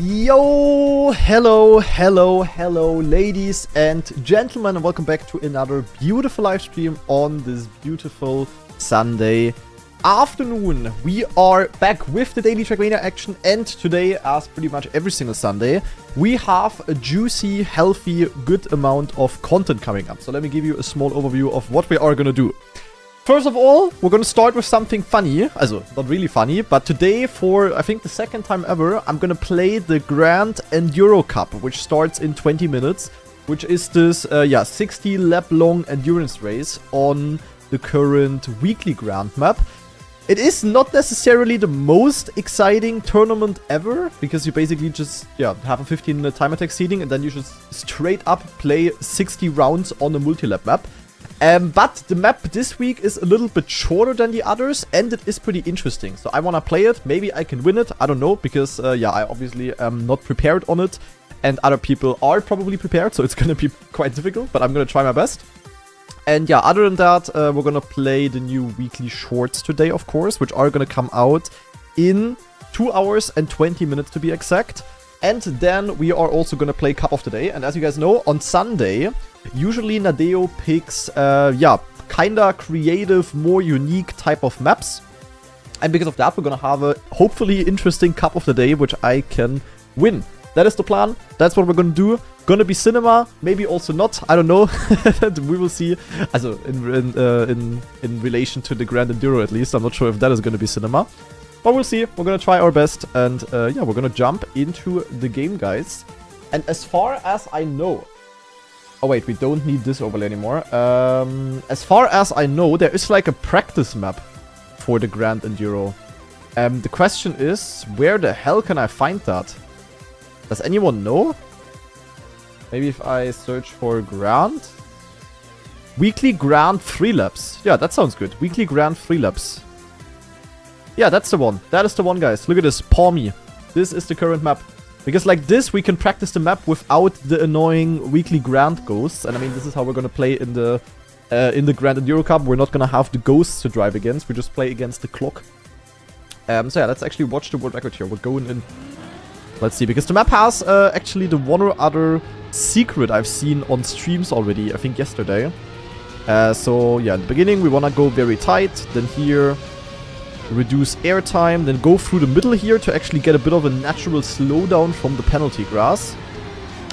Yo, hello, ladies and gentlemen, and welcome back to another beautiful live stream on this beautiful Sunday afternoon. We are back with the daily trackmania action, and today, as pretty much every single Sunday, we have a juicy, healthy, good amount of content coming up. So let me give you a small overview of what we are gonna do. First of all, we're gonna start with something funny. Also, not really funny, but today, for I think the second time ever, I'm gonna play the Grand Enduro Cup, which starts in 20 minutes, which is this, 60 lap long endurance race on the current weekly Grand map. It is not necessarily the most exciting tournament ever, because you basically just, have a 15-minute time attack seeding, and then you just straight up play 60 rounds on a multi-lap map. But the map this week is a little bit shorter than the others, and it is pretty interesting. So I want to play it. Maybe I can win it. I don't know, because, I obviously am not prepared on it. And other people are probably prepared, so it's going to be quite difficult. But I'm going to try my best. And yeah, other than that, we're going to play the new weekly shorts today, of course, which are going to come out in 2 hours and 20 minutes to be exact. And then we are also going to play Cup of the Day. And as you guys know, on Sunday, usually Nadeo picks, kinda creative, more unique type of maps. And because of that, we're going to have a hopefully interesting Cup of the Day, which I can win. That is the plan. That's what we're going to do. Gonna be cinema, maybe also not. I don't know. We will see. Also in relation to the Grand Enduro, at least. I'm not sure if that is going to be cinema. But we'll see. We're going to try our best. And we're going to jump into the game, guys. And as far as I know... Oh, wait. We don't need this overlay anymore. As far as I know, there is like a practice map for the Grand Enduro. The question is, where the hell can I find that? Does anyone know? Maybe if I search for Grand? Weekly Grand 3 laps. Yeah, that sounds good. Weekly Grand 3 laps. Yeah, that's the one. That is the one, guys. Look at this. Palmy. This is the current map. Because like this, we can practice the map without the annoying weekly Grand ghosts. And I mean, this is how we're going to play in the Grand Enduro Cup. We're not going to have the ghosts to drive against. We just play against the clock. So yeah, let's actually watch the world record here. We're going in. Let's see. Because the map has actually the one or other secret I've seen on streams already. I think yesterday. So yeah, in the beginning, we want to go very tight. Then here... reduce airtime, then go through the middle here to actually get a bit of a natural slowdown from the penalty grass.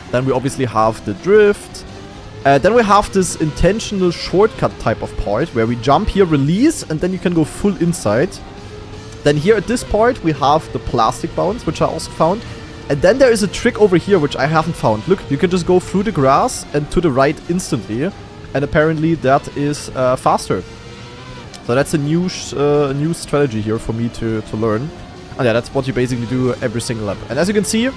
Then we obviously have the drift. Then we have this intentional shortcut type of part where we jump here, release, and then you can go full inside. Then here at this part we have the plastic bounce, which I also found. And then there is a trick over here which I haven't found. Look, you can just go through the grass and to the right instantly. And apparently that is faster. So that's a new strategy here for me to learn. And yeah, that's what you basically do every single lap. And as you can see,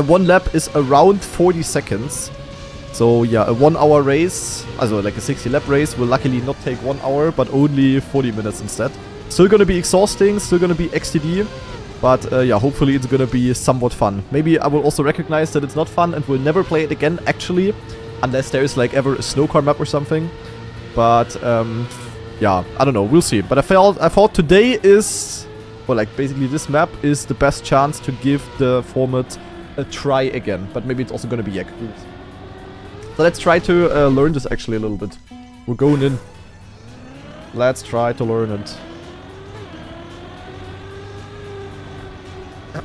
one lap is around 40 seconds. So yeah, a 1 hour race, also like a 60 lap race, will luckily not take 1 hour, but only 40 minutes instead. Still gonna be exhausting, still gonna be XTD. But yeah, hopefully it's gonna be somewhat fun. Maybe I will also recognize that it's not fun and will never play it again, actually. Unless there is like ever a snow car map or something. But yeah, I don't know, we'll see. But I thought today is, well, like basically this map is the best chance to give the format a try again. But maybe it's also gonna be Yak. So let's try to learn this actually a little bit. We're going in. Let's try to learn it.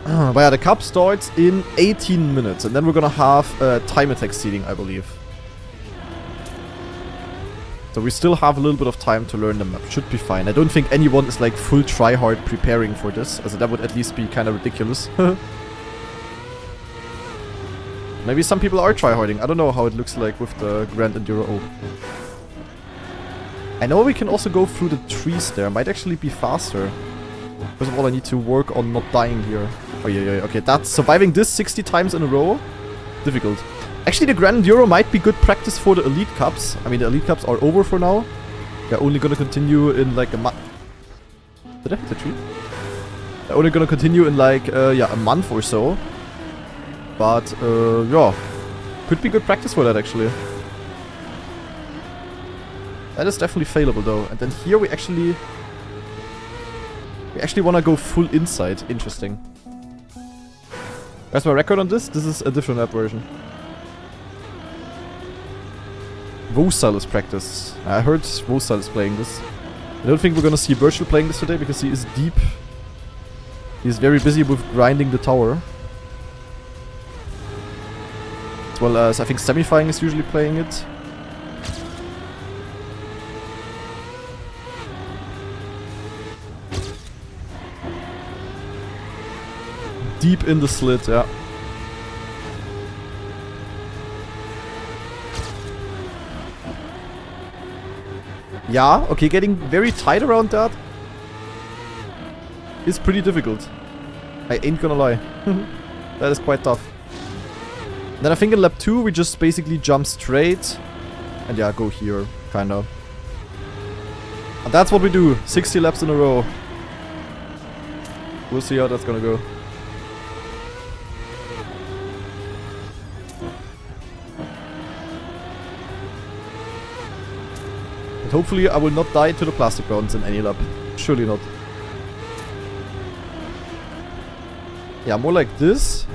But yeah, the cup starts in 18 minutes. And then we're gonna have time attack seeding, I believe. So we still have a little bit of time to learn the map. Should be fine. I don't think anyone is like full try-hard preparing for this. Also that would at least be kind of ridiculous. Maybe some people are try-harding. I don't know how it looks like with the Grand Enduro. Oh. I know we can also go through the trees there. Might actually be faster. First of all, I need to work on not dying here. Oh yeah. Okay, that's surviving this 60 times in a row. Difficult. Actually, the Grand Enduro might be good practice for the Elite Cups. I mean, the Elite Cups are over for now. They're only gonna continue in like a month. Did I hit the tree? They're only gonna continue in like, a month or so. But, yeah. Could be good practice for that, actually. That is definitely failable, though. And then here we actually want to go full inside. Interesting. Where's my record on this? This is a different map version. Vosal is practice. I heard Vosal is playing this. I don't think we're gonna see Virtual playing this today because he is deep. He's very busy with grinding the tower. As well as I think Semifying is usually playing it. Deep in the slit, yeah. Yeah, okay, getting very tight around that is pretty difficult. I ain't gonna lie. That is quite tough. Then I think in lap 2 we just basically jump straight. And yeah, go here, kinda. And that's what we do. 60 laps in a row. We'll see how that's gonna go. And hopefully I will not die to the plastic bounce in any lap. Surely not. Yeah, more like this.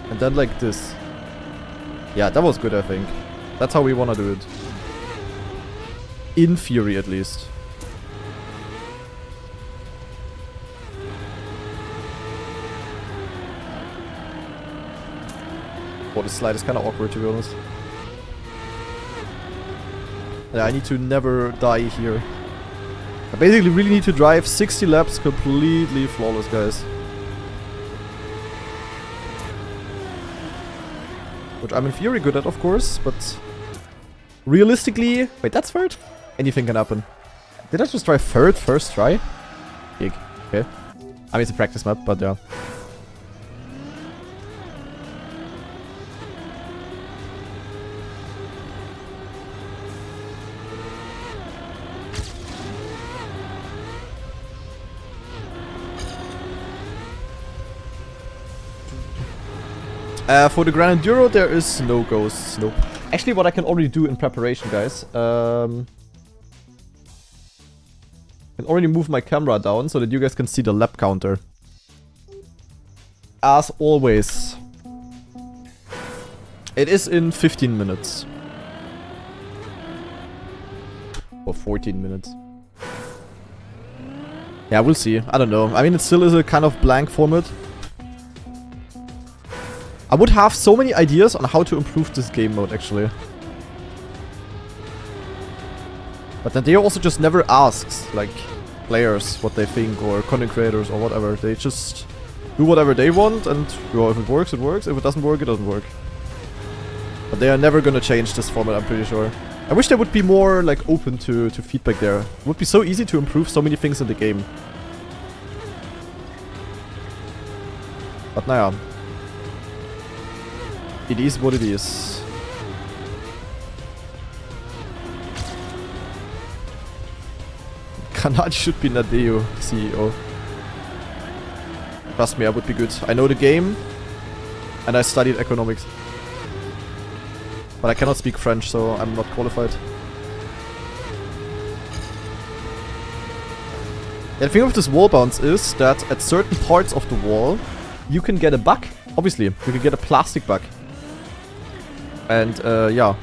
And then like this. Yeah, that was good, I think. That's how we wanna do it. In theory, at least. Oh, this slide is kinda awkward, to be honest. Yeah, I need to never die here. I basically really need to drive 60 laps completely flawless, guys. Which I'm in theory good at, of course, but realistically... Wait, that's third? Anything can happen. Did I just drive third first try? Big. Okay. I mean, it's a practice map, but yeah. For the Grand Enduro, there is no ghosts. Nope. Actually, what I can already do in preparation, guys. I can already move my camera down so that you guys can see the lap counter. As always. It is in 15 minutes. Or 14 minutes. Yeah, we'll see. I don't know. I mean, it still is a kind of blank format. I would have so many ideas on how to improve this game mode, actually. But then they also just never asks, like, players what they think, or content creators, or whatever. They just do whatever they want, and well, if it works, it works. If it doesn't work, it doesn't work. But they are never gonna change this format, I'm pretty sure. I wish they would be more, like, open to feedback there. It would be so easy to improve so many things in the game. But naja. It is what it is. Kanad should be Nadeo CEO. Trust me, I would be good. I know the game, and I studied economics. But I cannot speak French, so I'm not qualified. The thing with this wall bounce is that at certain parts of the wall, you can get a bug. Obviously, you can get a plastic bug. And, yeah.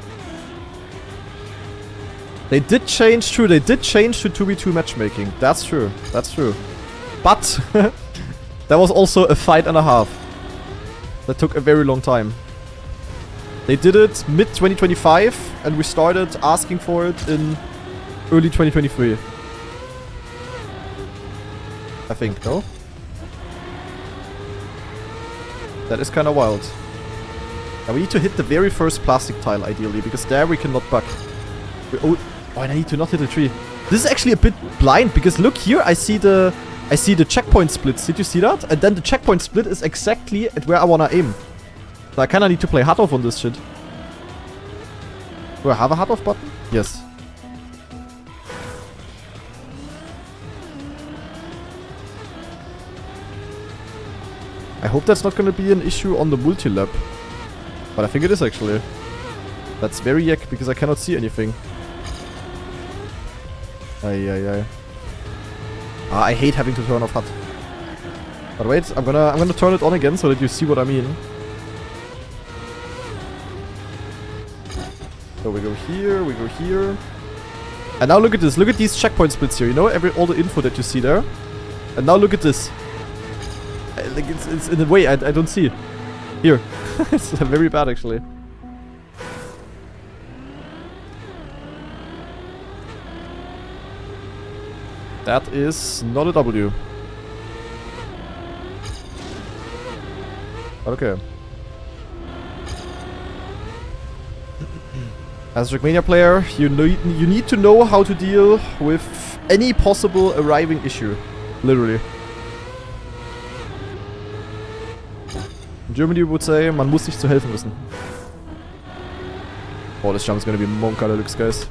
They did change to 2v2 matchmaking. That's true. That's true. But, that was also a fight and a half. That took a very long time. They did it mid-2025, and we started asking for it in early 2023. I think, no? That is kinda wild. Now we need to hit the very first plastic tile, ideally, because there we cannot bug. Oh, and I need to not hit a tree. This is actually a bit blind, because look here, I see the checkpoint splits. Did you see that? And then the checkpoint split is exactly at where I wanna aim. So I kinda need to play hard off on this shit. Do I have a hard off button? Yes. I hope that's not gonna be an issue on the multi-lap. But I think it is actually. That's very yak because I cannot see anything. I hate having to turn off HUD. But wait, I'm gonna turn it on again so that you see what I mean. So we go here, we go here. And now look at this, look at these checkpoint splits here, you know, all the info that you see there. And now look at this. Like it's in a way I don't see it. Here. It's very bad actually. That is not a W. Okay. As a trackmania player, you need to know how to deal with any possible arriving issue. Literally. In Germany we would say, man muss sich zu helfen wissen. Oh, this jump is gonna be monka deluxe, guys.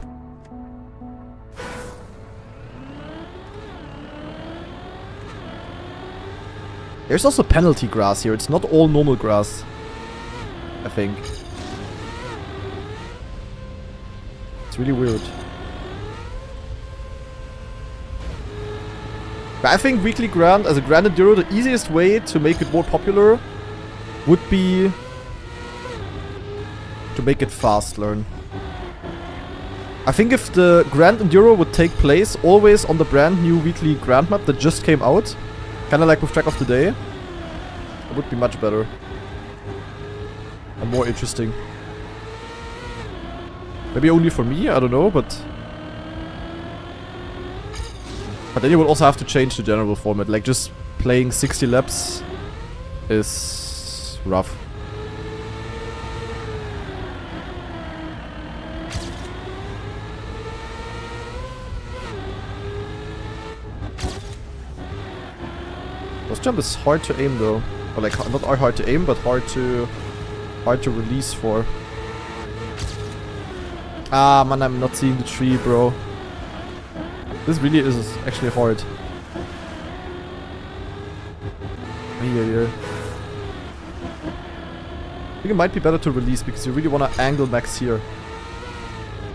There's also penalty grass here. It's not all normal grass, I think. It's really weird. But I think weekly Grand, as a Grand Enduro, the easiest way to make it more popular would be to make it fast learn. I think if the Grand Enduro would take place always on the brand new weekly Grand map that just came out, kinda like with Track of the Day, it would be much better. And more interesting. Maybe only for me, I don't know, but then you would also have to change the general format. Like just playing 60 laps is rough. This jump is hard to aim though. Or like not hard to aim, but hard to release for. Ah man, I'm not seeing the tree, bro. This really is actually hard. Yeah. I think it might be better to release because you really want to angle max here.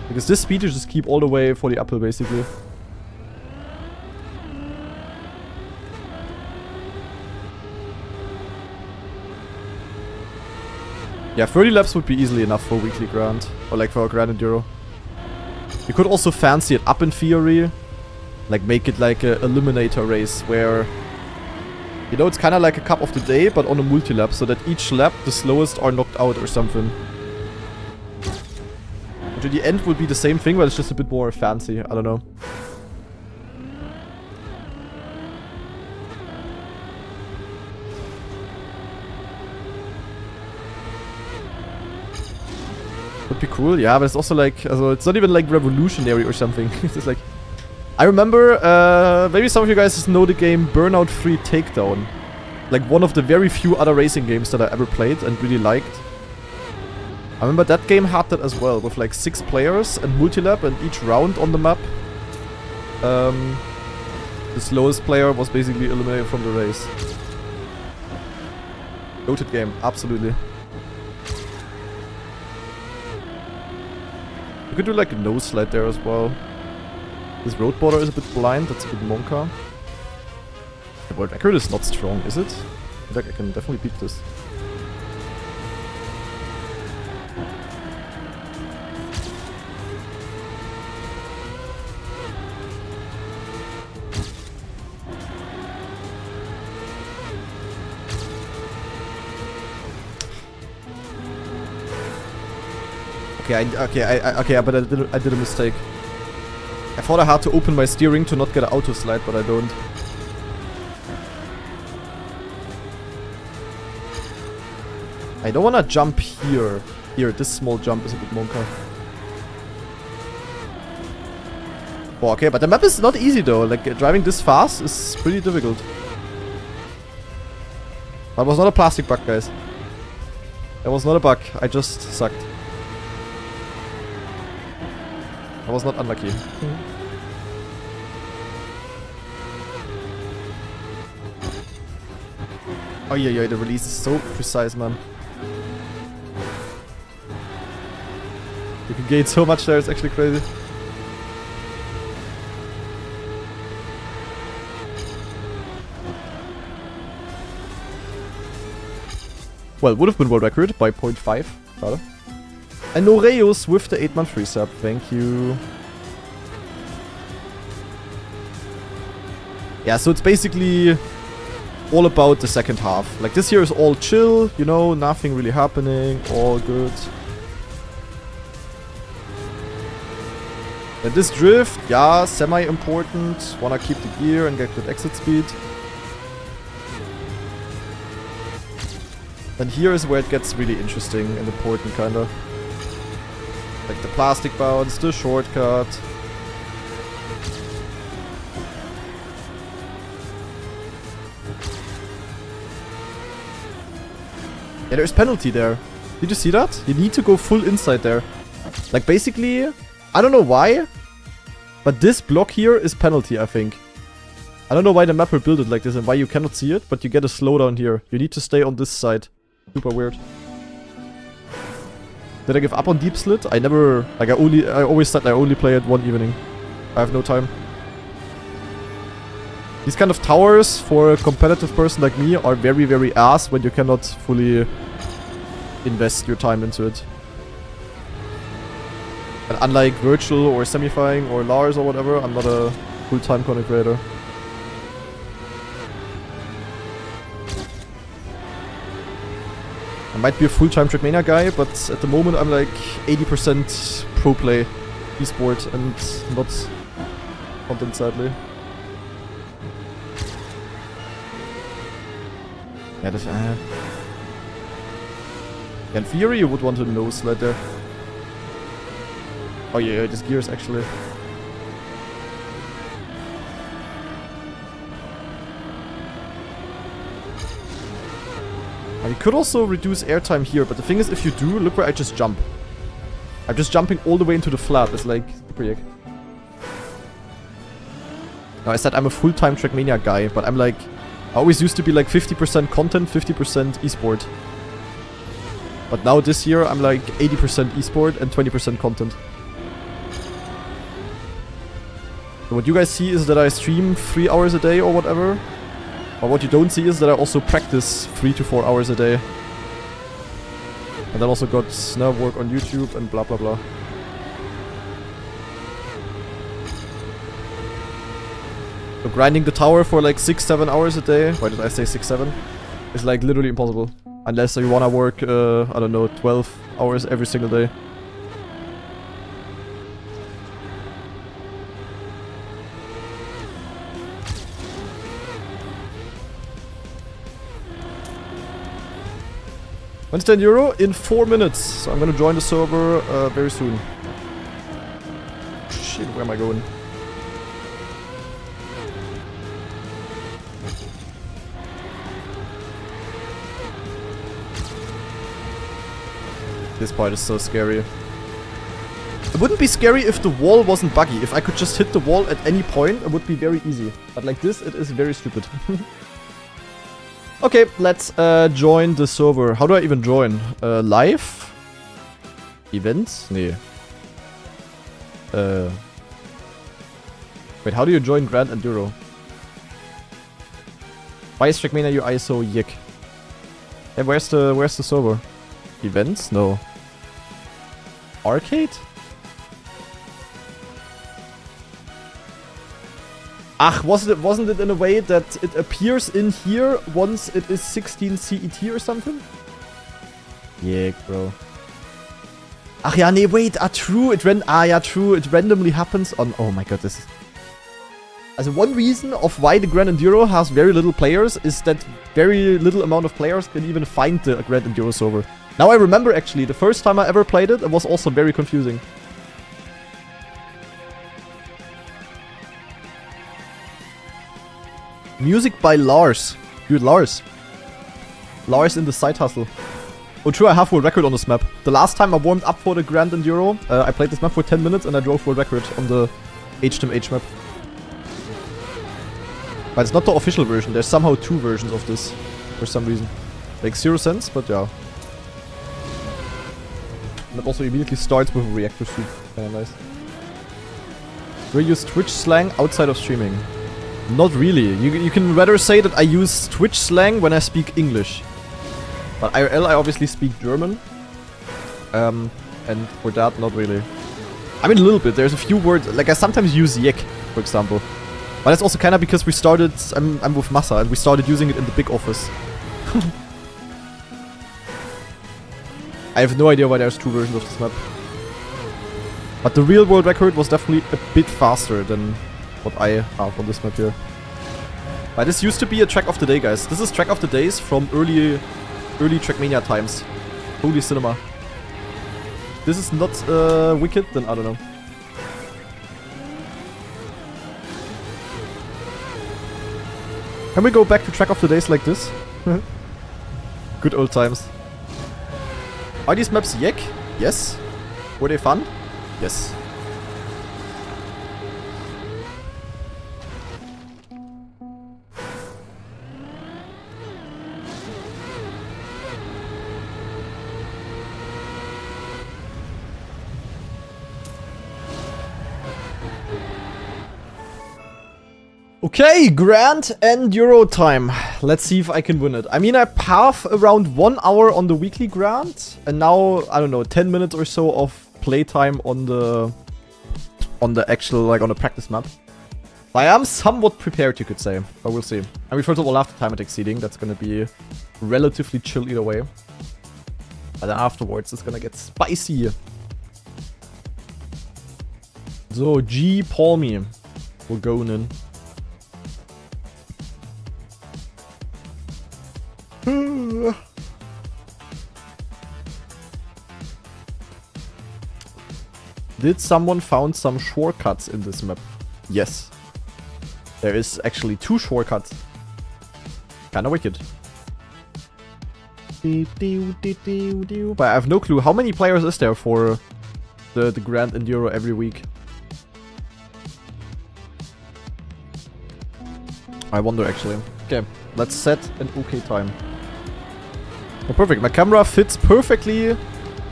Because this speed you just keep all the way for the uphill basically. Yeah, 30 laps would be easily enough for a weekly Grand. Or like for a Grand Enduro. You could also fancy it up in theory. Like make it like a eliminator race where, you know, it's kind of like a cup of the day but on a multi-lap, so that each lap the slowest are knocked out or something. Which in the end would be the same thing, but it's just a bit more fancy. I don't know. Would be cool, yeah, but it's also like, also it's not even like revolutionary or something. It's just like, I remember, maybe some of you guys know the game Burnout 3 Takedown. Like one of the very few other racing games that I ever played and really liked. I remember that game had that as well, with like 6 players and multi-lap, and each round on the map, the slowest player was basically eliminated from the race. Goated game, absolutely. You could do like a nose slide there as well. This road border is a bit blind, that's a bit monka. The world record is not strong, is it? I feel like I can definitely beat this. Okay, but I did a mistake. I thought I had to open my steering to not get an auto slide, but I don't. I don't wanna jump here. Here, this small jump is a bit monka. Oh, okay, but the map is not easy though. Like, driving this fast is pretty difficult. That was not a plastic bug, guys. That was not a bug. I just sucked. I was not unlucky. Oh yeah, the release is so precise, man. You can gain so much there, it's actually crazy. Well, would have been world record by 0.5. Rather. And Noreus with the 8-month free sub. Thank you. Yeah, so it's basically all about the second half. Like, this year is all chill, you know, nothing really happening, all good. And this drift, yeah, semi-important. Wanna keep the gear and get good exit speed. And here is where it gets really interesting and important, kinda. Like the plastic bounce, the shortcut. Yeah, there's penalty there. Did you see that? You need to go full inside there. Like, basically, I don't know why, but this block here is penalty, I think. I don't know why the map will build it like this and why you cannot see it, but you get a slowdown here. You need to stay on this side. Super weird. Did I give up on deep slit? I never, like, I always said I only play it one evening. I have no time. These kind of towers for a competitive person like me are very, very ass when you cannot fully invest your time into it. And unlike Virtual or Semifying or Lars or whatever, I'm not a full-time content creator. I might be a full-time trackmania guy, but at the moment I'm like 80% pro play, esport, and not content, sadly. Yeah, this, yeah, in theory you would want to nose slide there. Oh yeah, this gears actually. You could also reduce airtime here, but the thing is, if you do, look where I just jump. I'm just jumping all the way into the flat. It's like super yuck. Now, I said I'm a full-time trackmania guy, but I'm like, I always used to be like 50% content, 50% esport. But now this year, I'm like 80% esport and 20% content. So what you guys see is that I stream 3 hours a day or whatever. But what you don't see is that I also practice 3 to 4 hours a day. And then also got snap work on YouTube and blah blah blah. So grinding the tower for like 6-7 hours a day, why did I say 6-7? Is like literally impossible. Unless you wanna work, I don't know, 12 hours every single day. When's the Enduro? In 4 minutes. So I'm gonna join the server very soon. Shit, where am I going? This part is so scary. It wouldn't be scary if the wall wasn't buggy. If I could just hit the wall at any point, it would be very easy. But like this, it is very stupid. Okay, let's join the server. How do I even join? Live? Events? Nee. Wait, how do you join Grand Enduro? Why is Trackmania UI so yick? Hey, where's the server? Events? No. Arcade? Ach, wasn't it in a way that it appears in here once it is 16 CET or something? Yeah, bro. Ach ja, nee, wait, true, true, it randomly happens on, oh my god, this is... Also one reason of why the Grand Enduro has very little players is that very little amount of players can even find the Grand Enduro server. Now I remember actually, the first time I ever played it, it was also very confusing. Music by Lars. Dude, Lars. Lars in the side hustle. Oh true, I have world record on this map. The last time I warmed up for the Grand Enduro, I played this map for 10 minutes and I drove world record on the HTMH map. But it's not the official version, there's somehow 2 versions of this. For some reason. Makes 0 sense, but yeah. And it also immediately starts with a reactor soup. Kinda nice. Do I use Twitch slang outside of streaming? Not really. You can rather say that I use Twitch slang when I speak English. But IRL, I obviously speak German. And for that, not really. I mean, a little bit. There's a few words. Like, I sometimes use Yek, for example. But that's also kind of because we started... I'm with Massa, and we started using it in the big office. I have no idea why there's 2 versions of this map. But the real world record was definitely a bit faster than what I have on this map here. But this used to be a track of the day, guys. This is track of the days from early Trackmania times. Holy cinema. This is not Wicked, then I don't know. Can we go back to track of the days like this? Good old times. Are these maps Yek? Yes. Were they fun? Yes. Okay, Grand Enduro time. Let's see if I can win it. I mean, I have around 1 hour on the weekly Grand, and now, I don't know, 10 minutes or so of playtime on the actual, like, on the practice map. I am somewhat prepared, you could say, but we'll see. I mean, first of all, after time attack seeding, that's gonna be relatively chill either way. But then afterwards, it's gonna get spicy. So, G. Palmy. We're going in. Did someone found some shortcuts in this map? Yes. There is actually 2 shortcuts. Kinda wicked. But I have no clue. How many players is there for the Grand Enduro every week? I wonder actually. Okay, let's set an okay time. Oh, perfect. My camera fits perfectly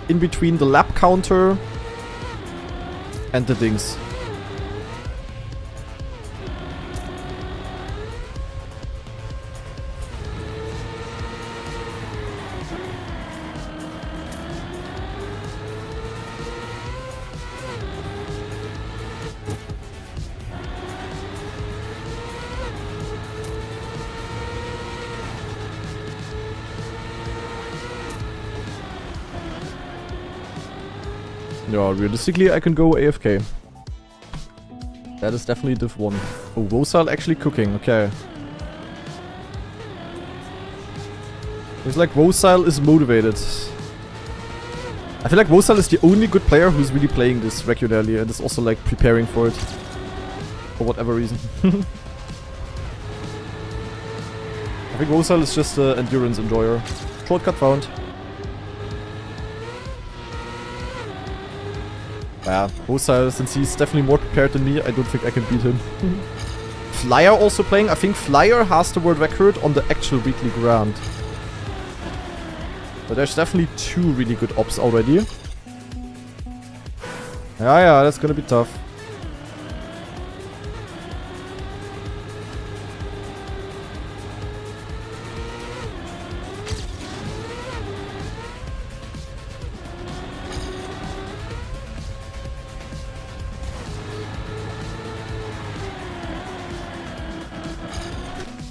in between the lap counter and the dings. Yeah, realistically I can go AFK. That is definitely div 1. Oh, Wosal actually cooking, okay. It's like Wosal is motivated. I feel like Wosal is the only good player who's really playing this regularly and is also like preparing for it. For whatever reason. I think Wosal is just an endurance enjoyer. Shortcut found. Yeah, Wosal, since he's definitely more prepared than me, I don't think I can beat him. Flyer also playing. I think Flyer has the world record on the actual weekly Grand. But there's definitely 2 really good ops already. Yeah, that's gonna be tough.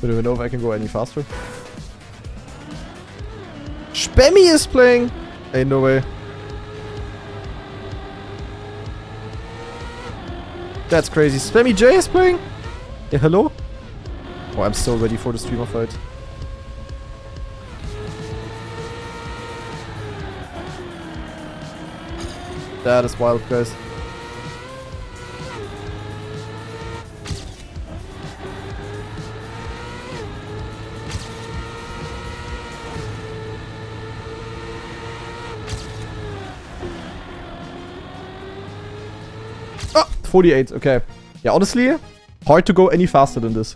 I don't even know if I can go any faster. Spammy is playing! Ain't no way. That's crazy. Spammy J is playing? Yeah, hello? Oh, I'm still ready for the streamer fight. That is wild, guys. Oh, 48, okay. Yeah, honestly, hard to go any faster than this.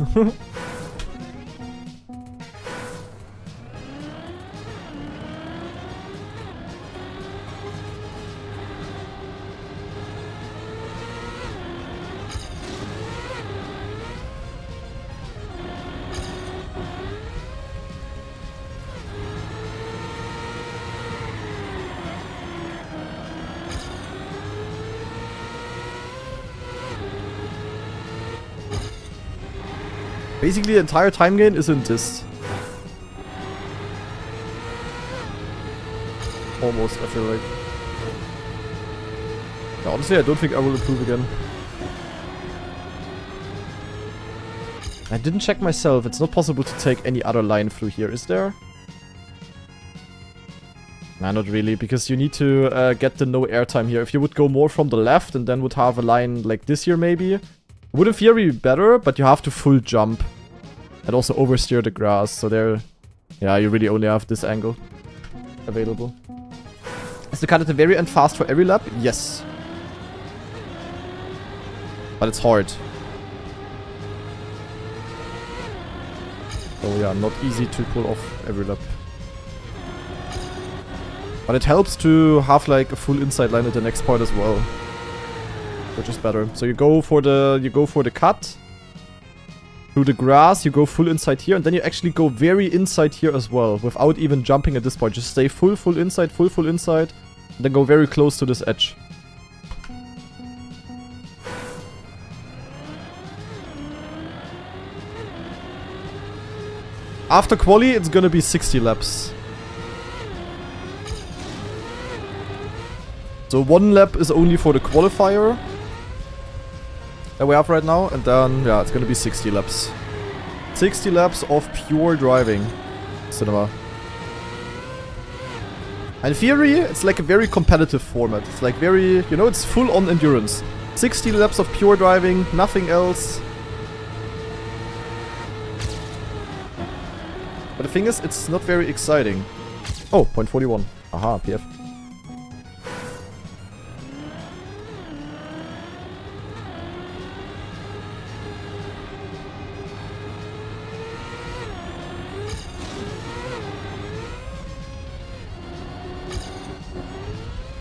Basically, the entire time gain is in this. Almost, I feel like. Yeah, honestly, I don't think I will improve again. I didn't check myself. It's not possible to take any other line through here, is there? Nah, not really, because you need to get the no airtime here. If you would go more from the left and then would have a line like this here, maybe. Would in theory be better, but you have to full jump. And also oversteer the grass, so there... Yeah, you really only have this angle available. Is the cut at the very end fast for every lap? Yes. But it's hard. So yeah, not easy to pull off every lap. But it helps to have like a full inside line at the next part as well. Which is better. So you go for the cut. Through the grass, you go full inside here, and then you actually go very inside here as well, without even jumping at this point. Just stay full inside, full inside, and then go very close to this edge. After quali, it's gonna be 60 laps. So 1 lap is only for the qualifier that we have right now, and then, yeah, it's gonna be 60 laps. 60 laps of pure driving cinema. And in theory, it's like a very competitive format. It's like very, you know, it's full on endurance. 60 laps of pure driving, nothing else. But the thing is, it's not very exciting. Oh, 0.41. Aha, PF.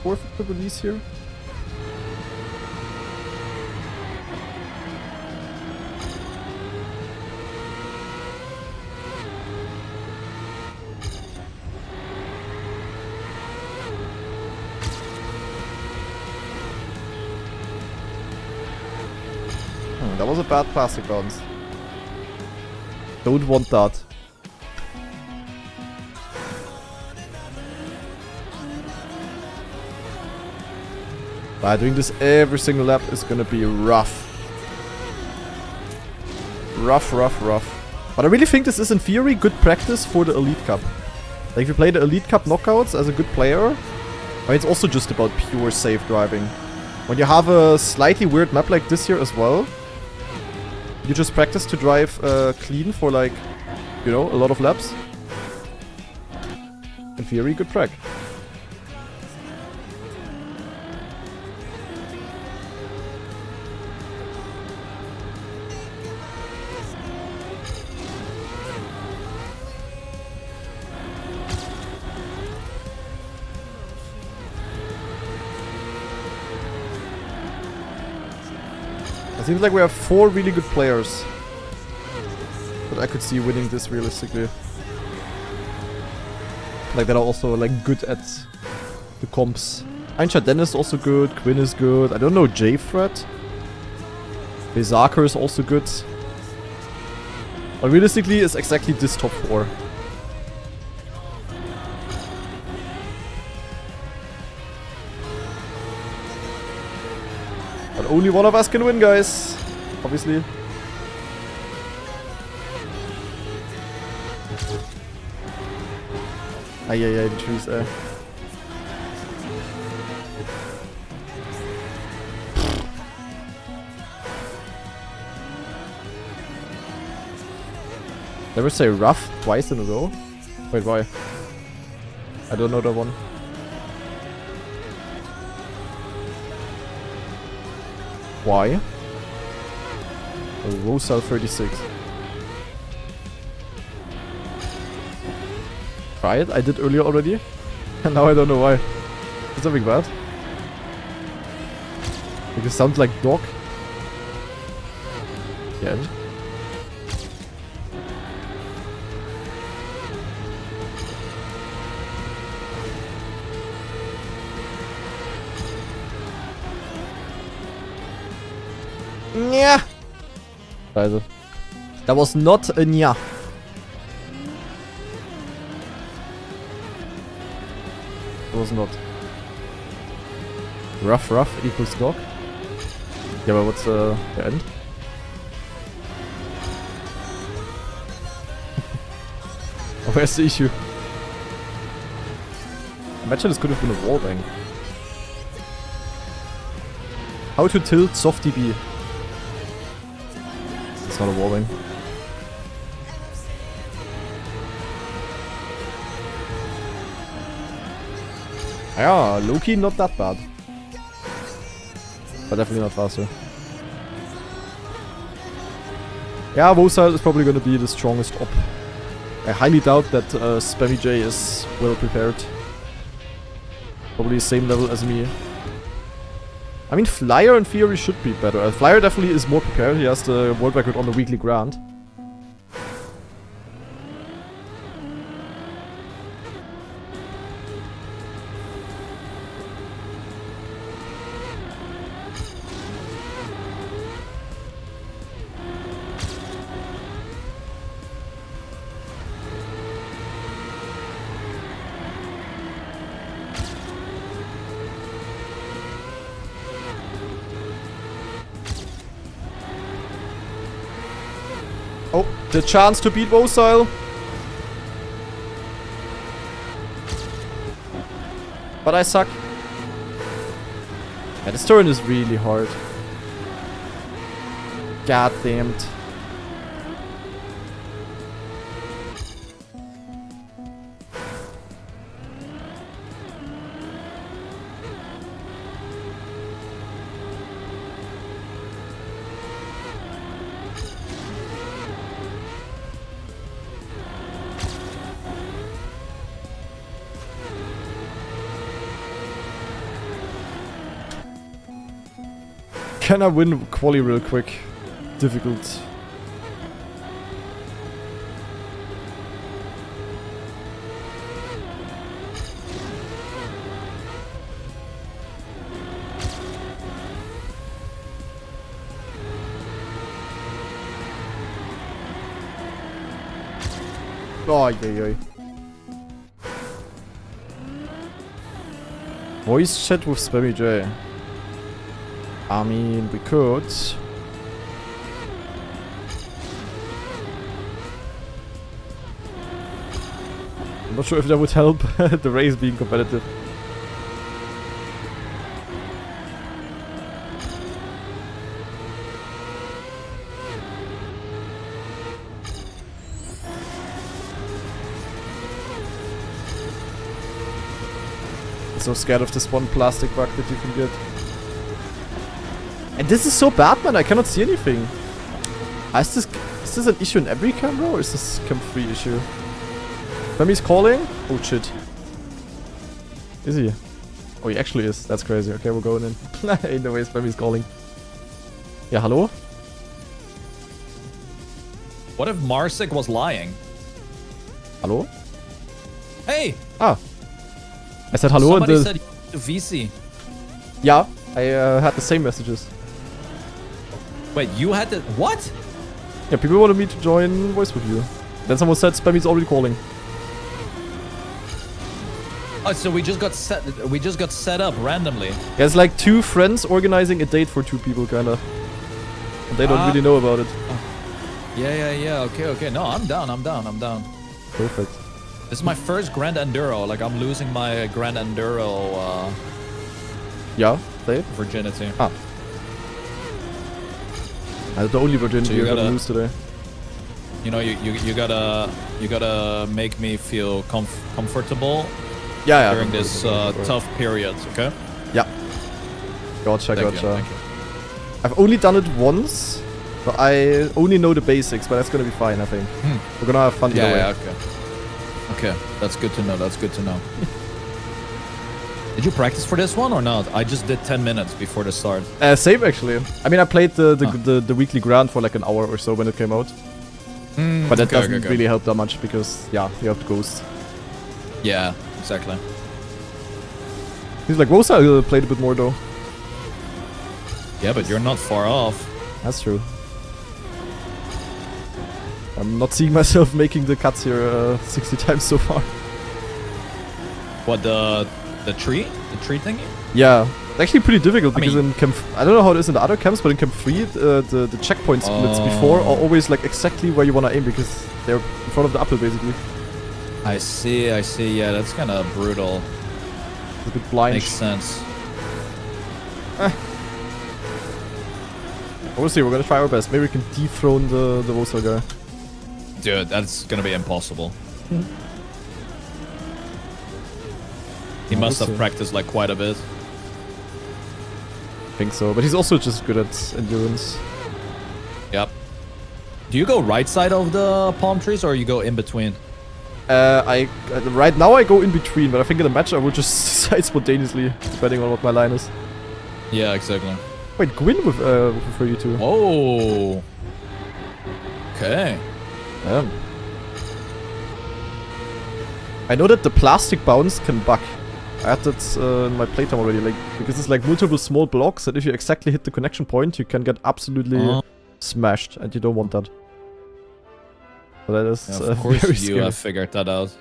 Worth it to release here? That was a bad plastic bounce. Don't want that. Doing this every single lap is gonna be rough. Rough. But I really think this is in theory good practice for the Elite Cup. Like if you play the Elite Cup knockouts as a good player, I mean, it's also just about pure safe driving. When you have a slightly weird map like this here as well, you just practice to drive clean for like, you know, a lot of laps. In theory, good track. It seems like we have 4 really good players that I could see winning this realistically. Like that are also like good at the comps. Einstein is also good, Quinn is good, I don't know, J-Fred. Bezarker is also good. But realistically it's exactly this top 4. But only one of us can win, guys. Obviously. The trees there. Never say rough twice in a row? Wait, why? I don't know that one. Why? Oh, Rosal 36. Try it? I did earlier already. And now I don't know why. Is something bad? Like it sounds like dog. Yeah. Yeah. Scheiße. That was not a nya. It was not. Rough equals dog. Yeah, but what's the end? Oh, where's the issue? Imagine this could have been a wallbang. How to tilt soft DB. It's not a wallbang. Yeah, low-key not that bad. But definitely not faster. Yeah, Vosile is probably gonna be the strongest op. I highly doubt that Spammy J is well prepared. Probably same level as me. I mean, Flyer in theory should be better. Flyer definitely is more prepared. He has the world record on the weekly grand. Oh, the chance to beat Vosile. But I suck. Yeah, this turn is really hard. God damned. Can I win quali real quick? Difficult. Oh, yay. Voice chat with Spammy J. I mean, we could. I'm not sure if that would help the race being competitive. So scared of this one plastic bug that you can get. And this is so bad, man, I cannot see anything. Is this an issue in every camera, or is this cam 3 issue? Femi's calling? Oh shit. Is he? Oh, he actually is. That's crazy. Okay, we're going in. Ain't no way Femi's calling. Yeah, hello? What if Marsik was lying? Hello? Hey! Ah. I said hello Somebody and said VC. Yeah, I had the same messages. Wait, you had the... What? Yeah, people wanted me to join voice with you. Then someone said Spammy's already calling. Oh, so we just got set up randomly. Yeah, it's like two friends organizing a date for two people, kinda. And they don't really know about it. Yeah. Okay. No, I'm down. Perfect. This is my first Grand Enduro. Like, I'm losing my Grand Enduro Yeah, date? virginity. Ah. That's the only virginity So you're gonna lose today. You know, you gotta make me feel comfortable during this tough period, okay? Yeah. Gotcha. Thank you. I've only done it once, but I only know the basics, but that's gonna be fine, I think. We're gonna have fun either way. Yeah, okay, that's good to know. Did you practice for this one or not? I just did 10 minutes before the start. Same actually. I mean, I played the weekly grand for like an hour or so when it came out. But that doesn't really help that much because, yeah, you have to ghost. Yeah, exactly. He's like, Rosa played a bit more though. Yeah, but you're not far off. That's true. I'm not seeing myself making the cuts here 60 times so far. What, the tree? The tree thingy? Yeah. It's actually pretty difficult because in camp... I don't know how it is in the other camps, but in camp 3, the checkpoint splits before are always like exactly where you want to aim because they're in front of the uphill basically. I see. Yeah, that's kind of brutal. It's a bit blind. Makes sense. We'll see, we're gonna try our best. Maybe we can dethrone the Rosal guy. Dude, that's gonna be impossible. He must have practiced like quite a bit. I think so, but he's also just good at endurance. Yep. Do you go right side of the palm trees or you go in between? Right now I go in between, but I think in the match I will just decide spontaneously, depending on what my line is. Yeah, exactly. Wait, Gwyn with for you too. Oh. Okay. I know that the plastic bounce can bug. I had that in my playtime already, like because it's like multiple small blocks that if you exactly hit the connection point, you can get absolutely smashed, and you don't want that. So that is of course very you scary. have figured that out.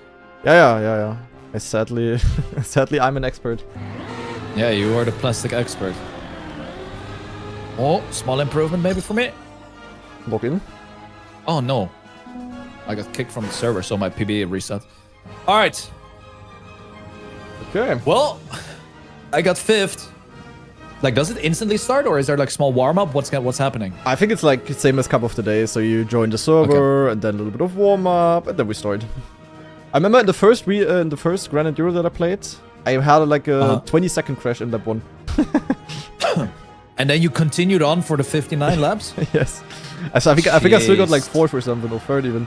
Yeah. I sadly I'm an expert. Yeah, you are the plastic expert. Oh, small improvement maybe for me. Log in. Oh no, I got kicked from the server, so my PB reset. All right. Okay. Well, I got 5th. Like, does it instantly start, or is there like small warm up? What's happening? I think it's like same as Cup of the Day. So you join the server and then a little bit of warm up, and then we start. I remember in the first Grand Enduro that I played, I had like a 20-second crash in lap 1. And then you continued on for the 59 laps? Yes. So I think I still got like 4th or something, or 3rd even.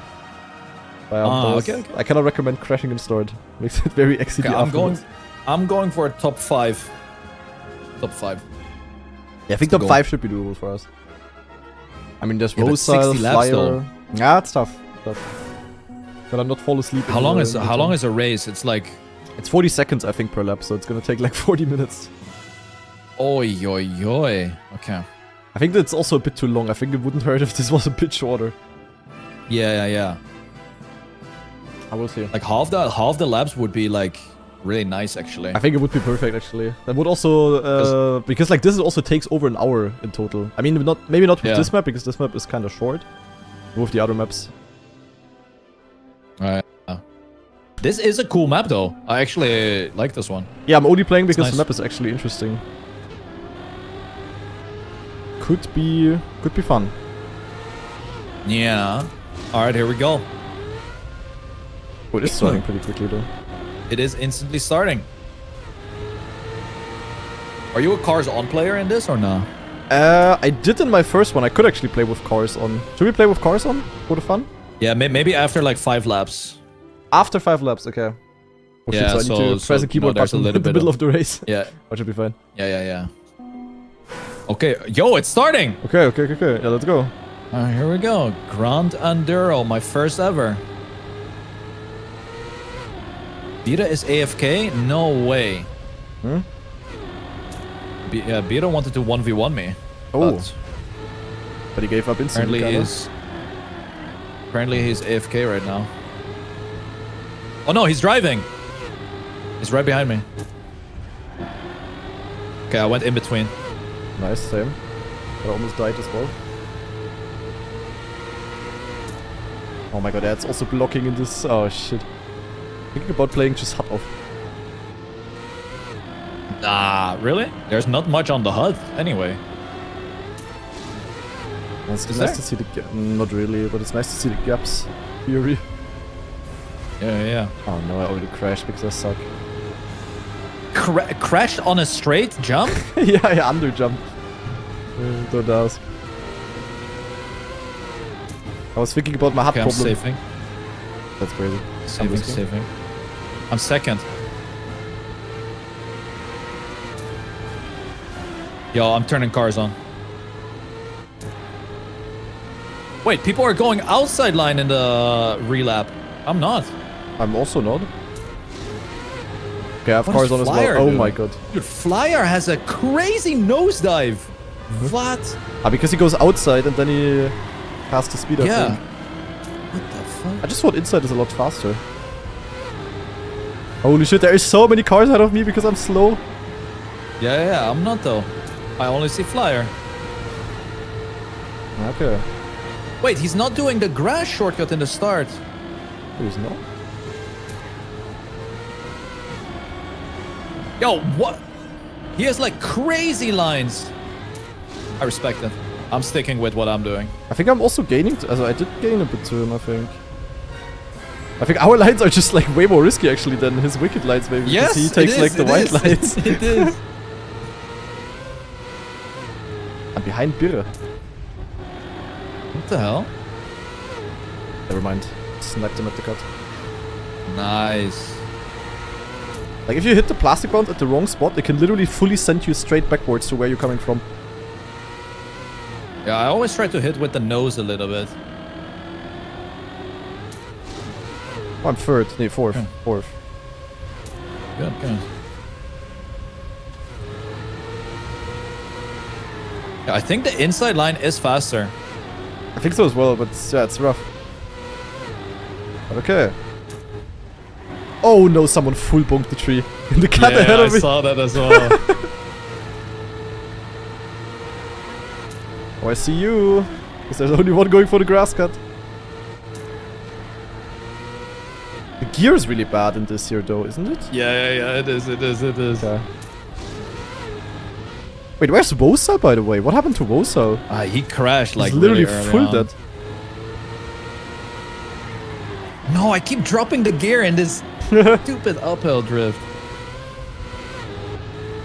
Okay. I cannot recommend crashing in start. Makes it very XCD afterwards. I'm going for a top 5. Top 5. Yeah, I think top 5 should be doable for us. I mean, there's Rosal, 60 laps though. Yeah, it's tough. But I'm not fall asleep. How long is a race? It's like... It's 40 seconds, I think, per lap, so it's gonna take like 40 minutes. Oi. Okay. I think that's also a bit too long. I think it wouldn't hurt if this was a bit shorter. Yeah. I will see. Like half the laps would be like really nice actually. I think it would be perfect actually. That would also because like this also takes over an hour in total. I mean, maybe not with this map because this map is kind of short. With the other maps. This is a cool map though. I actually like this one. Yeah, I'm only playing because the map is actually interesting. Could be fun. Yeah. All right, here we go. Oh, it is starting pretty quickly though. It is instantly starting. Are you a cars on player in this or no? I did in my first one. I could actually play with cars on. Should we play with cars on for the fun? Yeah, maybe after like 5 laps. After 5 laps, okay. Oh, yeah, shit, so I need to press a keyboard button in the middle of the race. Yeah. That should be fine. Yeah. Okay, yo, it's starting! Okay. Yeah, let's go. Here we go. Grand Enduro, my first ever. Beta is AFK? No way. Beta wanted to 1v1 me. Oh. But he gave up instantly. Apparently he's AFK right now. Oh no, he's driving. He's right behind me. Okay, I went in between. Nice, same. But I almost died as well. Oh my god, that's also blocking in this. Oh shit. Thinking about playing just HUD off. Nah, really? There's not much on the HUD anyway. It's nice to see the not really, but it's nice to see the gaps. Theory. Yeah. Oh no, I already crashed because I suck. Crashed on a straight jump? yeah, under jump. Don't ask. I was thinking about my HUD problem. I'm saving. That's crazy. Saving. I'm second. Yo, I'm turning cars on. Wait, people are going outside line in the relap. I'm not. I'm also not. Okay, I have cars on as well. Oh my god. Dude, Flyer has a crazy nosedive. What? Because he goes outside and then he has to speed up. Yeah. fuck? I just thought inside is a lot faster. Holy shit, there is so many cars ahead of me because I'm slow. Yeah, I'm not though. I only see Flyer. Okay. Wait, he's not doing the grass shortcut in the start. He's not. Yo, what? He has like crazy lines. I respect it. I'm sticking with what I'm doing. I think I'm also gaining. I did gain a bit to him, I think. I think our lines are just like way more risky actually than his wicked lines, maybe. Yes, because he takes like the white lines. It is. I'm behind Birre. What the hell? Never mind. Sniped him at the cut. Nice. Like if you hit the plastic bound at the wrong spot, it can literally fully send you straight backwards to where you're coming from. Yeah, I always try to hit with the nose a little bit. Oh, I'm third. No, fourth. Okay. Fourth. Good, good. Yeah, I think the inside line is faster. I think so as well, but yeah, it's rough. But okay. Oh no, someone full bonked the tree in the cut ahead of me. I saw that as well. Oh, I see you. Because there's only one going for the grass cut. The gear is really bad in this here though, isn't it? Yeah, it is. Okay. Wait, where's Wosal by the way? What happened to Wosal? He crashed like He's literally really full on. dead. No, I keep dropping the gear in this stupid uphill drift.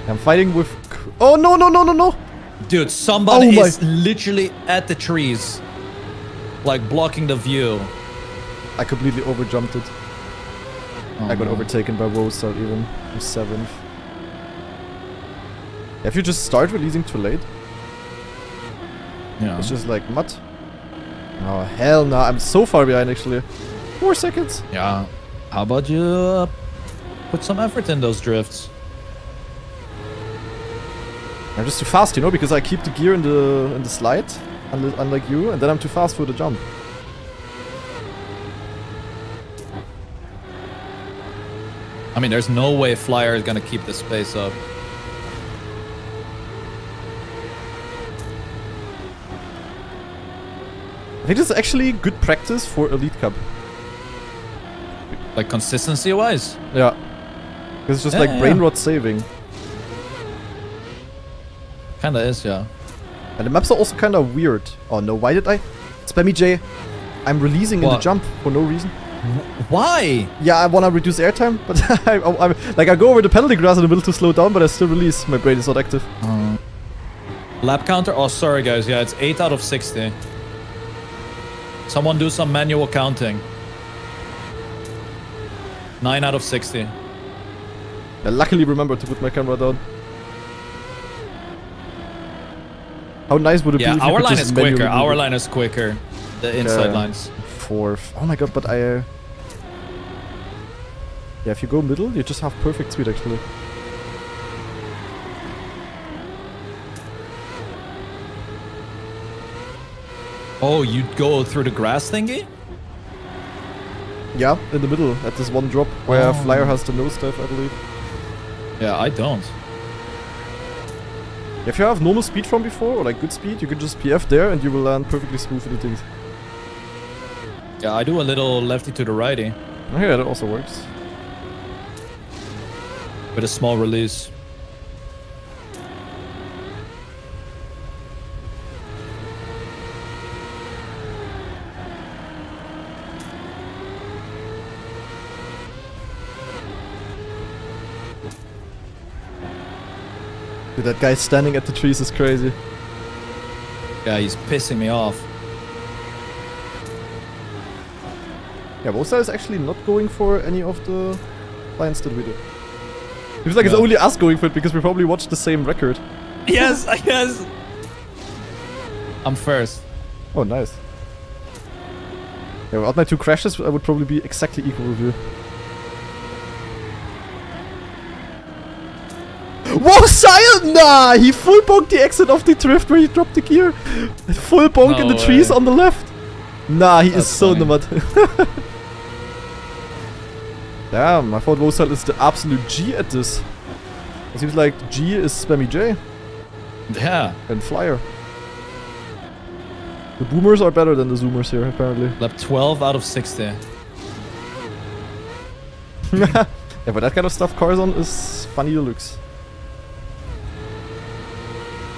I'm fighting with... Oh no. Dude, somebody Oh is literally at the trees. Like blocking the view. I completely overjumped it. Oh, I got no. overtaken by Wosal even. I'm 7th. If you just start releasing too late, Yeah. it's just like mud. Oh hell no, I'm so far behind actually. 4 seconds. Yeah. How about you put some effort in those drifts? I'm just too fast, you know, because I keep the gear in the slide, unlike you, and then I'm too fast for the jump. I mean, there's no way Flyer is gonna keep this pace up. I think this is actually good practice for Elite Cup. Like consistency-wise. Yeah. Because it's just like brain rot saving. Kinda is, yeah. And the maps are also kind of weird. Oh no, why did I? Spammy J. I'm releasing in the jump for no reason. Why? Yeah, I want to reduce airtime, but I go over the penalty grass in the middle to slow down, but I still release. My brain is not active. Lap counter? Oh, sorry guys. Yeah, it's 8 out of 60. Someone do some manual counting. 9 out of 60. I luckily remembered to put my camera down. How nice would it be if you our could line just is quicker. manually Our move it? line is quicker. The inside lines. 4th. Oh my god, but I... Yeah, if you go middle, you just have perfect speed actually. Oh, you go through the grass thingy? Yeah, in the middle, at this one drop, where Flyer has the nosedive, I believe. Yeah, I don't. If you have normal speed from before, or like good speed, you can just PF there and you will land perfectly smooth in the things. Yeah, I do a little lefty to the righty. Oh yeah, that also works. With a small release. Dude, that guy standing at the trees is crazy. Yeah, he's pissing me off. Yeah, Wosal is actually not going for any of the lines that we do. Feels like it's only us going for it because we probably watched the same record. Yes, I guess. I'm first. Oh, nice. Yeah, without my 2 crashes, I would probably be exactly equal with you. Wosal! Nah! He full bonked the exit of the drift where he dropped the gear. Full bonk in the trees on the left. Nah, he is so in the mud. Damn, I thought Vosal is the absolute G at this. It seems like G is Spammy J. Yeah. And Flyer. The boomers are better than the zoomers here, apparently. Lap 12 out of 60. Yeah, but that kind of stuff Carzon is funny deluxe.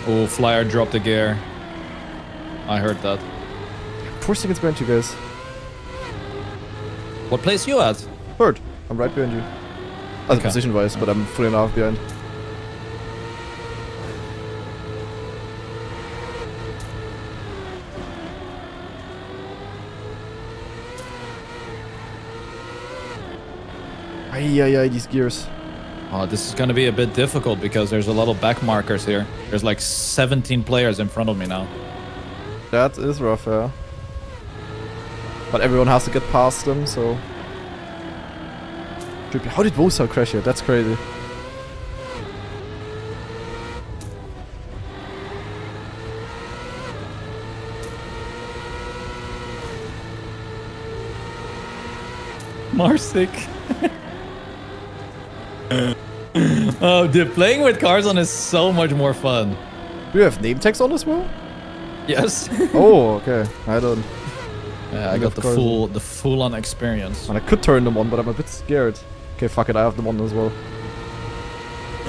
Oh, Flyer dropped the gear. I heard that. 4 seconds behind you guys. What place you at? Third. I'm right behind you. As Okay. position wise, but I'm 3.5 behind. Ay, these gears. Oh, this is gonna be a bit difficult because there's a lot of back markers here. There's like 17 players in front of me now. That is rough, yeah. But everyone has to get past them, so... How did Vosal crash here? That's crazy. Marsick. Oh, dude, playing with Carzon is so much more fun. Do you have name tags on as well? Yes. Oh, okay. I don't. Yeah, I got the full-on experience. And I could turn them on, but I'm a bit scared. Okay, fuck it, I have them on as well.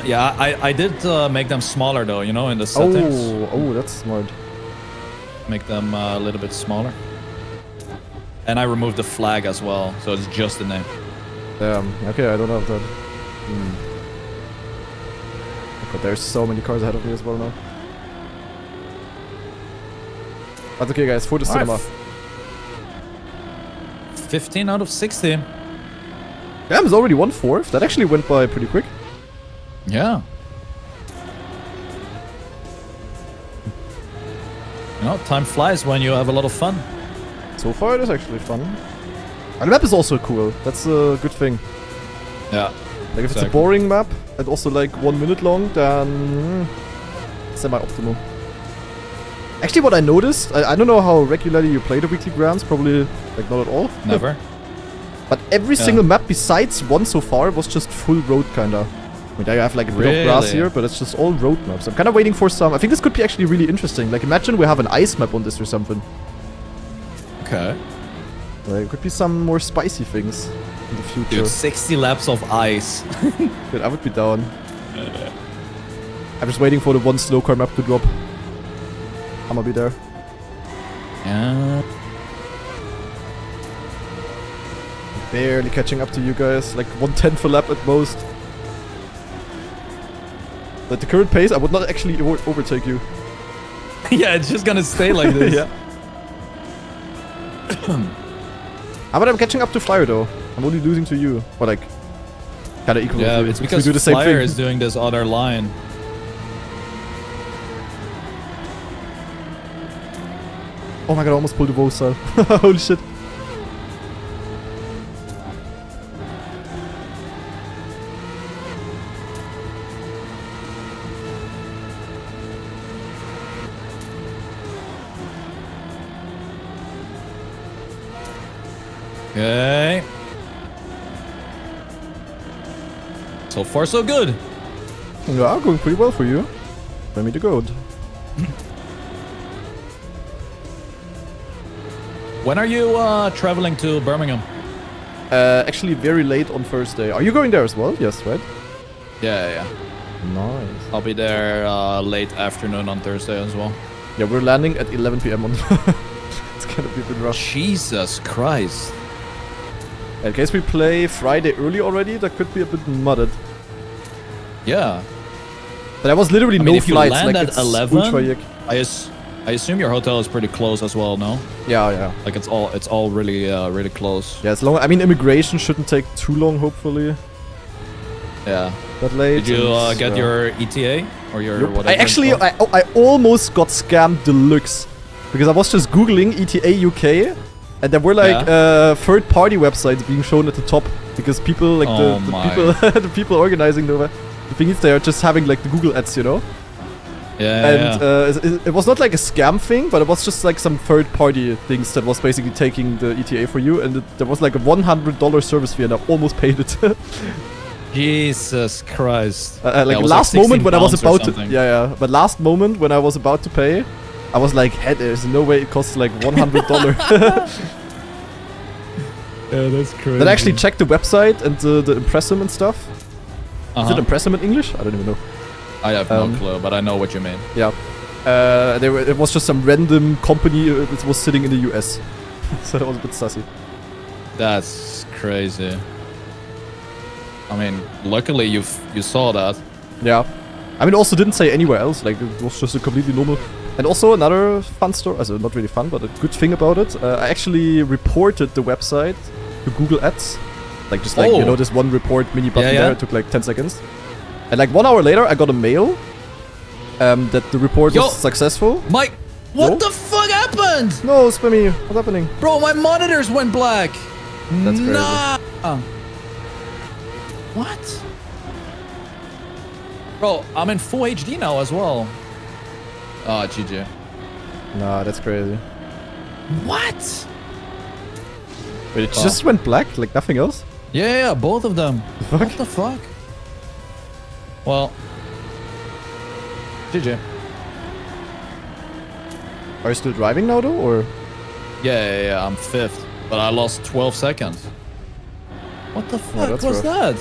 Yeah, I did make them smaller though, you know, in the settings. Oh, that's smart. Make them a little bit smaller. And I removed the flag as well, so it's just the name. Damn. Okay, I don't have that. But there's so many cars ahead of me as well now. That's okay, guys. For the cinema. 15 out of 60. Damn, it's already 1/4. That actually went by pretty quick. Yeah. You know, time flies when you have a lot of fun. So far, it is actually fun. And the map is also cool. That's a good thing. Yeah. Like, if it's a boring map and also like 1 minute long, then semi-optimal. Actually, what I noticed, I don't know how regularly you play the weekly grands, probably like not at all. Never. But every single map besides one so far was just full road kinda. I mean, I have like a bit of grass here, but it's just all road maps. I'm kind of waiting for some. I think this could be actually really interesting. Like, imagine we have an ice map on this or something. Okay. Like, it could be some more spicy things in the future. Dude, 60 laps of ice. Dude, I would be down. I'm just waiting for the one slow car map to drop. I'm gonna be there. Yeah. Barely catching up to you guys. Like 1/10 a lap at most. At the current pace, I would not actually overtake you. Yeah, it's just gonna stay like this. Yeah. But I'm catching up to Flyer though. I'm only losing to you. Or like, kinda equal. Yeah, it's because we do the same Flyer thing. is doing this other line. Oh my god, I almost pulled the Vosal. Holy shit. Okay. So far, so good. Yeah, going pretty well for you. Let me the goat. When are you traveling to Birmingham? Actually very late on Thursday. Are you going there as well? Yes, right? Yeah. Nice. I'll be there late afternoon on Thursday as well. Yeah, we're landing at 11 PM on... It's gonna be a bit rough. Jesus Christ. In case we play Friday early already, that could be a bit mudded. Yeah. But there was literally I mean, no if you flights. land Like, at 11, ultra yuck. I assume your hotel is pretty close as well, no? Yeah. Like it's all really really close. Yeah, as long. I mean, immigration shouldn't take too long, hopefully. Yeah. That late. Did you get your ETA or your whatever? I almost got scammed deluxe because I was just googling ETA UK, and there were like third-party websites being shown at the top because people like the people organizing the thingies, they are just having like the Google ads, you know. Yeah. And it was not like a scam thing, but it was just like some third-party things that was basically taking the ETA for you, and there was like a $100 service fee, and I almost paid it. Jesus Christ. Like yeah, last moment when I was about to, something. yeah, but last moment when I was about to pay, I was like, hey, there's no way it costs like $100. Yeah, that's crazy. Then I actually checked the website and the impressum and stuff. Is it impressum in English? I don't even know. I have no clue, but I know what you mean. Yeah. It was just some random company that was sitting in the US. So that was a bit sussy. That's crazy. I mean, luckily you saw that. Yeah. I mean, also didn't say anywhere else. Like, it was just a completely normal... And also another fun story, also not really fun, but a good thing about it. I actually reported the website to Google Ads. Like, just like, you know, this one report mini button there. It took like 10 seconds. And like 1 hour later, I got a mail that the report was successful. Mike, what the fuck happened? No, Spammy, what's happening? Bro, my monitors went black. That's crazy. Nah. What? Bro, I'm in full HD now as well. Ah, GG. Nah, that's crazy. What? Wait, it just went black? Like nothing else? Yeah, both of them. What the fuck? Well, GG. Are you still driving now though, or? Yeah, I'm 5th, but I lost 12 seconds. What the fuck was that?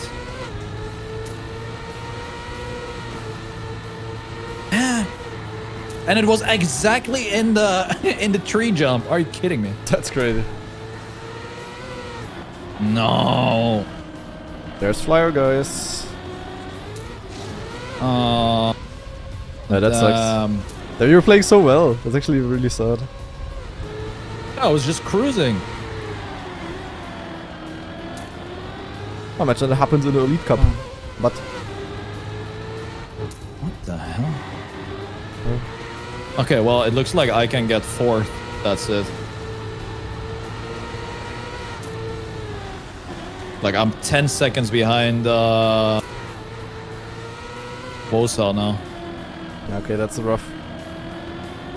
And it was exactly in the tree jump. Are you kidding me? That's crazy. No. There's Flyer, guys. Oh. No, that sucks. You were playing so well. That's actually really sad. I was just cruising. How much that happens in the Elite Cup? But what the hell? Okay, well, it looks like I can get 4th. That's it. Like, I'm 10 seconds behind Bosal now. Okay, that's rough.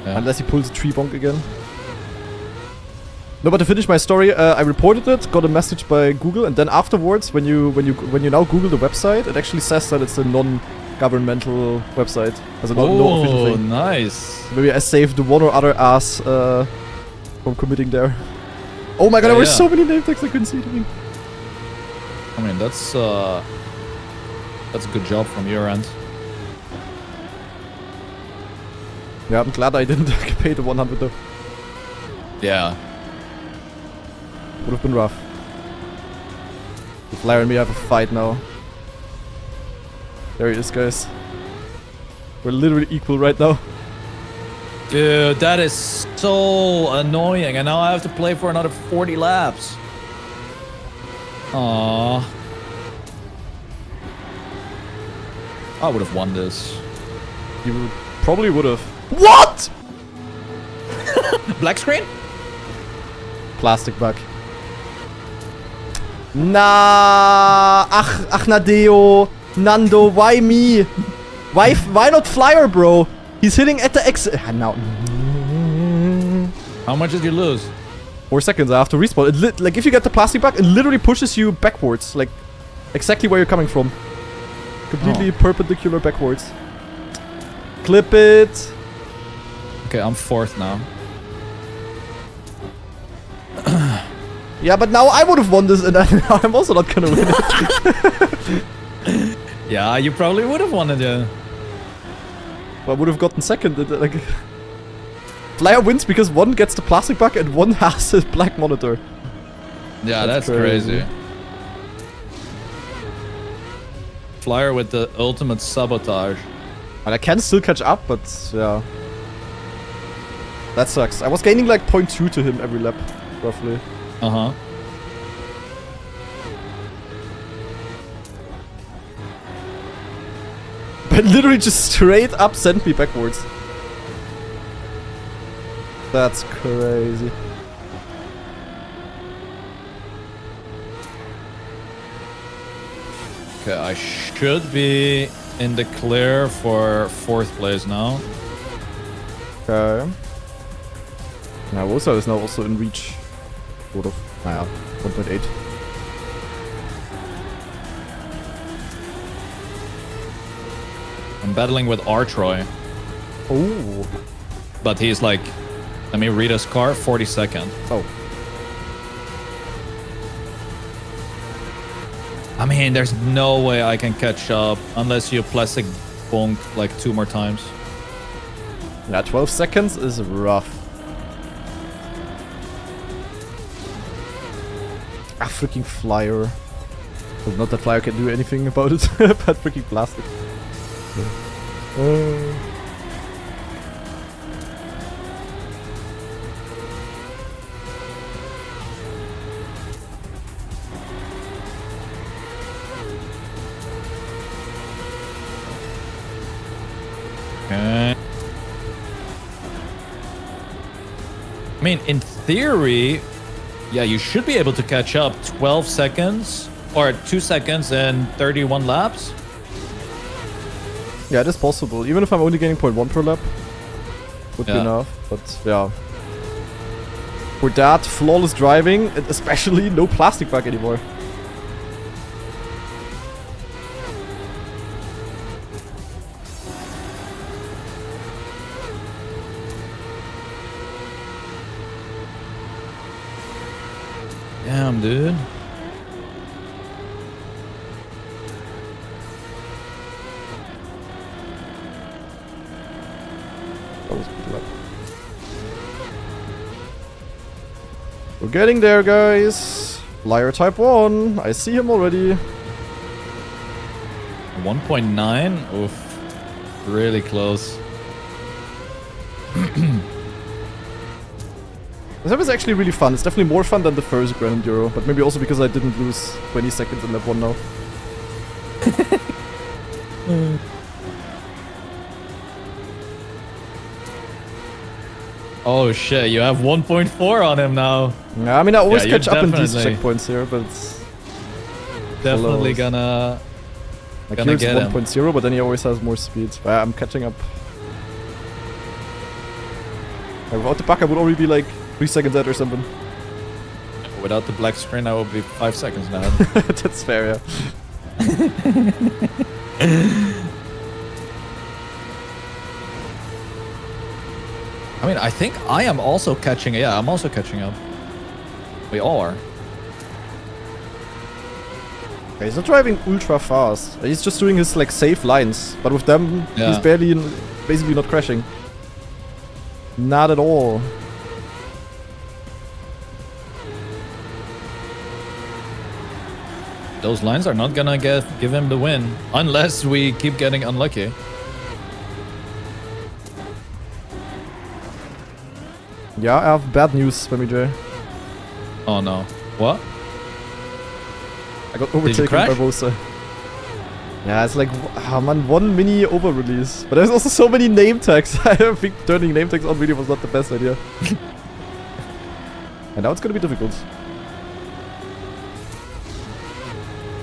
Yeah. Unless he pulls a tree bonk again. No, but to finish my story, I reported it, got a message by Google, and then afterwards, when you now Google the website, it actually says that it's a non-governmental website, as a no official thing. Nice. Maybe I saved the one or other ass from committing there. Oh my god, there were so many name tags I couldn't see anything. I mean, that's a good job from your end. Yeah, I'm glad I didn't pay the 100 though. Yeah. Would have been rough. If Larry and me have a fight now. There he is, guys. We're literally equal right now. Dude, that is so annoying. And now I have to play for another 40 laps. Aww. I would have won this. You probably would have. What? Black screen? Plastic bug. Nah. Ach, Nadeo. Nando, why me? Why not Flyer, bro? He's hitting at the exit. Now. How much did you lose? 4 seconds. I have to respawn. Like if you get the plastic bug, it literally pushes you backwards, like exactly where you're coming from. Completely perpendicular backwards. Clip it. Okay, I'm 4th now. Yeah, but now I would have won this, and I'm also not gonna win it. Yeah, you probably would have won it, yeah. Well, I would have gotten second. Like, Flyer wins because one gets the plastic bug and one has a black monitor. Yeah, that's crazy. Flyer with the ultimate sabotage. And I can still catch up, but yeah. That sucks. I was gaining like 0.2 to him every lap, roughly. Uh-huh. But literally just straight up sent me backwards. That's crazy. Okay, I should be in the clear for 4th place now. Okay. Now Wosa is now also in reach. Sort of. Naja, 1.8. I'm battling with Artroy. Oh. But he's like, let me read his car, 42nd. Oh. I mean, there's no way I can catch up unless you plastic bonk like 2 more times. Yeah, 12 seconds is rough. Ah, freaking flyer. Well, not that flyer can do anything about it, but freaking plastic. Okay. I mean, in theory, yeah, you should be able to catch up 12 seconds or 2 seconds in 31 laps. Yeah, it is possible. Even if I'm only gaining 0.1 per lap, would be enough. But yeah, for that flawless driving, and especially no plastic bug anymore. Damn, dude. That was a good lap. We're getting there, guys. Liar type 1. I see him already. 1.9. Oof. Really close. This lap is actually really fun. It's definitely more fun than the first Grand Enduro, but maybe also because I didn't lose 20 seconds in lap 1 now. Oh shit, you have 1.4 on him now. Yeah, I mean, I always catch up in these definitely- checkpoints here, but it's Definitely close. gonna Like Gonna here it's get him. 1.0, but then he always has more speed. Yeah, I'm catching up. Without the bug, I would already be like 3 seconds ahead or something. Without the black screen, I will be 5 seconds now. That's fair, yeah. I mean, I think I am also catching. Yeah, I'm also catching up. We all are. Okay, he's not driving ultra fast. He's just doing his like safe lines, but with them, Yeah. he's basically not crashing. Not at all. Those lines are not gonna give him the win unless we keep getting unlucky. Yeah, I have bad news, Spammy J. Oh no! What? I got overtaken crash? by Vosa. Yeah, it's like, oh man, one mini over-release. But there's also so many name tags. I think turning name tags on really was not the best idea. And now it's gonna be difficult.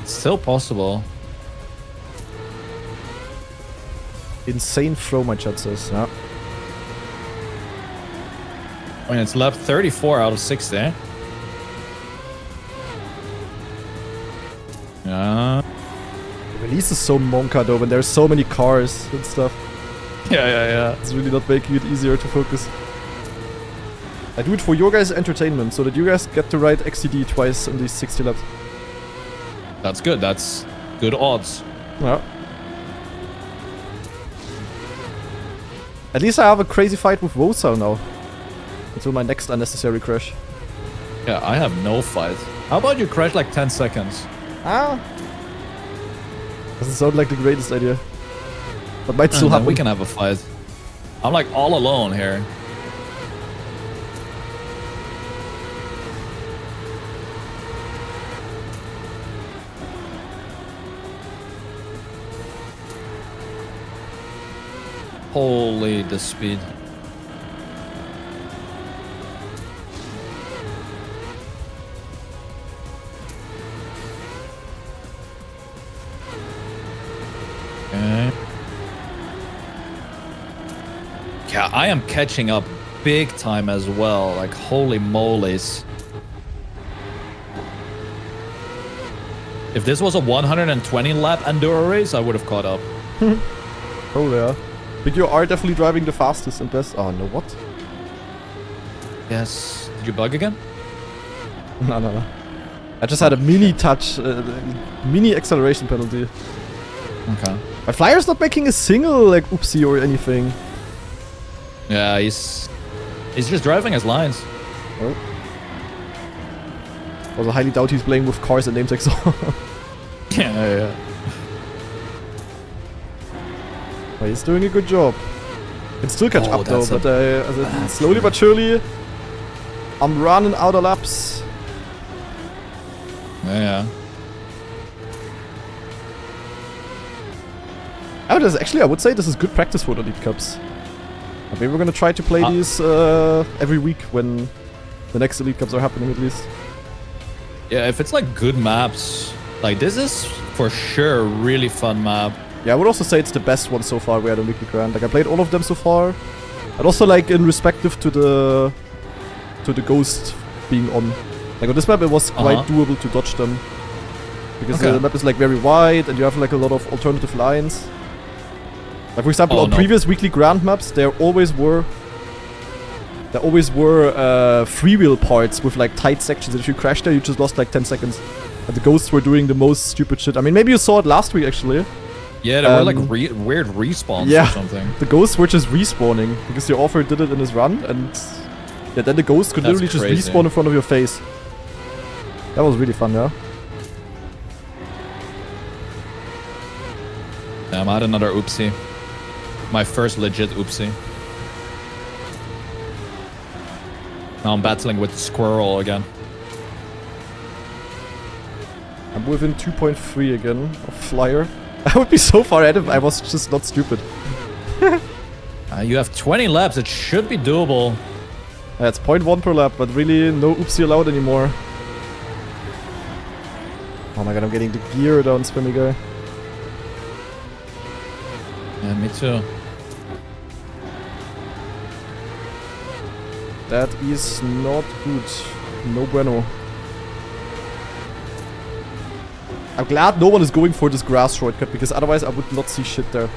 It's still possible. Insane throw, my chat says. Yeah. I mean, it's lap 34 out of 60. Yeah. Release is so monka though when there's so many cars and stuff. Yeah. It's really not making it easier to focus. I do it for your guys' entertainment, so that you guys get to ride XCD twice in these 60 laps. That's good. That's good odds. Yeah. At least I have a crazy fight with Wosa now. Until my next unnecessary crash. Yeah, I have no fight. How about you crash like 10 seconds? Ah. Doesn't sound like the greatest idea. But might still And then happen. we can have a fight. I'm like all alone here. Holy, the speed. Okay. Yeah, I am catching up big time as well. Like, holy moly's. If this was a 120 lap Enduro race, I would have caught up. Oh yeah. But you are definitely driving the fastest and best. Oh no, what? Yes. Did you bug again? No. I just had a mini touch, mini acceleration penalty. Okay. My flyer's not making a single like oopsie or anything. Yeah, he's just driving his lines. Oh. Also, highly doubt he's playing with cars and namesakes. Yeah. But he's doing a good job. Can still catch up though, but slowly but surely, I'm running out of laps. Yeah. Oh, I would say this is good practice for the Elite Cups. Maybe we're gonna try to play these every week when the next Elite Cups are happening at least. Yeah, if it's like good maps, like this is for sure a really fun map. Yeah, I would also say it's the best one so far we had on Weekly Grand. Like I played all of them so far. And also like in respective to the Ghost being on. Like on this map it was quite doable to dodge them. Because the map is like very wide and you have like a lot of alternative lines. Like for example on previous Weekly Grand maps there always were freewheel parts with like tight sections, and if you crashed there you just lost like 10 seconds. And the Ghosts were doing the most stupid shit. I mean maybe you saw it last week actually. Yeah, there were like weird respawns or something. The Ghosts were just respawning because the author did it in his run, and yeah, then the Ghost could literally just respawn in front of your face. That was really fun, yeah. Damn, I had another oopsie. My first legit oopsie. Now I'm battling with Squirrel again. I'm within 2.3 again of Flyer. I would be so far ahead if I was just not stupid. You have 20 laps, it should be doable. Yeah, it's 0.1 per lap, but really no oopsie allowed anymore. Oh my god, I'm getting the gear down, spammy guy. Yeah, me too. That is not good. No bueno. I'm glad no one is going for this grass shortcut, because otherwise I would not see shit there.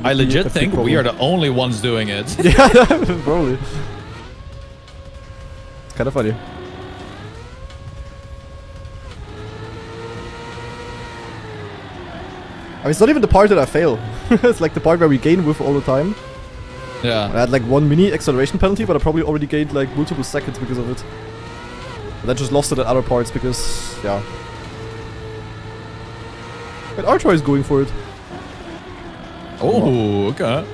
I legit think we are the only ones doing it. Yeah, probably. It's kind of funny. I mean, it's not even the part that I fail. It's like the part where we gain with all the time. Yeah. I had like one mini acceleration penalty, but I probably already gained like multiple seconds because of it. But then just lost it at other parts because, yeah. But Archer is going for it. Oh, okay.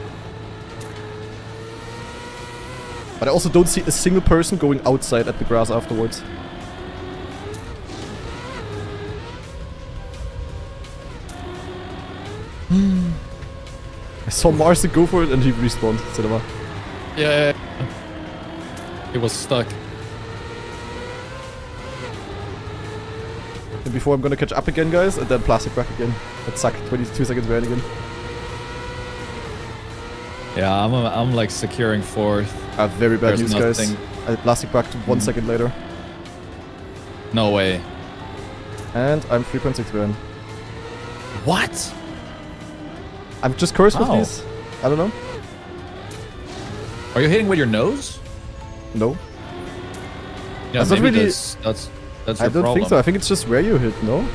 But I also don't see a single person going outside at the grass afterwards. I saw Marcy go for it and he respawned. Cinema. Yeah. It was stuck. And before I'm gonna catch up again, guys, and then plastic back again. That sucked. 22 seconds behind again. Yeah, I'm like securing fourth. I have very bad news, guys. Nothing. I plastic backed 1 second later. No way. And I'm 3.6 behind. What? I'm just cursed with these. I don't know. Are you hitting with your nose? No. Yeah, that's maybe not really. That's I don't think so. I think it's just where you hit. No.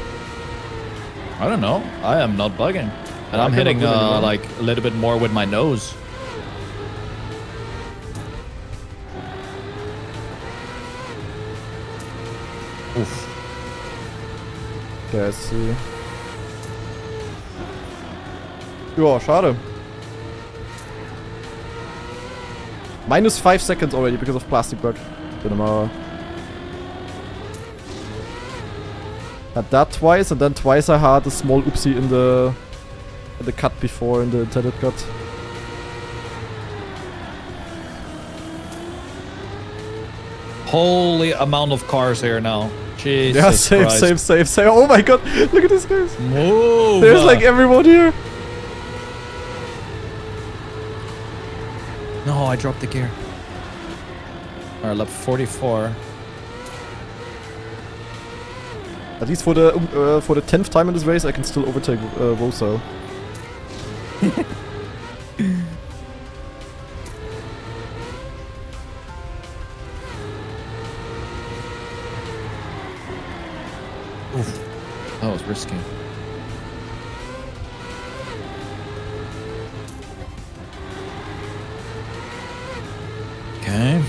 I don't know. I am not bugging, and I'm hitting like a little bit more with my nose. Oof. Okay, I see. Ja, schade. Minus 5 seconds already because of plastic bug. Had that twice, and then twice I had a small oopsie in the cut before, in the intended cut. Holy amount of cars here now. Jesus yeah, save, Christ. save. Oh my god, look at this, guys. Move. There's like everyone here. No, I dropped the gear. All right, lap 44. At least for the 10th time in this race, I can still overtake Rosa. Oof. That was risky. Okay.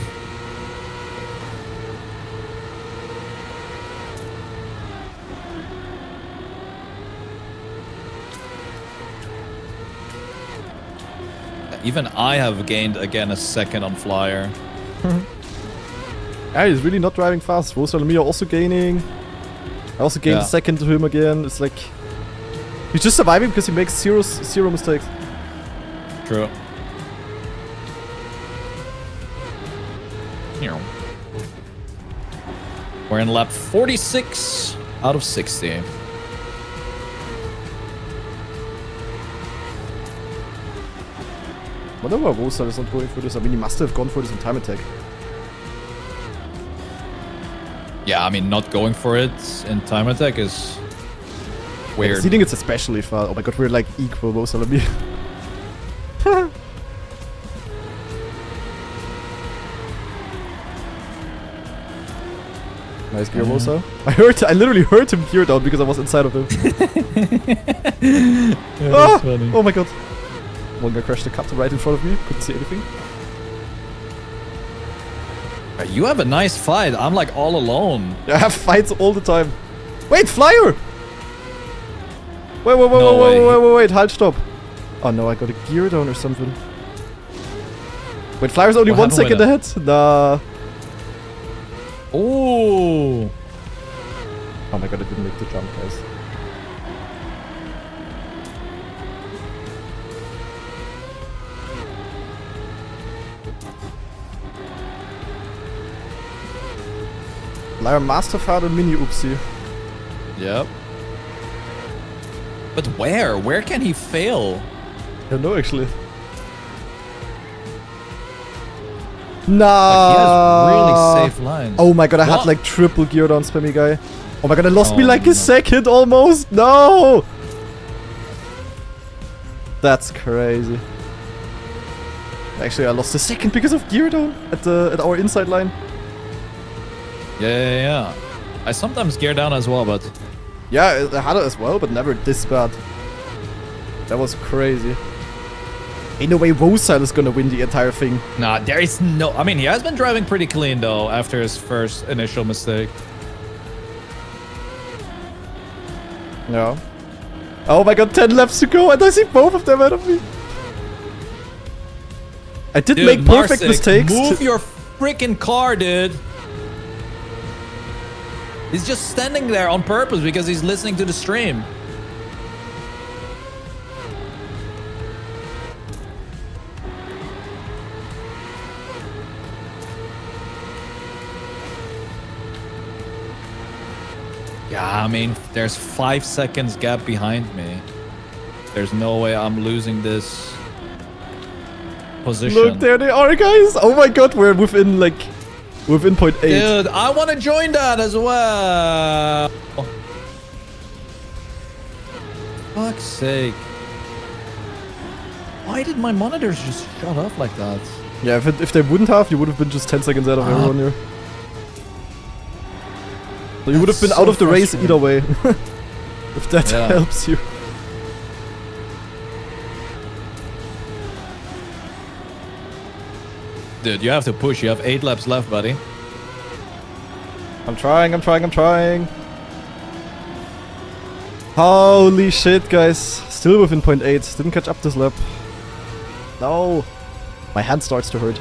Even I have gained again a second on Flyer. Yeah, he's really not driving fast. Rosa and me are also gaining. I also gained a second to him again. It's like he's just surviving because he makes zero mistakes. True. We're in lap 46 out of 60. Wonder why Rosa is not going for this. I mean, he must have gone for this in time attack. Yeah, I mean, not going for it in time attack is weird. Seeding it's especially far. Oh my god, we're like equal, Rosa and me. Nice gear, Rosa. I literally heard him gear down because I was inside of him. Yeah, that's funny. Oh my god. One guy crashed the cut right in front of me. Couldn't see anything. You have a nice fight. I'm like all alone. I have fights all the time. Wait, Flyer! Wait, halt, stop. Oh no, I got a gear down or something. Wait, Flyer's only 1 second ahead? Nah. Oh. Oh my god, I didn't make the jump, guys. Flyer Master Father Mini Oopsie. Yep. But where? Where can he fail? I don't know, actually. Nah. Like, he has really safe lines. Oh my god, I had like triple gear down spammy guy. Oh my god, I lost me like a second almost. No. That's crazy. Actually, I lost a second because of gear down at our inside line. Yeah. I sometimes gear down as well, but yeah, I had it as well, but never this bad. That was crazy. Ain't no way Rosal is gonna win the entire thing. nah, there is no. I mean, he has been driving pretty clean though after his first initial mistake. Yeah. Oh my god, 10 laps to go, and I see both of them out of me. I did make perfect mistakes. Move your freaking car, dude. He's just standing there on purpose because he's listening to the stream. Yeah, I mean, there's 5 seconds gap behind me. There's no way I'm losing this position. Look, there they are, guys. Oh my god, we're within 0.8. Dude, I want to join that as well. Fuck's sake. Why did my monitors just shut off like that? Yeah, if they wouldn't have, you would have been just 10 seconds out of everyone here. So you would have been out of the race either way. If that helps you. Dude, you have to push. You have 8 laps left, buddy. I'm trying. Holy shit, guys. Still within 0.8. Didn't catch up this lap. No. My hand starts to hurt.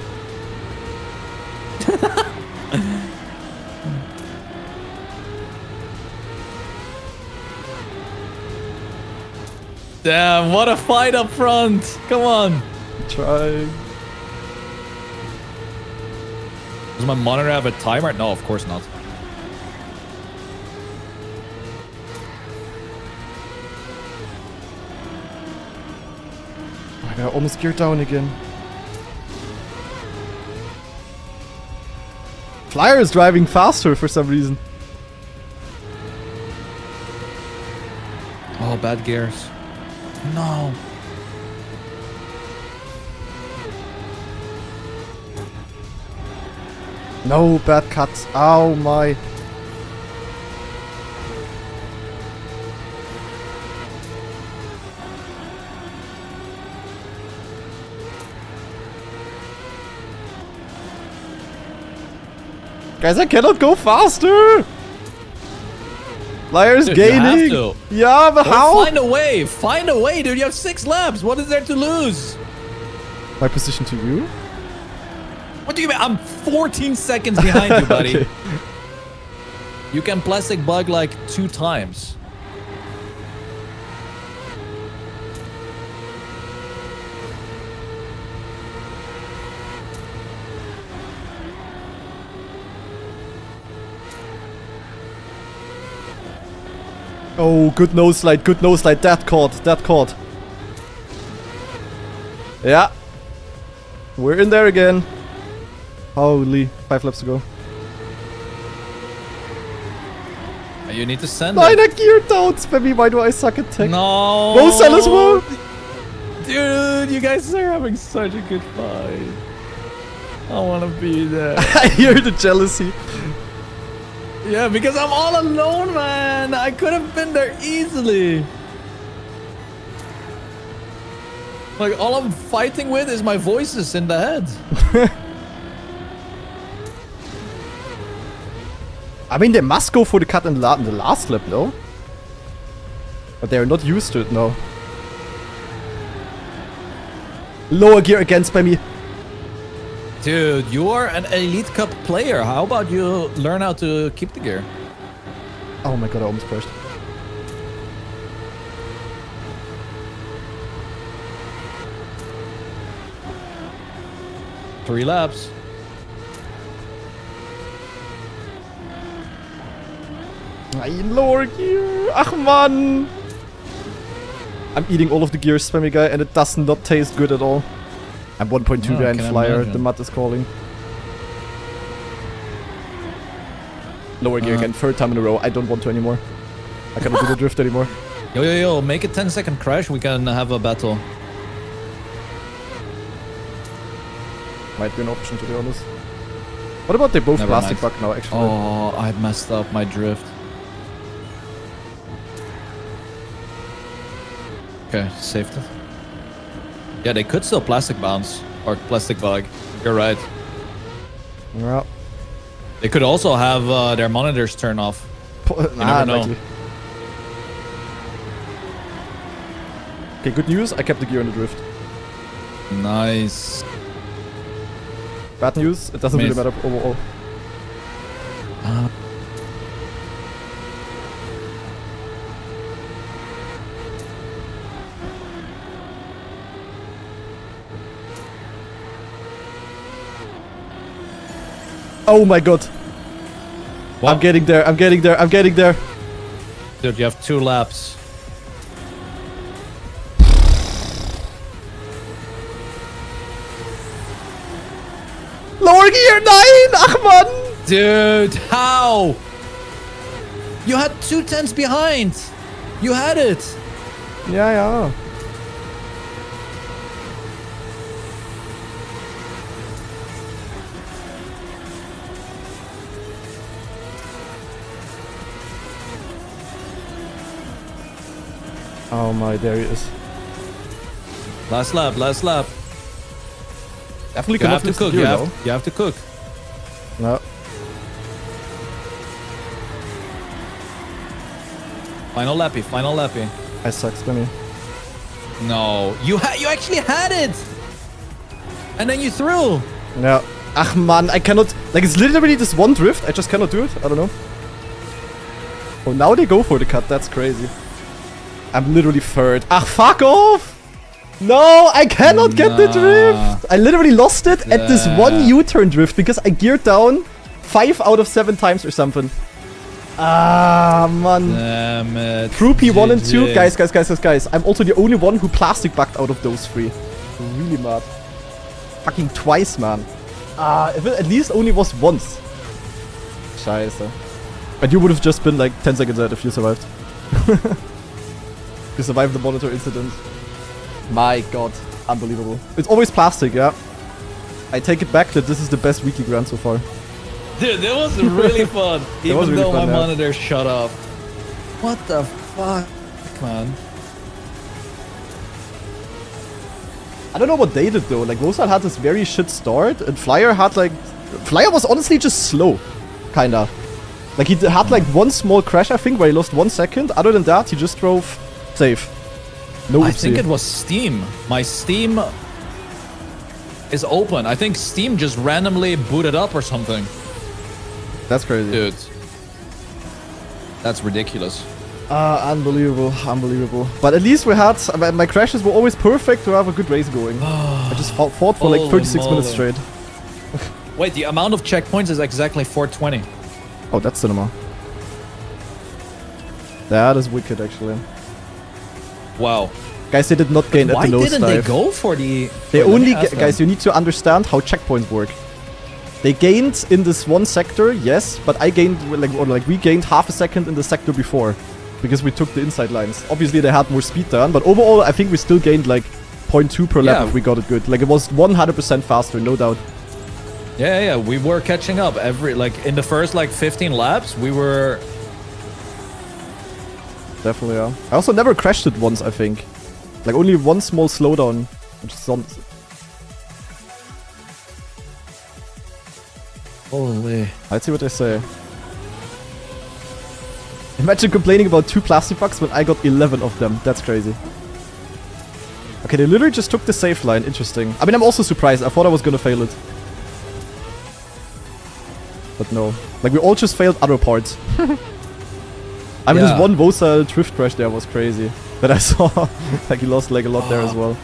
Damn, what a fight up front. Come on. Trying. Does my monitor have a timer? No, of course not. I got almost geared down again. Flyer is driving faster for some reason. Oh, bad gears. No. No, bad cuts. Oh my. Guys, I cannot go faster! Flyer's Dude, gaining! you have to. Yeah, but how? Find a way! Find a way, dude! You have 6 laps! What is there to lose? My position to you? What do you mean? I'm 14 seconds behind you, buddy. Okay. You can plastic bug like 2 times. Oh, good nose slide, good nose slide. That caught. Yeah. We're in there again. Holy, 5 laps to go. You need to send Nein, it. I geared down, Spammy. Why do I suck at tech? No. Both sell as well. Dude, you guys are having such a good fight. I want to be there. I hear the jealousy. Yeah, because I'm all alone, man. I could have been there easily. Like, all I'm fighting with is my voices in the head. I mean, they must go for the cut in the last lap, no? But they're not used to it now. Lower gear again, Spammy. Dude, you are an Elite Cup player. How about you learn how to keep the gear? Oh my god, I almost crashed. Three laps. Nein, lower gear. Ach man. I'm eating all of the gears, Spammy guy, and it does not taste good at all. I'm 1.2 No, grand can flyer. imagine. The mud is calling. Lower gear again, 3rd time in a row. I don't want to anymore. I cannot do the drift anymore. Yo, make a 10-second crash. We can have a battle. Might be an option, to be honest. What about they both Never plastic mind. bug now, actually? Oh, I messed up my drift. Okay, saved it. Yeah, they could still plastic bounce or plastic bug. You're right. Yeah. They could also have their monitors turn off. Nah, never know. likely. Okay, good news. I kept the gear in the drift. Nice. Bad news. It doesn't really Miss. matter overall. Oh my god. What? I'm getting there. Dude, you have 2 laps. Lower gear 9! Ach man! Dude, how? You had 2 tenths behind. You had it. Yeah. Oh my, there he is. Last lap. Definitely You cannot have to miss the cook. gear, though. You have to cook. No. Final lappy. I suck, Spammy. No, you actually had it, and then you threw. Yeah. Ach man, I cannot. Like, it's literally this one drift. I just cannot do it. I don't know. Oh, now they go for the cut. That's crazy. I'm literally 3rd. Ah, fuck off! No, I cannot get the drift. I literally lost it at this one U-turn drift because I geared down 5 out of 7 times or something. Ah, man. Damn it. Through P1 and 2. GG. Guys. I'm also the only one who plastic bugged out of those 3. Really mad. Fucking twice, man. If it at least only was once. Scheiße. And you would have just been like 10 seconds ahead if you survived. You survived the monitor incident. My god. Unbelievable. It's always plastic, yeah. I take it back that this is the best weekly grind so far. Dude, that was really fun. Even really though fun, my yeah. monitor shut off. What the fuck, man? I don't know what they did though. Like Rosal had this very shit start, and Flyer had like... Flyer was honestly just slow. Kinda. Like he had like one small crash, I think, where he lost 1 second. Other than that, he just drove safe. No I oopsie. think it was Steam. My Steam is open. I think Steam just randomly booted up or something. That's crazy. Dude. That's ridiculous. Unbelievable, unbelievable. But at least we had... My crashes were always perfect to have a good race going. I just fought for like 36 minutes straight. Wait, the amount of checkpoints is exactly 420. Oh, that's cinema. That is wicked, actually. Wow. Guys, they did not gain at the nose dive. Why didn't they go for the... They only... Guys, you need to understand how checkpoints work. They gained in this one sector, yes, but I gained, we gained half a second in the sector before. Because we took the inside lines. Obviously, they had more speed than, but overall, I think we still gained like 0.2 per lap if we got it good. Like, it was 100% faster, no doubt. Yeah, we were catching up in the first 15 laps, we were... Definitely, yeah. I also never crashed it once, I think. Like, only one small slowdown. Which is Holy. Let's see what they say. Imagine complaining about 2 plastic bugs when I got 11 of them. That's crazy. Okay, they literally just took the safe line. Interesting. I mean, I'm also surprised. I thought I was gonna fail it. But no. Like, we all just failed other parts. I mean, this one Vosa drift crash there was crazy. That I saw. Like, he lost like a lot there as well.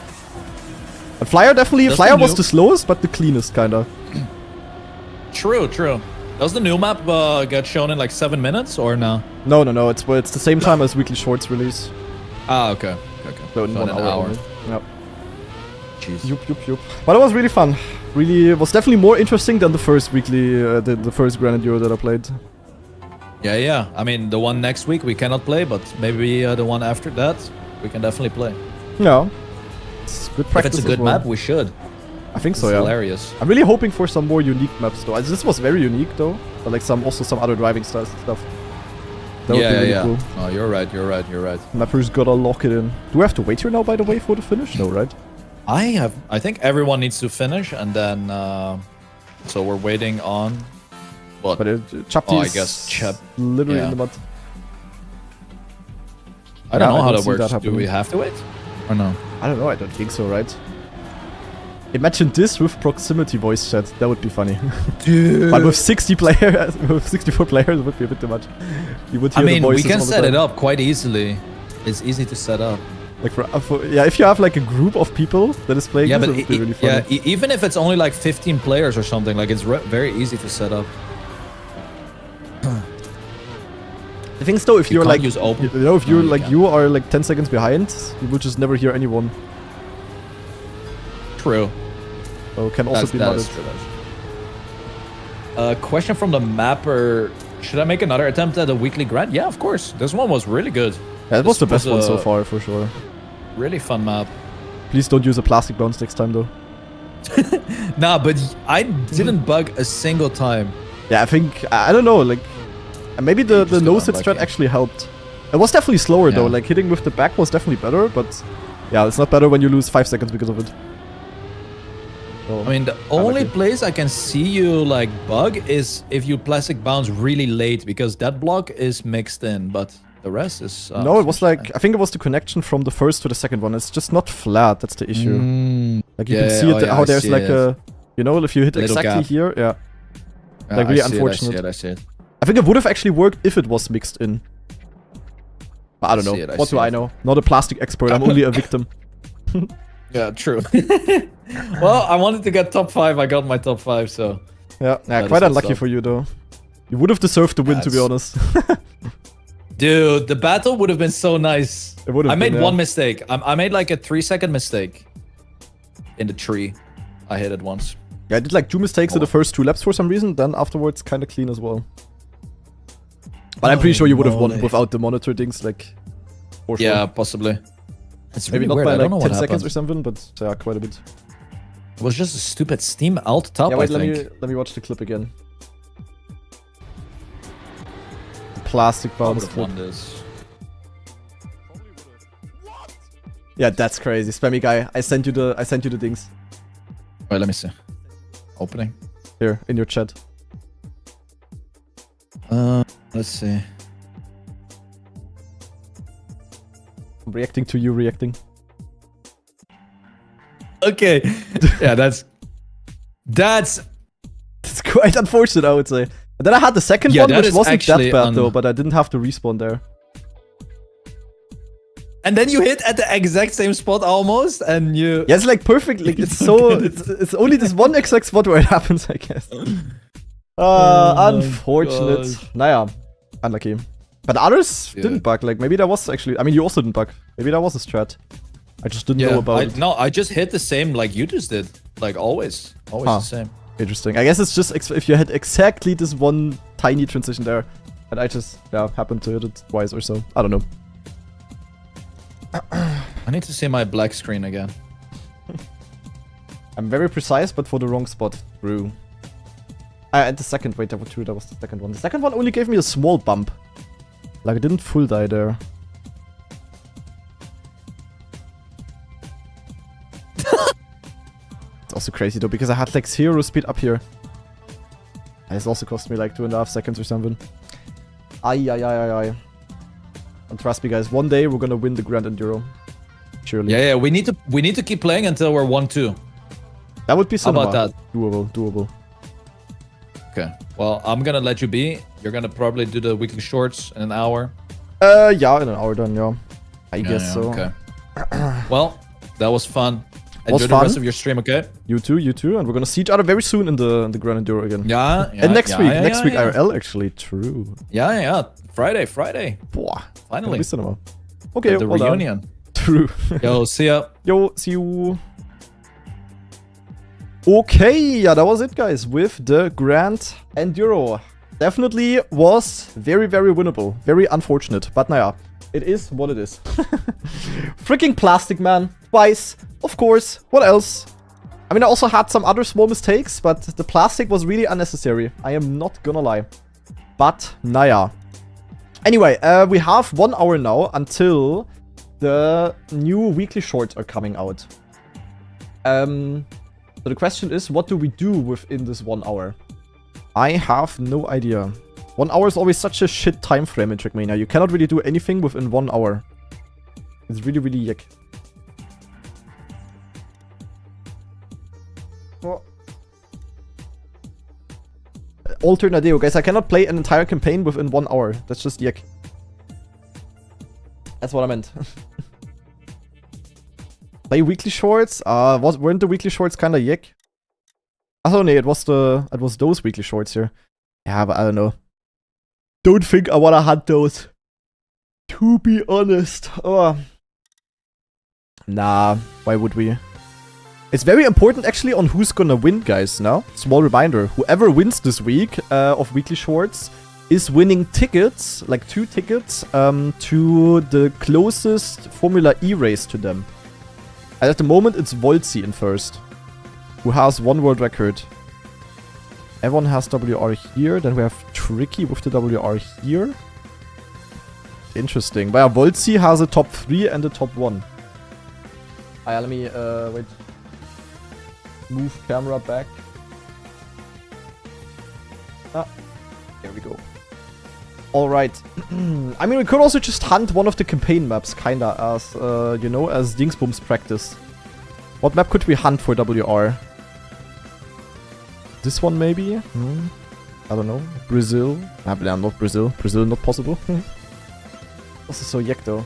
But Flyer definitely... Flyer was the slowest, but the cleanest, kinda. True. Does the new map get shown in like 7 minutes or no? No. It's the same time as Weekly Shorts release. Ah, okay. So in 1 hour. Only. Yep. Jeez. Yup. But it was really fun. Really, it was definitely more interesting than the first weekly, the first Grand Enduro that I played. Yeah. I mean, the one next week we cannot play, but maybe the one after that we can definitely play. Yeah. It's good practice. If it's a good map, we should. I think so, it's yeah. Hilarious. I'm really hoping for some more unique maps though. This was very unique though. But like also some other driving styles and stuff. That would be really cool. Oh, you're right. Mappers gotta lock it in. Do we have to wait here now, by the way, for the finish? No, right? I think everyone needs to finish, and then so we're waiting on what? But Chapti I guess Chap literally in the mud. I don't know how that works. Do we have to wait or no? I don't know. I don't think so, right? Imagine this with proximity voice chat. That would be funny. Dude. But with 60 players, with 64 players, it would be a bit too much. You would hear the voices we can all the set time. it up quite easily. It's easy to set up. Like if you have like a group of people that is playing, this, it would be really funny. Yeah, even if it's only like 15 players or something, like it's very easy to set up. The thing is though, if you're like, use open. you know, if you're like, you are like 10 seconds behind, you would just never hear anyone. True. So it can also be modded. Question from the mapper. Should I make another attempt at a weekly grind? Yeah, of course. This one was really good. Yeah, it was the best one so far, for sure. Really fun map. Please don't use a plastic bounce next time, though. Nah, but I didn't bug a single time. Yeah, I think... I don't know, like... Maybe the no-sit strat actually helped. It was definitely slower, though. Like, hitting with the back was definitely better, but... Yeah, it's not better when you lose 5 seconds because of it. So, I mean, the only place I can see you, like, bug is if you plastic bounce really late, because that block is mixed in, but... The rest is... no, it was like... I think it was the connection from the first to the second one. It's just not flat. That's the issue. Like, you can see how there's like a... You know, if you hit exactly here, like, really unfortunate. I see it. I think it would have actually worked if it was mixed in. But I don't know. What do I know? Not a plastic expert. I'm only a victim. Yeah, true. Well, I wanted to get top 5. I got my top 5, so... Yeah, quite unlucky for you, though. You would have deserved to win, to be honest. Dude, the battle would have been so nice. It would have been, one mistake. I made like a 3-second mistake. In the tree. I hit it once. Yeah, I did like 2 mistakes in the first 2 laps for some reason. Then afterwards, kind of clean as well. But I'm pretty sure you would have won moly. without the monitor things, like, for sure. Yeah, possibly. It's Maybe really not weird. by I don't know like what 10 seconds happened. or something, but yeah, quite a bit. It was just a stupid Steam alt tab, Yeah, wait, I think. let me watch the clip again. The plastic I bounce would've clip. won this. Yeah, that's crazy. Spammy guy, I sent you the things. Wait, let me see. Opening. Here, in your chat. Let's see. I'm reacting to you reacting. Okay. Yeah, that's It's quite unfortunate, I would say. And then I had the second Yeah, one, that which is wasn't that actually bad though, but I didn't have to respawn there. And then you hit at the exact same spot almost, and you. Yeah, it's like perfect. Like it's so. It's only this one exact spot where it happens, I guess. Unfortunate. gosh. Naja, unlucky. But others Yeah. didn't bug. Like maybe there was actually. I mean, you also didn't bug. Maybe that was a strat. I just didn't know about it. No, I just hit the same like you just did. Like always. Always Huh. the same. Interesting. I guess it's just if you had exactly this one tiny transition there, and I just happened to hit it twice or so. I don't know. I need to see my black screen again. I'm very precise, but for the wrong spot. True. And the second, wait, that was true. That was the second one. The second one only gave me a small bump. Like I didn't full die there. It's also crazy though, because I had like 0 speed up here. And it's also cost me like 2.5 seconds or something. Ay. And trust me guys, one day we're gonna win the Grand Enduro. Surely. Yeah, we need to keep playing until we're 1-2. That would be How cinema. about that? Doable. Okay. Well, I'm gonna let you be. You're gonna probably do the weekly shorts in an hour. Yeah, in an hour done, yeah. I guess so. Okay. Well, that was fun. Was Enjoy the fun. rest of your stream, okay? You too, and we're gonna see each other very soon in the Grand Enduro again. Yeah. And next week, yeah, IRL actually. True. Yeah. Friday. Boah. Finally. Gonna be cinema. Okay, The well done. reunion. True. Yo, see ya. Yo, see you. Okay, yeah, that was it, guys, with the Grand Enduro. Definitely was very, very winnable. Very unfortunate, but naja, it is what it is. Freaking Plastic Man, twice, of course. What else? I mean, I also had some other small mistakes, but the plastic was really unnecessary. I am not gonna lie. But naja. Anyway, we have 1 hour now until the new weekly shorts are coming out. So the question is, what do we do within this 1 hour? I have no idea. 1 hour is always such a shit time frame in Trackmania. You cannot really do anything within 1 hour. It's really, really yuck. Oh. Alternadeo, guys. I cannot play an entire campaign within 1 hour. That's just yuck. That's what I meant. Play weekly shorts? Weren't the weekly shorts kinda yuck? Oh no, it was those weekly shorts here. Yeah, but I don't know. Don't think I wanna hunt those. To be honest. Nah, why would we? It's very important actually on who's gonna win, guys, now. Small reminder, whoever wins this week of weekly shorts is winning tickets, like 2 tickets, to the closest Formula E race to them. And at the moment, it's Volzi in first, who has 1 world record. Everyone has WR here. Then we have Tricky with the WR here. Interesting. But yeah, Volzi has a top 3 and a top 1. Let me, wait. Move camera back. There we go. Alright. I mean, we could also just hunt one of the campaign maps, kinda, as, you know, as Dingsbums practice. What map could we hunt for WR? This one, maybe? I don't know. Brazil? Nah, not Brazil. Brazil, not possible. This is so yuck, though.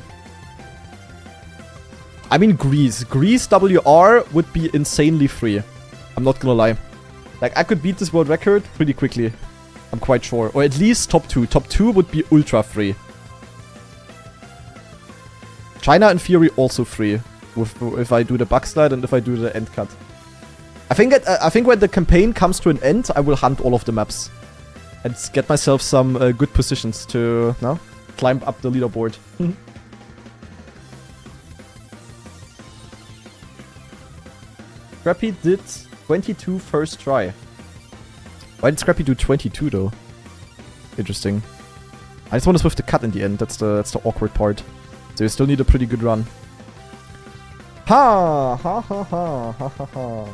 I mean, Greece. Greece WR would be insanely free. I'm not gonna lie. Like, I could beat this world record pretty quickly. I'm quite sure. Or at least top 2. Top 2 would be ultra free. China in theory also free. If I do the backslide and if I do the end cut. I think when the campaign comes to an end, I will hunt all of the maps. and get myself some good positions to climb up the leaderboard. Scrappy did 22 first try. Why did Scrappy do 22 though? Interesting. I just want to swift the cut in the end. That's the awkward part. So you still need a pretty good run. Ha ha ha ha ha ha ha.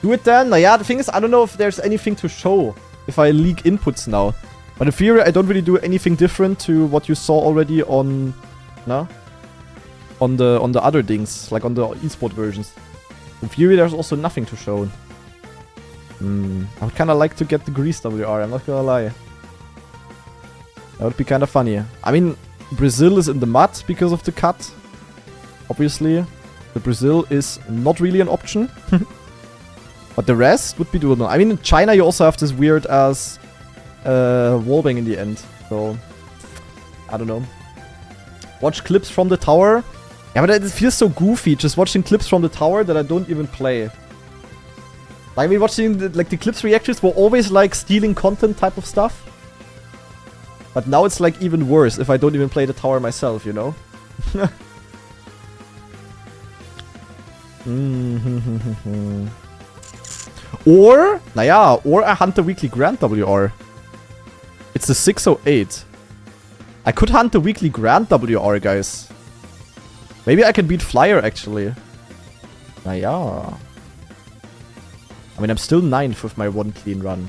Do it then. Yeah, the thing is, I don't know if there's anything to show if I leak inputs now. But in theory, I don't really do anything different to what you saw already on, on the other things, like on the esport versions. In theory, there's also nothing to show. I would kind of like to get the Grease WR, I'm not gonna lie. That would be kind of funny. I mean, Brazil is in the mud because of the cut. Obviously. The Brazil is not really an option. But the rest would be doable. I mean, in China, you also have this weird ass wallbang in the end. So, I don't know. Watch clips from the tower. Yeah, but it feels so goofy just watching clips from the tower that I don't even play. Like, I mean, watching the clips reactions were always like stealing content type of stuff. But now it's like even worse if I don't even play the tower myself, you know? Or I hunt the weekly Grand WR. It's the 608. I could hunt the weekly Grand WR, guys. Maybe I can beat Flyer, actually. I mean, I'm still 9th with my one clean run.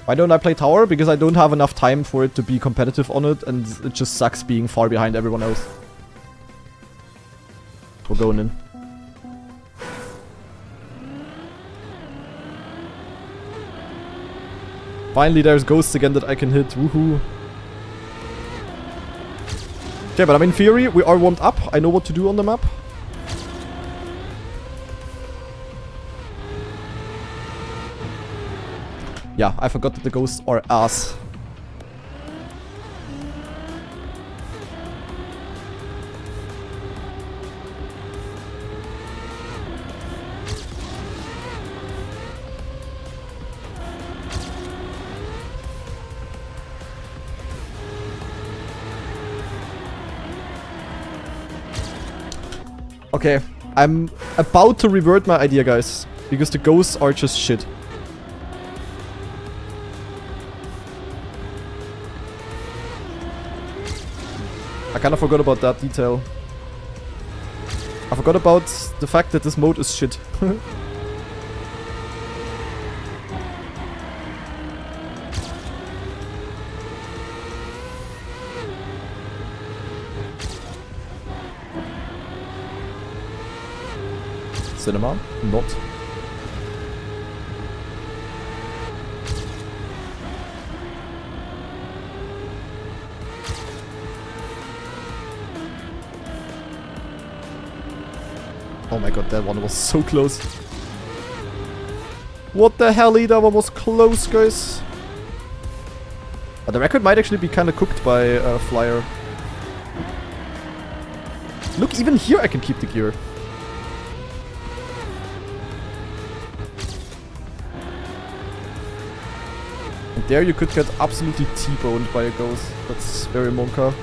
Why don't I play tower? Because I don't have enough time for it to be competitive on it, and it just sucks being far behind everyone else. We're going in. Finally, there's ghosts again that I can hit. Woohoo. Okay, but I mean, in theory, we are warmed up. I know what to do on the map. Yeah, I forgot that the ghosts are ass. Okay, I'm about to revert my idea, guys, because the ghosts are just shit. I kinda forgot about that detail. I forgot about the fact that this mode is shit. Cinema? Not. Oh my god, that one was so close. What the hell, that one was close, guys. The record might actually be kind of cooked by Flyer. Look, even here I can keep the gear. And there you could get absolutely T-boned by a ghost. That's very Monka.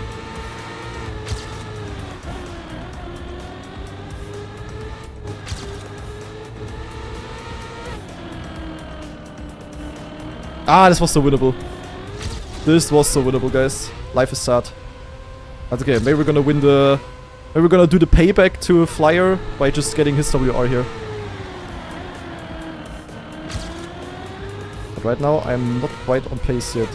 Ah, this was so winnable. This was so winnable, guys. Life is sad. That's okay. Maybe we're gonna win the... Maybe we're gonna do the payback to a Flyer by just getting his WR here. But right now, I'm not quite on pace yet.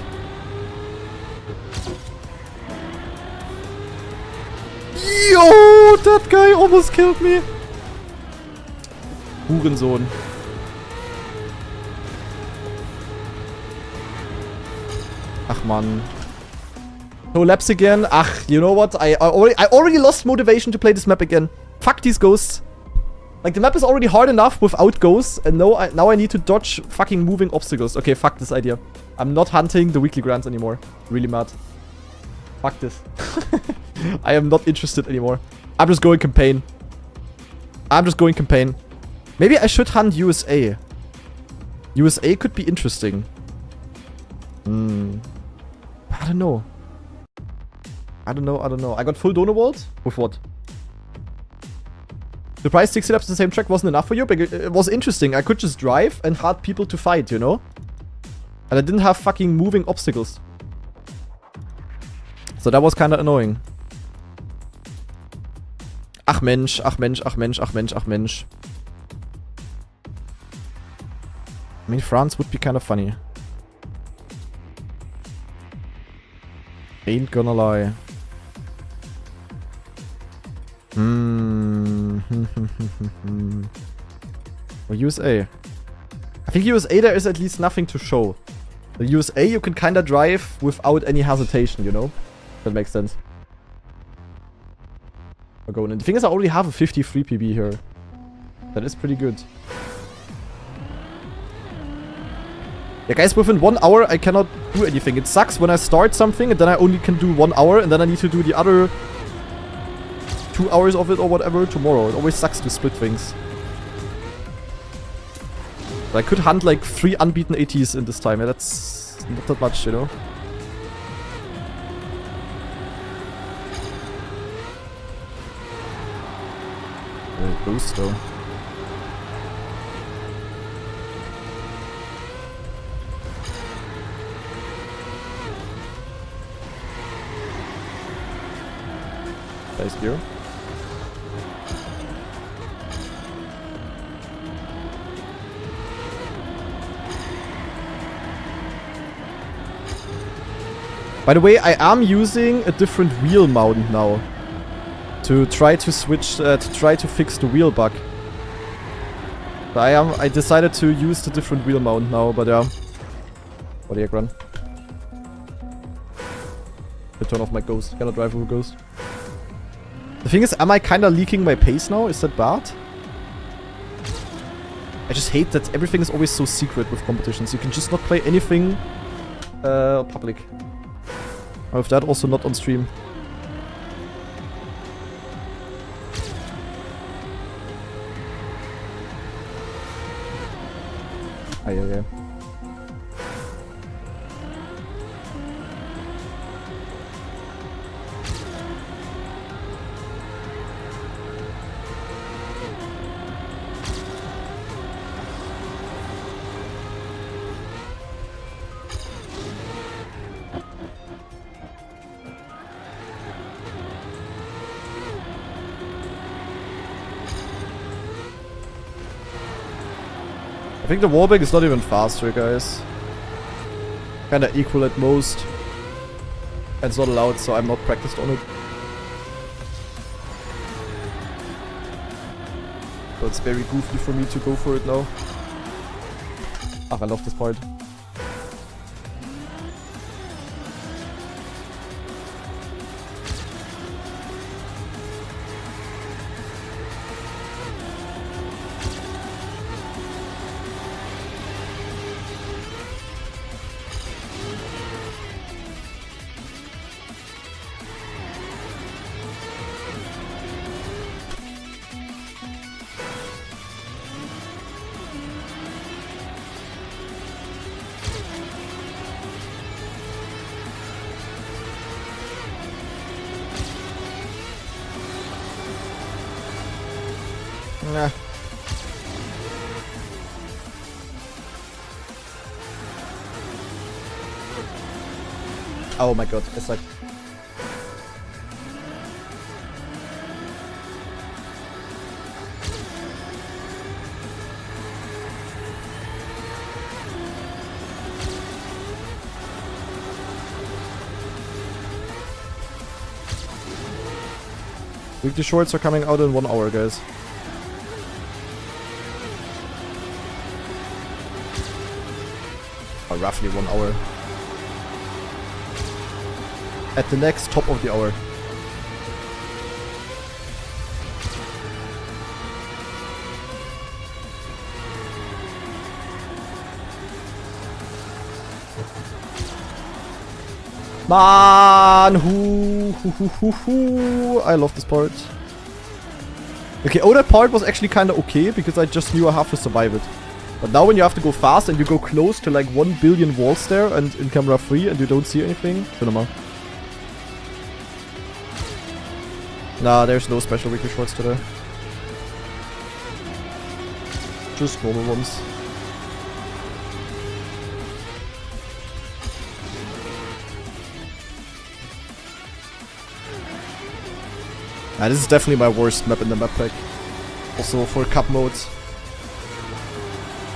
Yo! That guy almost killed me! Hurensohn. Ach man. No laps again. Ach, you know what? I already lost motivation to play this map again. Fuck these ghosts. Like, the map is already hard enough without ghosts, and now I need to dodge fucking moving obstacles. Okay, fuck this idea. I'm not hunting the weekly grants anymore. Really mad. Fuck this. I am not interested anymore. I'm just going campaign. I'm just going campaign. Maybe I should hunt USA. USA could be interesting. I don't know. I don't know. I got full donor vault? With what? The price 60 laps on the same track wasn't enough for you, but it was interesting. I could just drive and hard people to fight, you know? And I didn't have fucking moving obstacles. So that was kind of annoying. Ach Mensch, ach Mensch, ach Mensch, ach Mensch, ach Mensch. I mean, France would be kind of funny. Ain't gonna lie. Or USA. I think USA there is at least nothing to show. The USA you can kinda drive without any hesitation, you know? That makes sense. We're going in. The thing is I already have a 53 PB here. That is pretty good. Yeah, guys, within 1 hour I cannot do anything. It sucks when I start something and then I only can do 1 hour and then I need to do the other 2 hours of it or whatever tomorrow. It always sucks to split things. But I could hunt like 3 unbeaten ATs in this time. Yeah, that's not that much, you know? There it goes, though. Nice gear. By the way, I am using a different wheel mount now. To try to switch, to try to fix the wheel bug. But I decided to use the different wheel mount now, but yeah. What the heck, run? I turn off my ghost. Cannot drive with a ghost. The thing is, am I kinda leaking my pace now? Is that bad? I just hate that everything is always so secret with competitions. You can just not play anything public. Or if that, also not on stream. Yeah. I think the wallbang is not even faster, guys. Kinda equal at most. And it's not allowed, so I'm not practiced on it. So it's very goofy for me to go for it now. Ah, I love this part. Nah. Oh my god, it's like... Weekly shorts are coming out in 1 hour, guys. Or roughly 1 hour. At the next top of the hour. Man, I love this part. Okay, oh, that part was actually kind of okay because I just knew I have to survive it. But now when you have to go fast and you go close to like 1 billion walls there and in camera 3 and you don't see anything, cinema. Nah, there's no special weekly shorts today. Just normal ones. This is definitely my worst map in the map pack. Also for cup modes.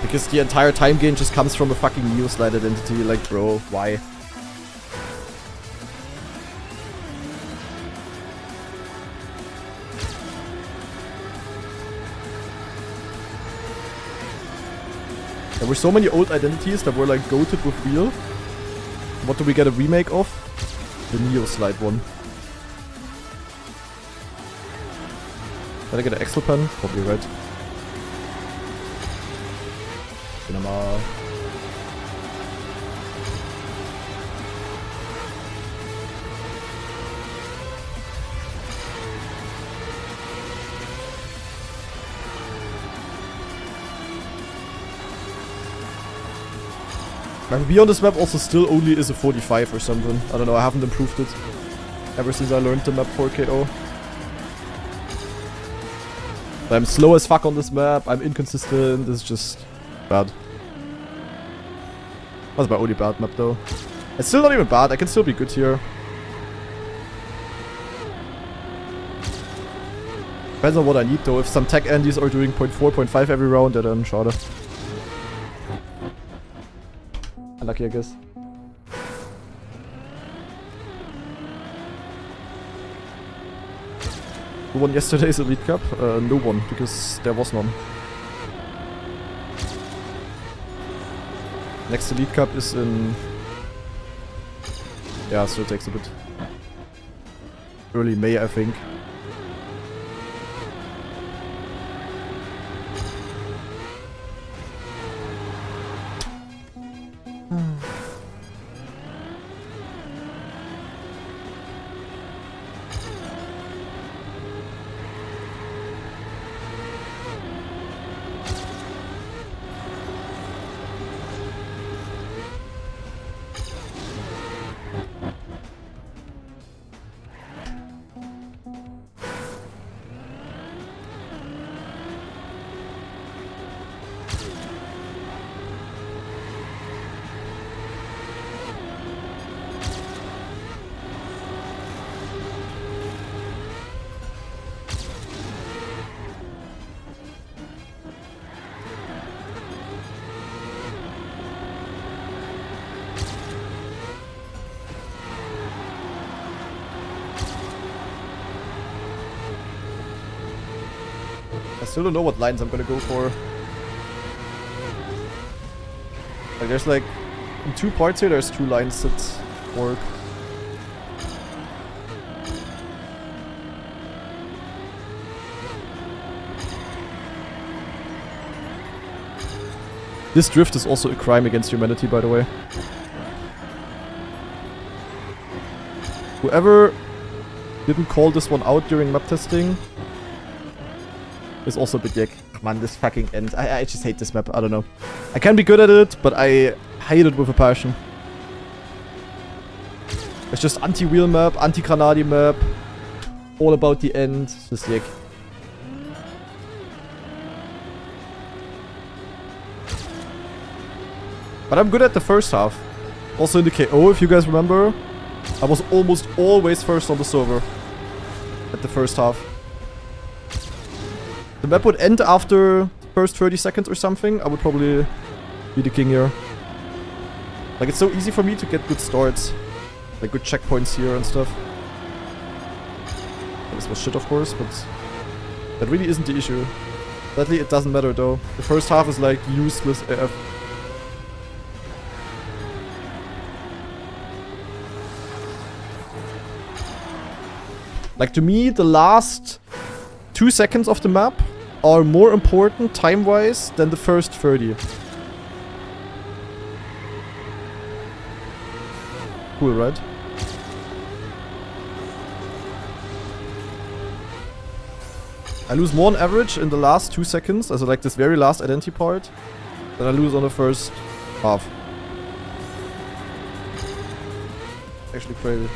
Because the entire time gain just comes from a fucking Neoslide identity. Like, bro, why? There were so many old identities that were like goated with wheel. What do we get a remake of? The Neoslide one. Did I get an Excel pen? Probably right. Cinema. My VB on this map also still only is a 45 or something. I don't know, I haven't improved it ever since I learned the map 4KO. I'm slow as fuck on this map, I'm inconsistent, it's just bad. That's my only bad map though. It's still not even bad, I can still be good here. Depends on what I need though, if some tech Andes are doing 0.4, 0.5 every round, then schade. Unlucky, I guess. Who won yesterday's Elite Cup? No one, because there was none. Next Elite Cup is in... Yeah, still takes a bit. Early May, I think. I still don't know what lines I'm gonna go for. Like, there's like... In 2 parts here, there's 2 lines that work. This drift is also a crime against humanity, by the way. Whoever didn't call this one out during map testing is also a bit yak. Man, this fucking end. I just hate this map. I don't know. I can be good at it, but I hate it with a passion. It's just anti-wheel map, anti-granadi map. All about the end. It's just yak. But I'm good at the first half. Also in the KO, if you guys remember, I was almost always first on the server at the first half. The map would end after the first 30 seconds or something. I would probably be the king here. Like, it's so easy for me to get good starts. Like, good checkpoints here and stuff. This was shit, of course, but that really isn't the issue. Sadly, it doesn't matter, though. The first half is, like, useless AF. Like, to me, the last 2 seconds of the map are more important time-wise than the first 30. Cool, right? I lose more on average in the last 2 seconds, also like this very last identity part, Then I lose on the first half. Actually crazy.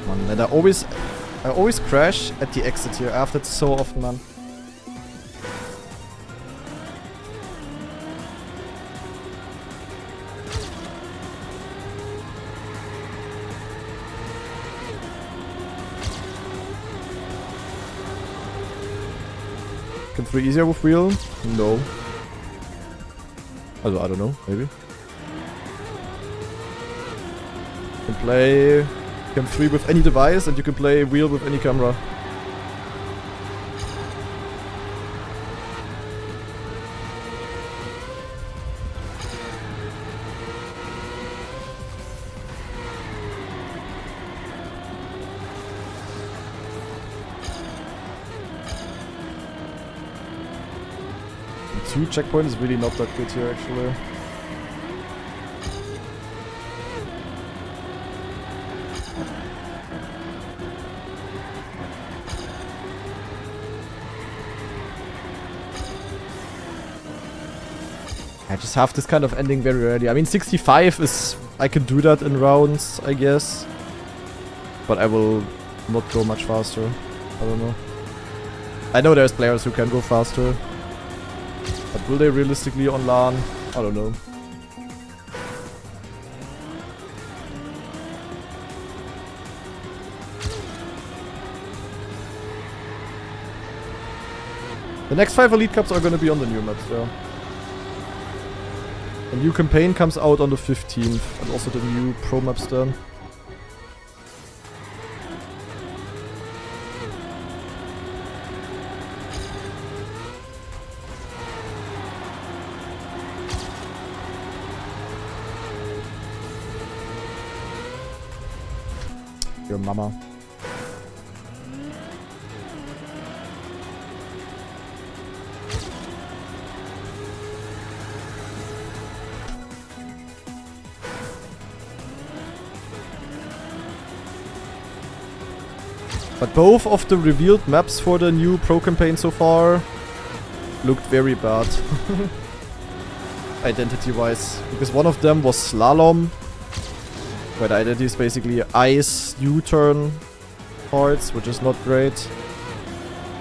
Man, and I always crash at the exit here. I have that so often, man. Can 3 easier with wheel? No. Also, I don't know, maybe. You can play Cam 3 with any device and you can play wheel with any camera. The 2 checkpoint is really not that good here, actually. I just have this kind of ending very rarely. I mean, 65 is... I can do that in rounds, I guess. But I will not go much faster. I don't know. I know there's players who can go faster. But will they realistically on LAN? I don't know. The next 5 Elite Cups are gonna be on the new maps, yeah. A new campaign comes out on the 15th, and also the new pro maps then. Your mama. But both of the revealed maps for the new pro campaign so far looked very bad. Identity-wise. Because one of them was slalom, where the identity is basically ice U-turn parts, which is not great.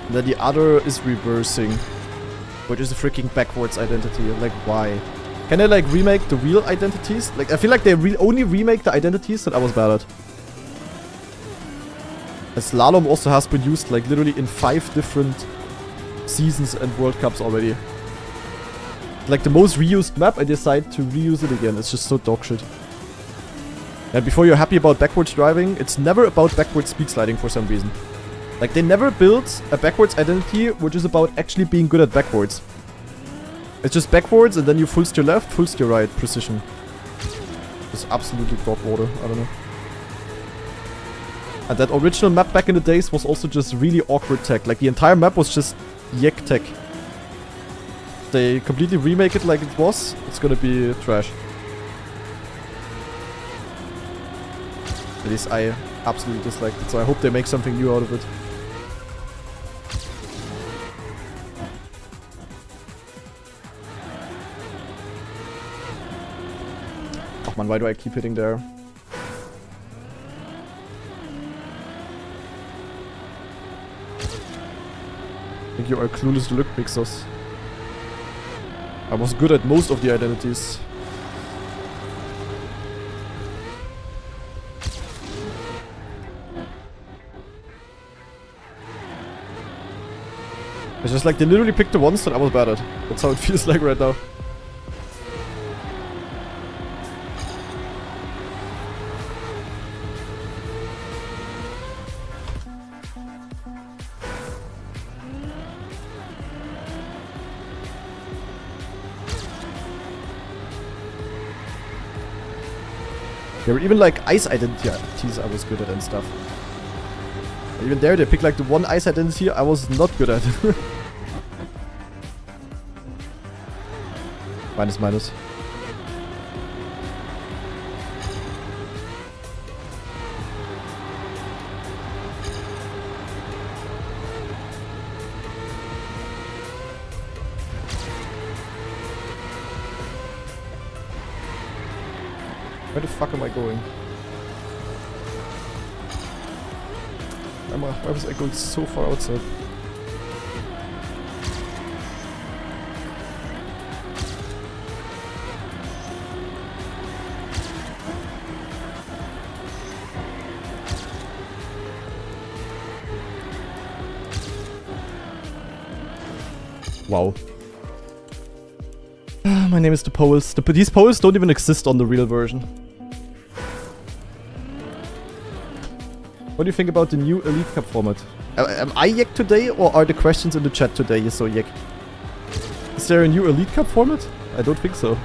And then the other is reversing, which is a freaking backwards identity. Like, why? Can they like remake the real identities? Like, I feel like they only remake the identities that I was bad at. And slalom also has been used like literally in 5 different seasons and World Cups already. Like the most reused map, I decide to reuse it again. It's just so dog shit. And before you're happy about backwards driving, it's never about backwards speed sliding for some reason. Like they never built a backwards identity which is about actually being good at backwards. It's just backwards and then you full steer left, full steer right, precision. It's absolutely dog water, I don't know. And that original map back in the days was also just really awkward tech. Like the entire map was just yak tech. They completely remake it like it was, it's gonna be trash. At least I absolutely disliked it, so I hope they make something new out of it. Oh man, why do I keep hitting there? I think you are clueless to look, Pixos. I was good at most of the identities. It's just like they literally picked the ones that I was bad at. That's how it feels like right now. There were even like ice identities I was good at and stuff. Even there they picked like the one ice identity I was not good at. Minus. Where the fuck am I going? Why was I going so far outside? Wow. My name is the Poles. These Poles don't even exist on the real version. What do you think about the new Elite Cup format? Am I Yek today, or are the questions in the chat today so Yek? Is there a new Elite Cup format? I don't think so.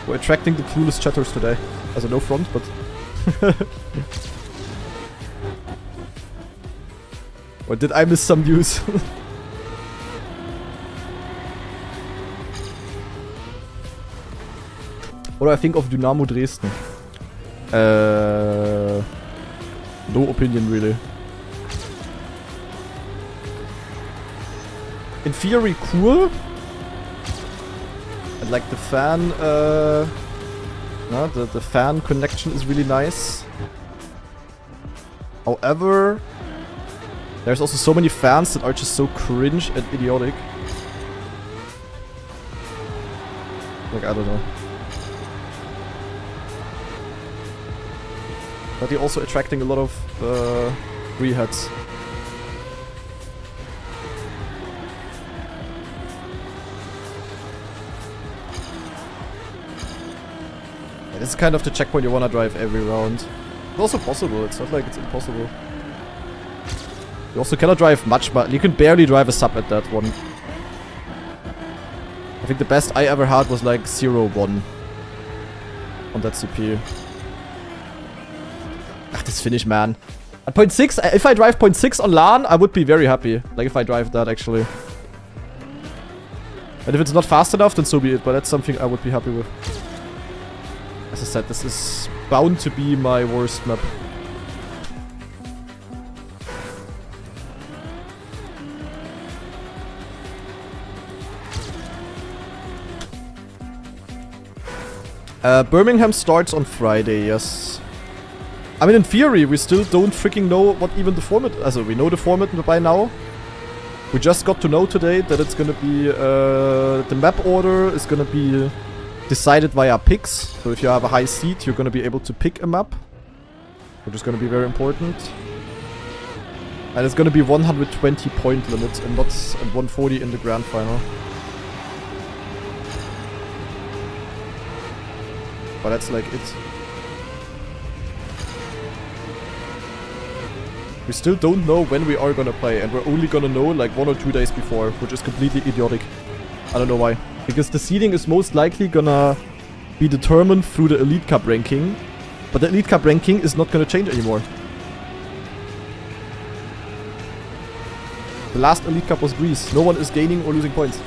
We're attracting the clueless chatters today. Also no front, but... Or did I miss some news? What do I think of Dynamo Dresden? No opinion really. In theory, cool. And like the fan, the fan connection is really nice. However, there's also so many fans that are just so cringe and idiotic. Like, I don't know. But they're also attracting a lot of reheads. Yeah, this is kind of the checkpoint you wanna drive every round. It's also possible, it's not like it's impossible. You also cannot drive much, but you can barely drive a sub at that one. I think the best I ever had was like 0-1 on that CPU. Ach, this finish, man. At 0.6, if I drive 0.6 on LAN, I would be very happy. Like, if I drive that, actually. And if it's not fast enough, then so be it. But that's something I would be happy with. As I said, this is bound to be my worst map. Birmingham starts on Friday, yes. I mean, in theory, we still don't freaking know what even the format... Also, we know the format by now. We just got to know today that it's gonna be... the map order is gonna be decided via picks. So if you have a high seed, you're gonna be able to pick a map. Which is gonna be very important. And it's gonna be 120 point limit and not 140 in the grand final. But that's like it. We still don't know when we are gonna play, and we're only gonna know like 1 or 2 days before, which is completely idiotic. I don't know why. Because the seeding is most likely gonna be determined through the Elite Cup ranking, but the Elite Cup ranking is not gonna change anymore. The last Elite Cup was Greece. No one is gaining or losing points.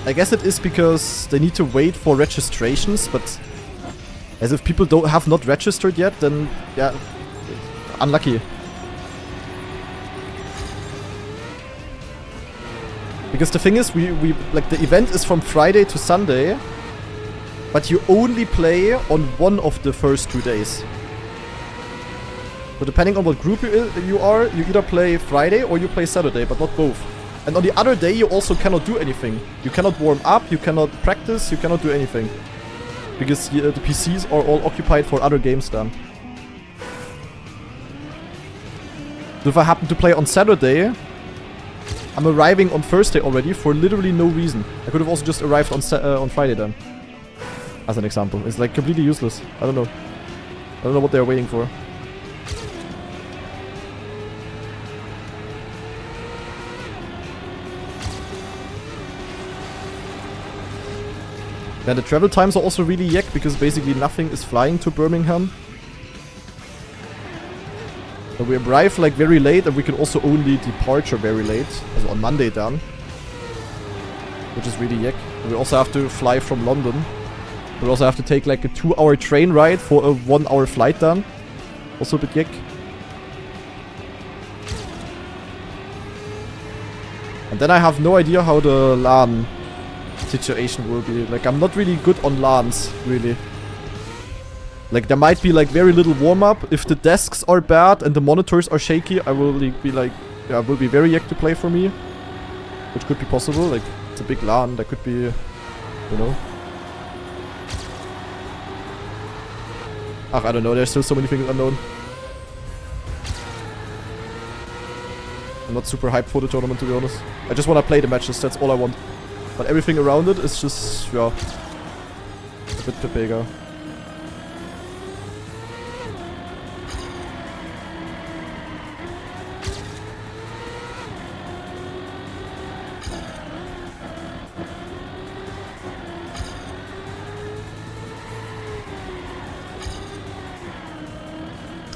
I guess it is because they need to wait for registrations, but as if people have not registered yet, then yeah, unlucky. Because the thing is, we like the event is from Friday to Sunday, but you only play on one of the first 2 days. So depending on what group you are, you either play Friday or you play Saturday, but not both. And on the other day, you also cannot do anything. You cannot warm up, you cannot practice, you cannot do anything. Because the PCs are all occupied for other games then. So if I happen to play on Saturday, I'm arriving on Thursday already for literally no reason. I could have also just arrived on Friday then. As an example. It's like completely useless. I don't know. I don't know what they're waiting for. Yeah, the travel times are also really yuck because basically nothing is flying to Birmingham. So we arrive like very late and we can also only departure very late. Also on Monday then. which is really yuck. We also have to fly from London. We also have to take like a 2-hour train ride for a 1-hour flight then. Also a bit yuck. And then I have no idea how the LAN situation will be. Like, I'm not really good on LANs, really. Like, there might be like very little warm-up. If the desks are bad and the monitors are shaky, I will be like, yeah, it will be very yuck to play for me. Which could be possible. Like, it's a big LAN. That could be, you know. I don't know. There's still so many things unknown. I'm not super hyped for the tournament, to be honest. I just want to play the matches, that's all I want. But everything around it is just, yeah, a bit pepega.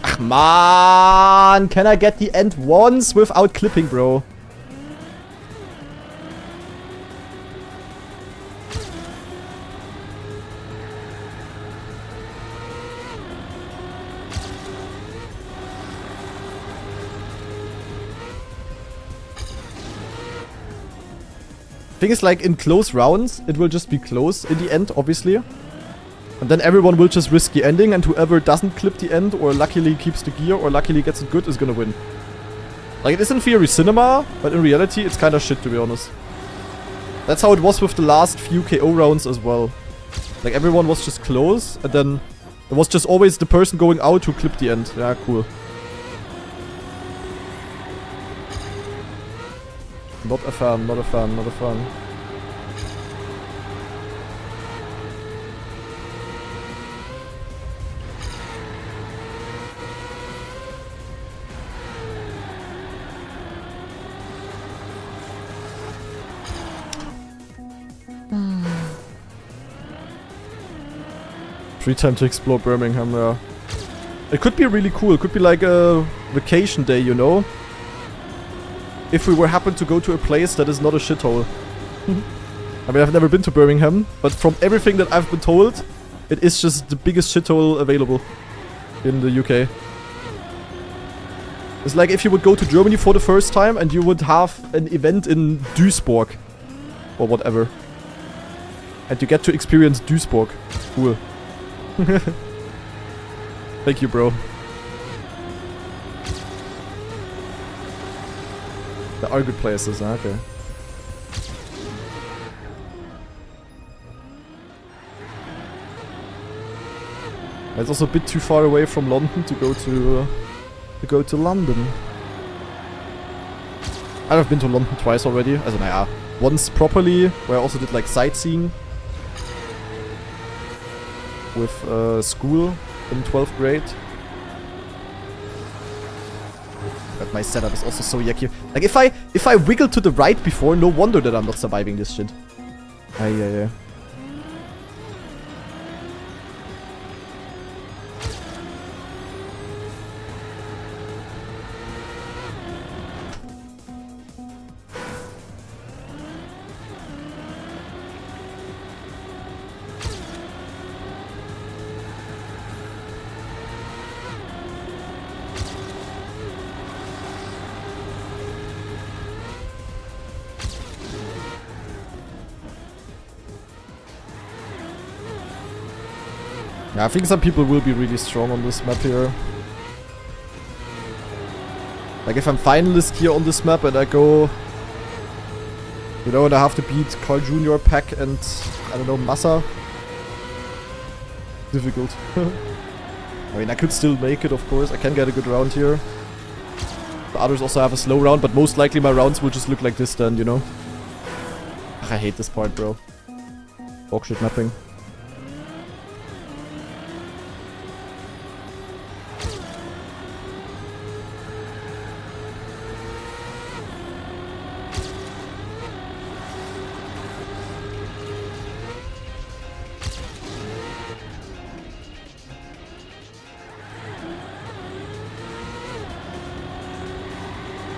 Ach man, can I get the end once without clipping, bro? Thing is, like, in close rounds, it will just be close in the end, obviously. And then everyone will just risk the ending, and whoever doesn't clip the end, or luckily keeps the gear, or luckily gets it good, is gonna win. Like, it is in theory cinema, but in reality, it's kinda shit, to be honest. That's how it was with the last few KO rounds as well. Like, everyone was just close, and then it was just always the person going out who clipped the end. Yeah, cool. Not a fan, not a fan, not a fan. Free time to explore Birmingham, yeah. It could be really cool. It could be like a vacation day, you know? If we were happen to go to a place that is not a shithole. I mean, I've never been to Birmingham, but from everything that I've been told, it is just the biggest shithole available in the UK. It's like if you would go to Germany for the first time and you would have an event in Duisburg. Or whatever. And you get to experience Duisburg. Cool. Thank you, bro. There are good places, huh? Okay. It's also a bit too far away from London to go to London. I've been to London twice already. Also, naja, once properly, where I also did like sightseeing with school in 12th grade. But my setup is also so yucky. Like, if I wiggle to the right before, no wonder that I'm not surviving this shit. Yeah. Yeah, I think some people will be really strong on this map here. Like, if I'm finalist here on this map and I go... You know, and I have to beat Carl Jr., Pack, and, I don't know, Massa. Difficult. I mean, I could still make it, of course. I can get a good round here. The others also have a slow round, but most likely my rounds will just look like this then, you know? Ugh, I hate this part, bro. Dogshit mapping.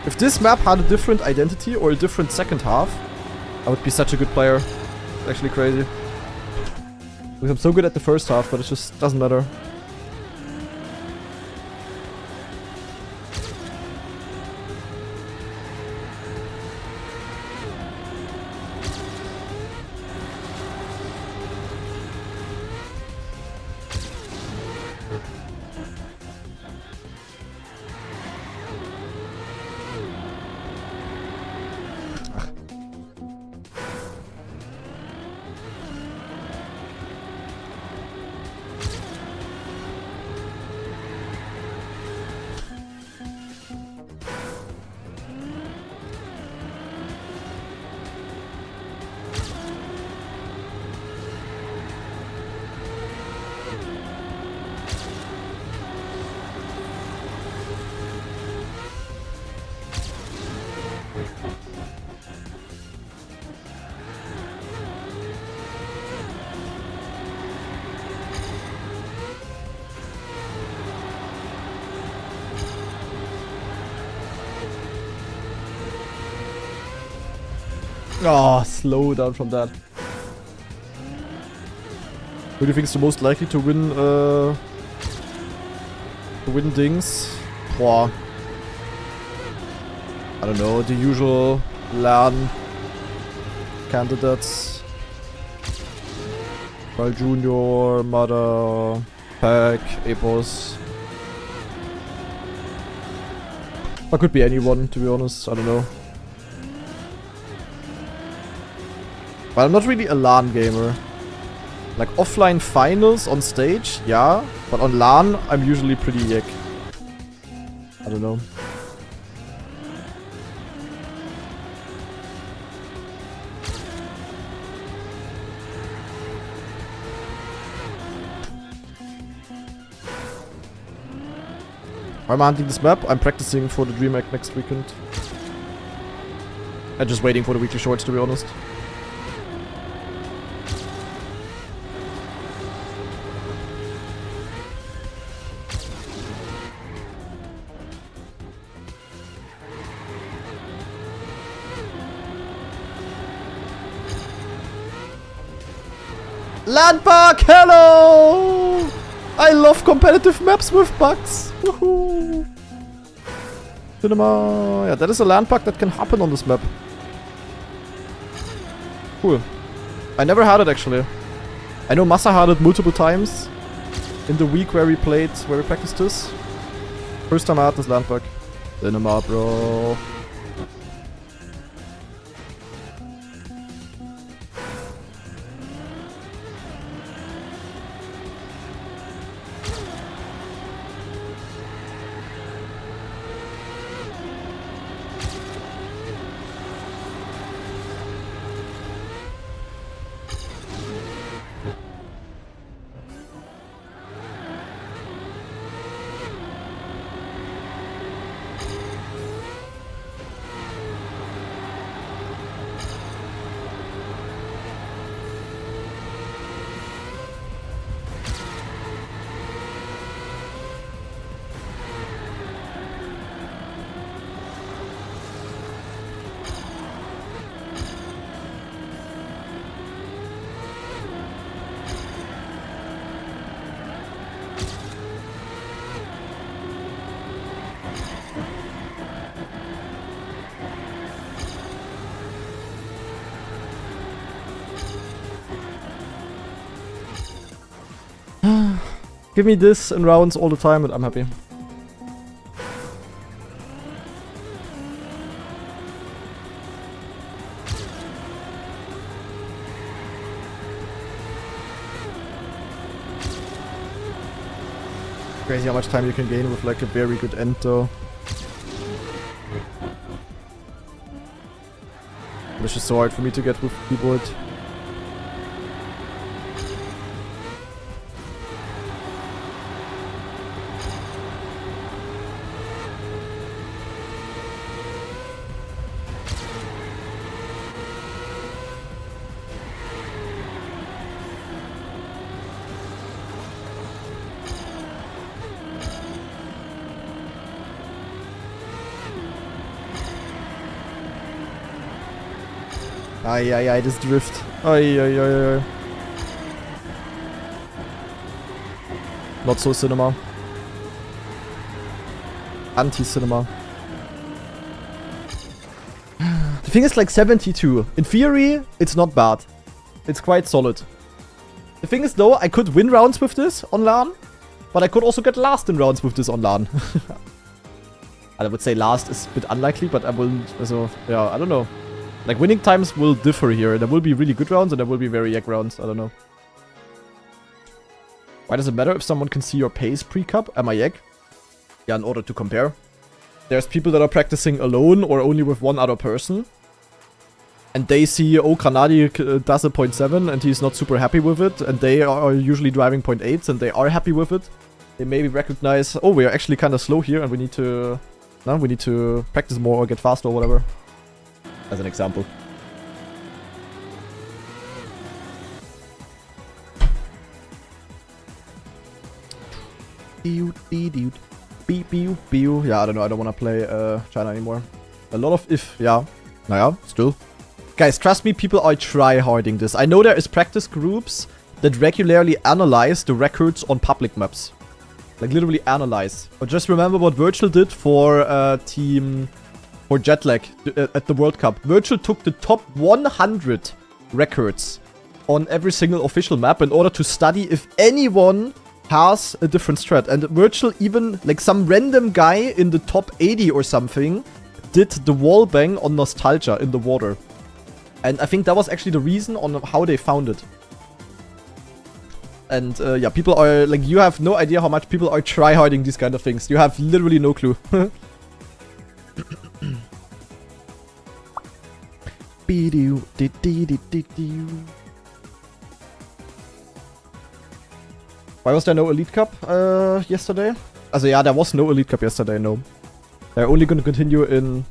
If this map had a different identity or a different second half, I would be such a good player. It's actually crazy. Because I'm so good at the first half, but it just doesn't matter. Oh, slow down from that. Who do you think is the most likely to win things? Boah. I don't know, the usual LAN candidates. Carl Jr., Mother, Pack, Epos. Or could be anyone, to be honest, I don't know. But I'm not really a LAN gamer. Like offline finals on stage, yeah. But on LAN, I'm usually pretty yak. I don't know. Why am I hunting this map? I'm practicing for the DreamHack next weekend. I'm just waiting for the weekly shorts, to be honest. Landpark, hello! I love competitive maps with bugs. Woohoo! Cinema. Yeah, that is a landpark that can happen on this map. Cool. I never had it actually. I know Massa had it multiple times in the week where we practiced this. First time I had this landpark. Cinema, bro. Give me this in rounds all the time and I'm happy. Crazy how much time you can gain with like a very good end though. It's just so hard for me to get with keyboard. Ay, this drift. Ay. Not so cinema. Anti-cinema. The thing is like 72. In theory, it's not bad. It's quite solid. The thing is though, I could win rounds with this on LAN. But I could also get last in rounds with this on LAN. I would say last is a bit unlikely, but I will... So, yeah, I don't know. Like, winning times will differ here. There will be really good rounds and there will be very yak rounds. I don't know. Why does it matter if someone can see your pace pre-cup? Am I yak? Yeah, in order to compare. There's people that are practicing alone or only with one other person. And they see, oh, Granadi does a 0.7 and he's not super happy with it. And they are usually driving 0.8s and they are happy with it. They maybe recognize, oh, we are actually kind of slow here and we need to... No, we need to practice more or get faster or whatever. As an example. Yeah, I don't know. I don't want to play China anymore. A lot of if, yeah. Naja, still. Guys, trust me, people are try-harding this. I know there is practice groups that regularly analyze the records on public maps. Like, literally analyze. But just remember what Virtual did for for Jetlag at the World Cup. Virtual took the top 100 records on every single official map in order to study if anyone has a different strat. And Virtual even, like some random guy in the top 80 or something, did the wall bang on Nostalgia in the water. And I think that was actually the reason on how they found it. And yeah, people are, like, you have no idea how much people are try-harding these kind of things. You have literally no clue. Why was there no Elite Cup yesterday? Also, yeah, there was no Elite Cup yesterday, no. They're only gonna continue in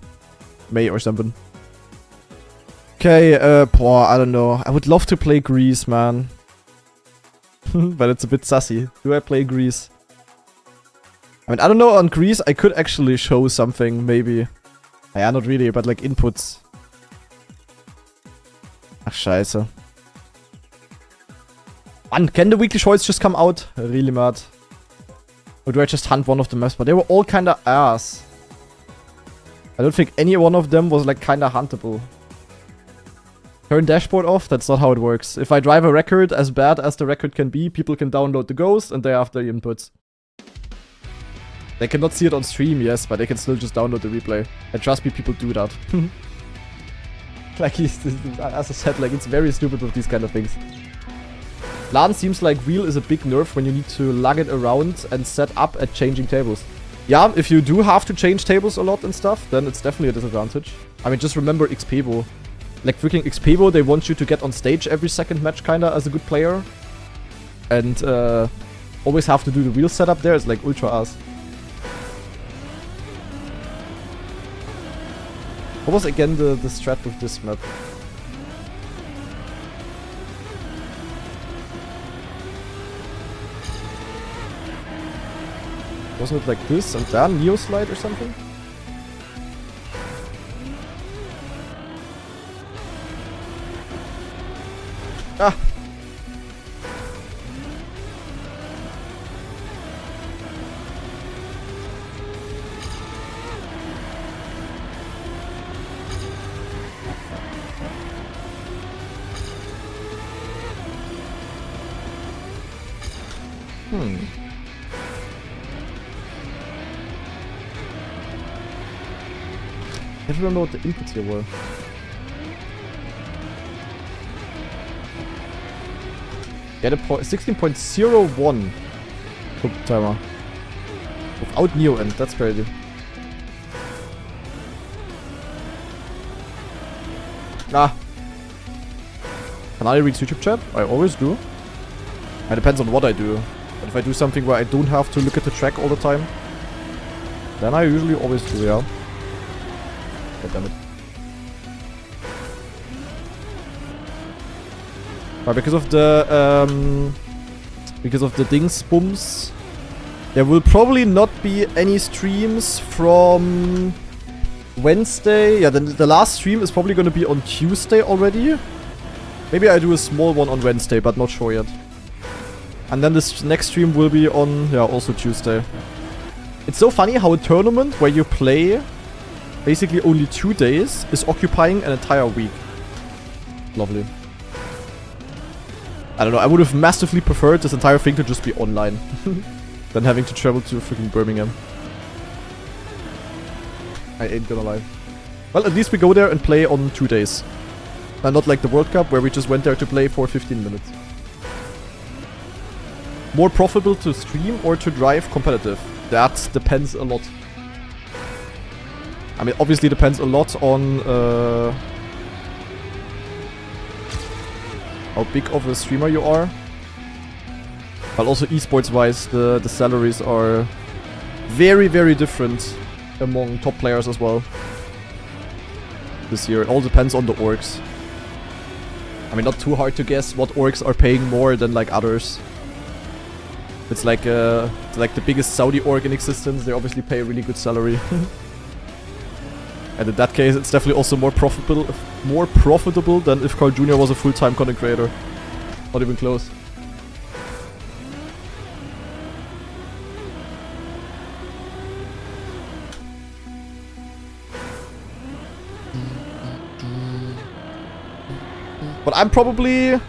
May or something. Okay, I don't know. I would love to play Greece, man. But it's a bit sassy. Do I play Greece? I mean, I don't know, on Greece I could actually show something, maybe. Yeah, not really, but like inputs. Ach, scheiße. Man, can the weekly shorts just come out? Really mad. Or do I just hunt one of the maps? But they were all kinda ass. I don't think any one of them was like kinda huntable. Turn dashboard off? That's not how it works. If I drive a record as bad as the record can be, people can download the ghost and they have the inputs. They cannot see it on stream, yes, but they can still just download the replay. And trust me, people do that. Like, as I said, like, it's very stupid with these kind of things. LAN seems like wheel is a big nerf when you need to lug it around and set up at changing tables. Yeah, if you do have to change tables a lot and stuff, then it's definitely a disadvantage. I mean, just remember Xpebo. Like, freaking Xpebo, they want you to get on stage every second match, kinda, as a good player. And, always have to do the wheel setup there. It's like ultra ass. What was again the strat with this map? Wasn't it like this and then Neo slide or something? Ah! I don't remember what the inputs here were. Get a 16.01 timer. Without Neo end, that's crazy. Ah. Can I read YouTube chat? I always do. It depends on what I do. But if I do something where I don't have to look at the track all the time, then I usually always do, yeah. God damn it. But because of the dings booms, there will probably not be any streams from Wednesday. Yeah, then the last stream is probably gonna be on Tuesday already. Maybe I do a small one on Wednesday, but not sure yet. And then this next stream will be on, yeah, also Tuesday. It's so funny how a tournament where you play basically only 2 days is occupying an entire week. Lovely. I don't know, I would have massively preferred this entire thing to just be online than having to travel to freaking Birmingham. I ain't gonna lie. Well, at least we go there and play on 2 days. And not like the World Cup where we just went there to play for 15 minutes. More profitable to stream or to drive competitive? That depends a lot. I mean, obviously depends a lot on how big of a streamer you are. But also esports wise, the salaries are very, very different among top players as well. This year, it all depends on the orgs. I mean, not too hard to guess what orgs are paying more than like others. It's like the biggest Saudi org in existence. They obviously pay a really good salary. And in that case, it's definitely also more profitable than if Carl Jr. was a full-time content creator. Not even close. But I'm probably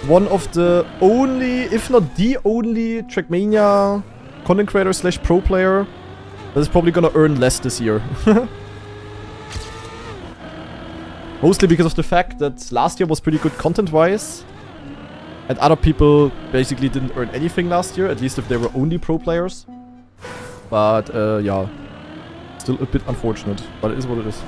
one of the only, if not the only, trackmania content creator / pro player that is probably gonna earn less this year. Mostly because of the fact that last year was pretty good content-wise. And other people basically didn't earn anything last year, at least if they were only pro players. But, yeah. Still a bit unfortunate, but it is what it is.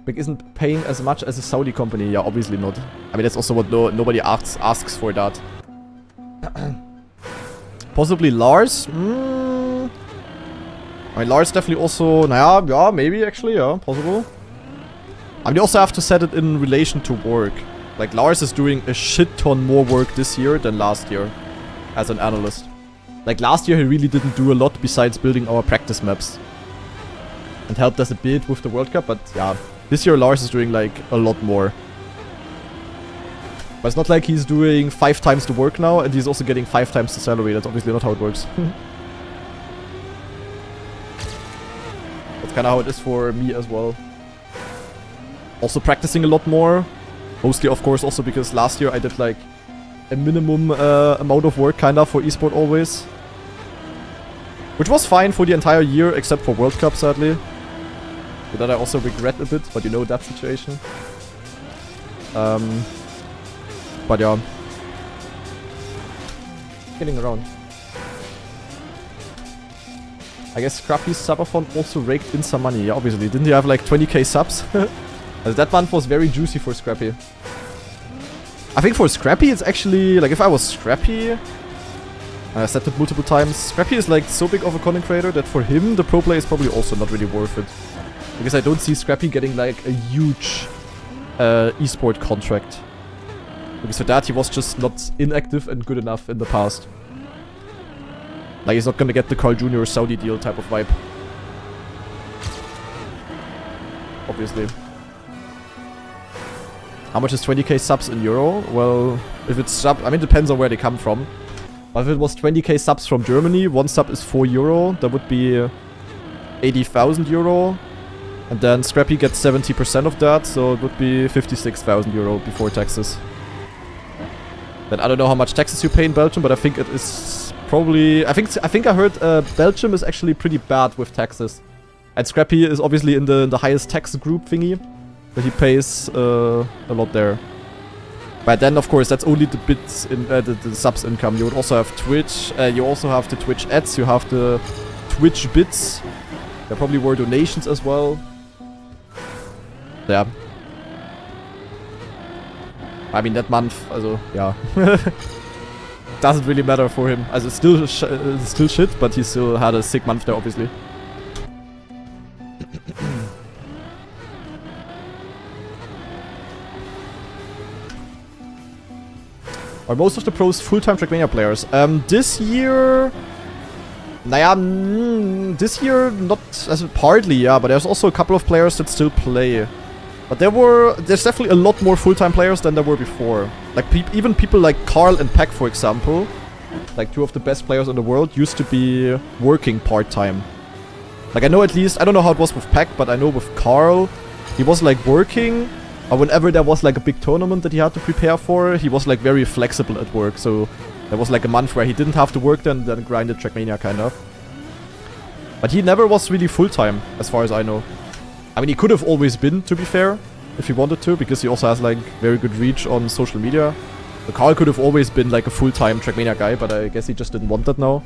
Big isn't paying as much as a Saudi company. Yeah, obviously not. I mean, that's also what nobody asks for that. Possibly Lars? I mean, Lars definitely also... yeah, maybe actually, yeah, possible. I mean, you also have to set it in relation to work. Like, Lars is doing a shit ton more work this year than last year as an analyst. Like, last year he really didn't do a lot besides building our practice maps. And helped us a bit with the World Cup, but yeah. This year Lars is doing, like, a lot more. But it's not like he's doing 5 times the work now, and he's also getting 5 times the salary. That's obviously not how it works. That's kind of how it is for me as well. Also practicing a lot more. Mostly, of course, also because last year I did, like, a minimum amount of work, kind of, for esport always. Which was fine for the entire year, except for World Cup, sadly. But that I also regret a bit, but you know that situation. But yeah. Getting around. I guess Scrappy's subathon also raked in some money. Yeah, obviously. Didn't he have like 20k subs? That month was very juicy for Scrappy. I think for Scrappy it's actually, like if I was Scrappy, and I said it multiple times, Scrappy is like so big of a content creator that for him the pro play is probably also not really worth it. Because I don't see Scrappy getting like a huge esport contract. Because for that he was just not inactive and good enough in the past. Like he's not gonna get the Carl Jr. Saudi deal type of vibe. Obviously. How much is 20k subs in euro? Well, if it's sub, I mean, depends on where they come from. But if it was 20k subs from Germany, one sub is 4 euro. That would be 80,000 euro. And then Scrappy gets 70% of that, so it would be 56,000 euro before taxes. Then I don't know how much taxes you pay in Belgium, but I think it is probably... I think I heard Belgium is actually pretty bad with taxes. And Scrappy is obviously in the highest tax group thingy. But he pays a lot there. But then, of course, that's only the bits in the subs income. You would also have Twitch. You also have the Twitch ads. You have the Twitch bits. There probably were donations as well. Yeah. I mean, that month, also, yeah. Doesn't really matter for him. Also, it's still shit, but he still had a sick month there, obviously. Are most of the pros full-time Trackmania players? This year... this year not as partly, yeah, but there's also a couple of players that still play. But there's definitely a lot more full-time players than there were before. Like even people like Carl and Peck, for example, like 2 of the best players in the world, used to be working part-time. Like I know at least, I don't know how it was with Peck, but I know with Carl, he was like working, or whenever there was like a big tournament that he had to prepare for, he was like very flexible at work, so there was like a month where he didn't have to work then grinded Trackmania kind of. But he never was really full-time, as far as I know. I mean, he could have always been, to be fair, if he wanted to, because he also has like very good reach on social media. So Carl could have always been like a full-time Trackmania guy, but I guess he just didn't want that now.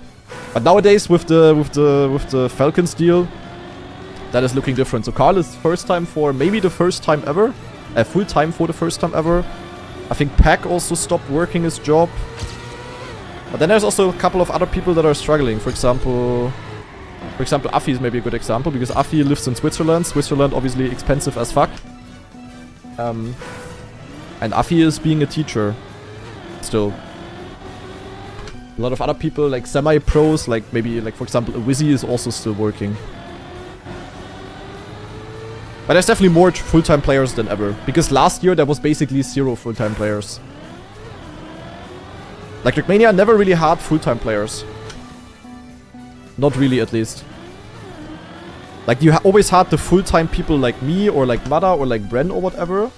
But nowadays, with the Falcons deal, that is looking different. So Carl is maybe the first time ever, full-time for the first time ever. I think Pack also stopped working his job. But then there's also a couple of other people that are struggling. For example, Afi is maybe a good example, because Afi lives in Switzerland. Switzerland obviously expensive as fuck. And Afi is being a teacher still. A lot of other people, like semi-pros, like maybe, like for example, a Wizzy is also still working. But there's definitely more full-time players than ever, because last year there was basically 0 full-time players. Like Trackmania never really had full-time players. Not really, at least. Like you always had the full-time people like me, or like Mada, or like Bren, or whatever.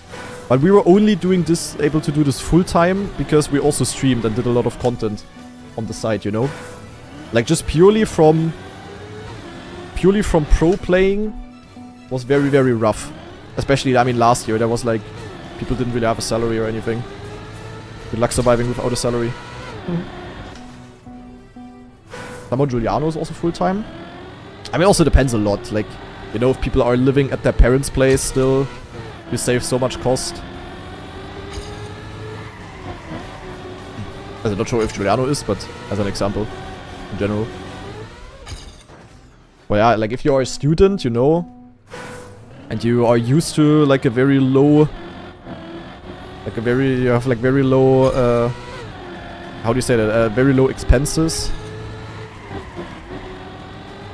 But we were only able to do this full-time because we also streamed and did a lot of content on the side, you know? Like just purely from pro playing was very, very rough. Especially, I mean, last year there was like, people didn't really have a salary or anything. Good luck surviving without a salary. Samo Giuliano is also full-time. I mean, also depends a lot. Like, you know, if people are living at their parents' place still, you save so much cost. I'm not sure if Giuliano is, but as an example, in general. Well, yeah, like if you are a student, you know, and you are used to like a very low, you have like very low, how do you say that? Very low expenses.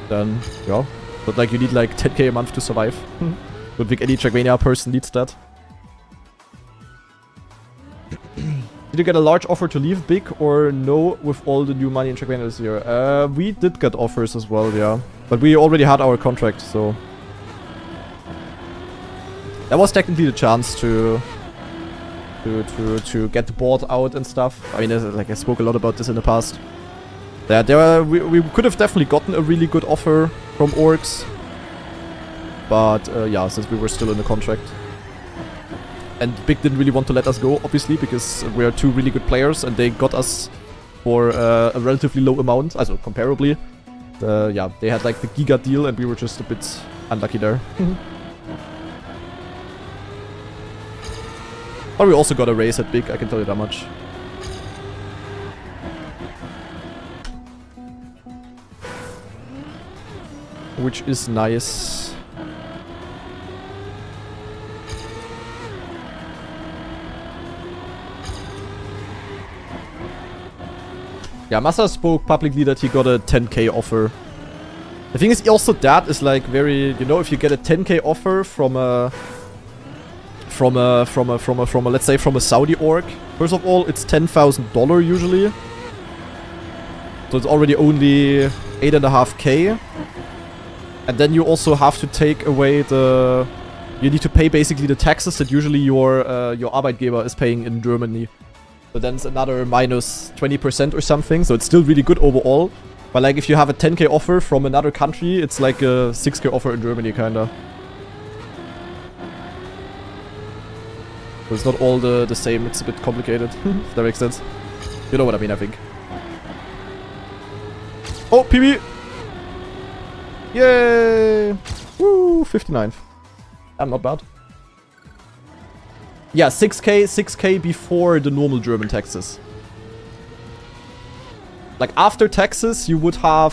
Then, yeah, but like you need like 10k a month to survive. Don't think any Trackmania person needs that. Did you get a large offer to leave big or no with all the new money in Trackmania this year? We did get offers as well, yeah. But we already had our contract, so... That was technically the chance to get bought out and stuff. I mean, like I spoke a lot about this in the past. Yeah, we could have definitely gotten a really good offer from Orcs. But yeah, since we were still in the contract. And Big didn't really want to let us go, obviously, because we are 2 really good players and they got us for a relatively low amount, also comparably. Yeah, they had like the Giga deal and we were just a bit unlucky there. But we also got a raise at Big, I can tell you that much. Which is nice. Yeah, Massa spoke publicly that he got a 10k offer. The thing is, also that is like very, you know, if you get a 10k offer from a let's say from a Saudi org. First of all, it's $10,000 usually. So it's already only 8.5k. And then you also have to take away you need to pay basically the taxes that usually your Arbeitgeber is paying in Germany. So then it's another minus 20% or something. So it's still really good overall. But like if you have a 10k offer from another country, it's like a 6k offer in Germany kinda. So it's not all the same, it's a bit complicated, if that makes sense. You know what I mean, I think. Oh, PB! Yay! Woo, 59th. I'm not bad. Yeah, 6k before the normal German taxes. Like after taxes, you would have,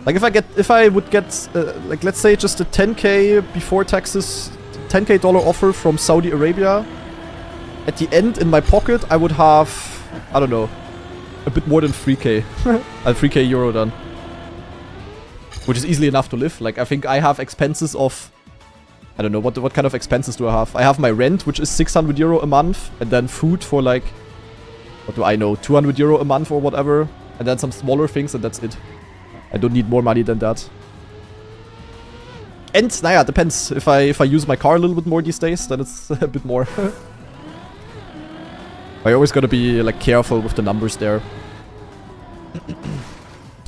like if I would get like let's say just a 10k before taxes, $10k offer from Saudi Arabia. At the end in my pocket, I would have I don't know, a bit more than 3k. 3k euro done. Which is easily enough to live. Like, I think I have expenses of... I don't know, what kind of expenses do I have? I have my rent, which is 600 euro a month. And then food for like... What do I know? 200 euro a month or whatever. And then some smaller things, and that's it. I don't need more money than that. And, naja, depends. If I use my car a little bit more these days, then it's a bit more. I always gotta be, like, careful with the numbers there.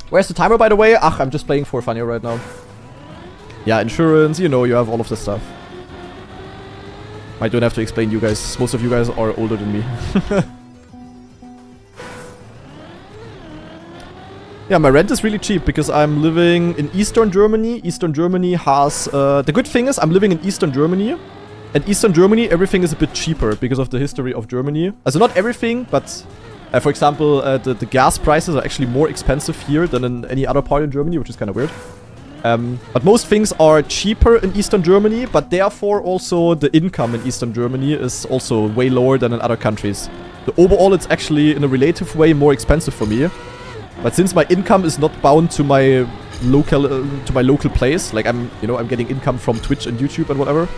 Where's the timer, by the way? Ach, I'm just playing for fun here right now. Yeah, insurance, you know, you have all of this stuff. I don't have to explain you guys. Most of you guys are older than me. Yeah, my rent is really cheap because I'm living in Eastern Germany. Eastern Germany has... the good thing is I'm living in Eastern Germany. And Eastern Germany, everything is a bit cheaper because of the history of Germany. Also not everything, but... for example, the gas prices are actually more expensive here than in any other part in Germany, which is kind of weird. But most things are cheaper in Eastern Germany, but therefore also the income in Eastern Germany is also way lower than in other countries. So overall, it's actually, in a relative way, more expensive for me. But since my income is not bound to my local place, like I'm getting income from Twitch and YouTube and whatever,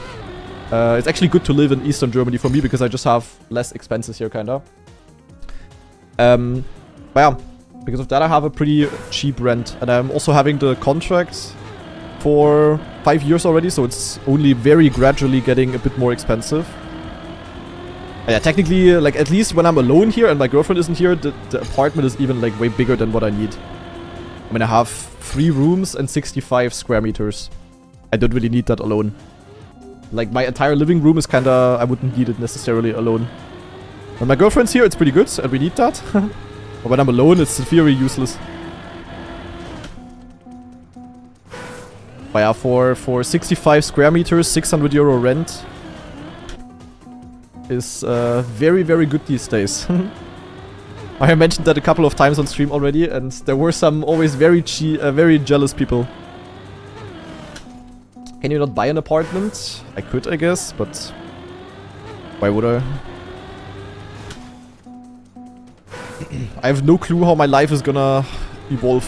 it's actually good to live in Eastern Germany for me because I just have less expenses here, kinda. But yeah, because of that I have a pretty cheap rent, and I'm also having the contract for 5 years already, so it's only very gradually getting a bit more expensive. Yeah, technically, like, at least when I'm alone here and my girlfriend isn't here, the apartment is even, like, way bigger than what I need. I mean, I have 3 rooms and 65 square meters. I don't really need that alone. Like, my entire living room is kinda... I wouldn't need it necessarily alone. When my girlfriend's here, it's pretty good, and we need that. But when I'm alone, it's in theory useless. But yeah, for 65 square meters, 600 euro rent... is very, very good these days. I have mentioned that a couple of times on stream already, and there were some always very jealous people. Can you not buy an apartment? I could, I guess, but why would I? I have no clue how my life is gonna evolve.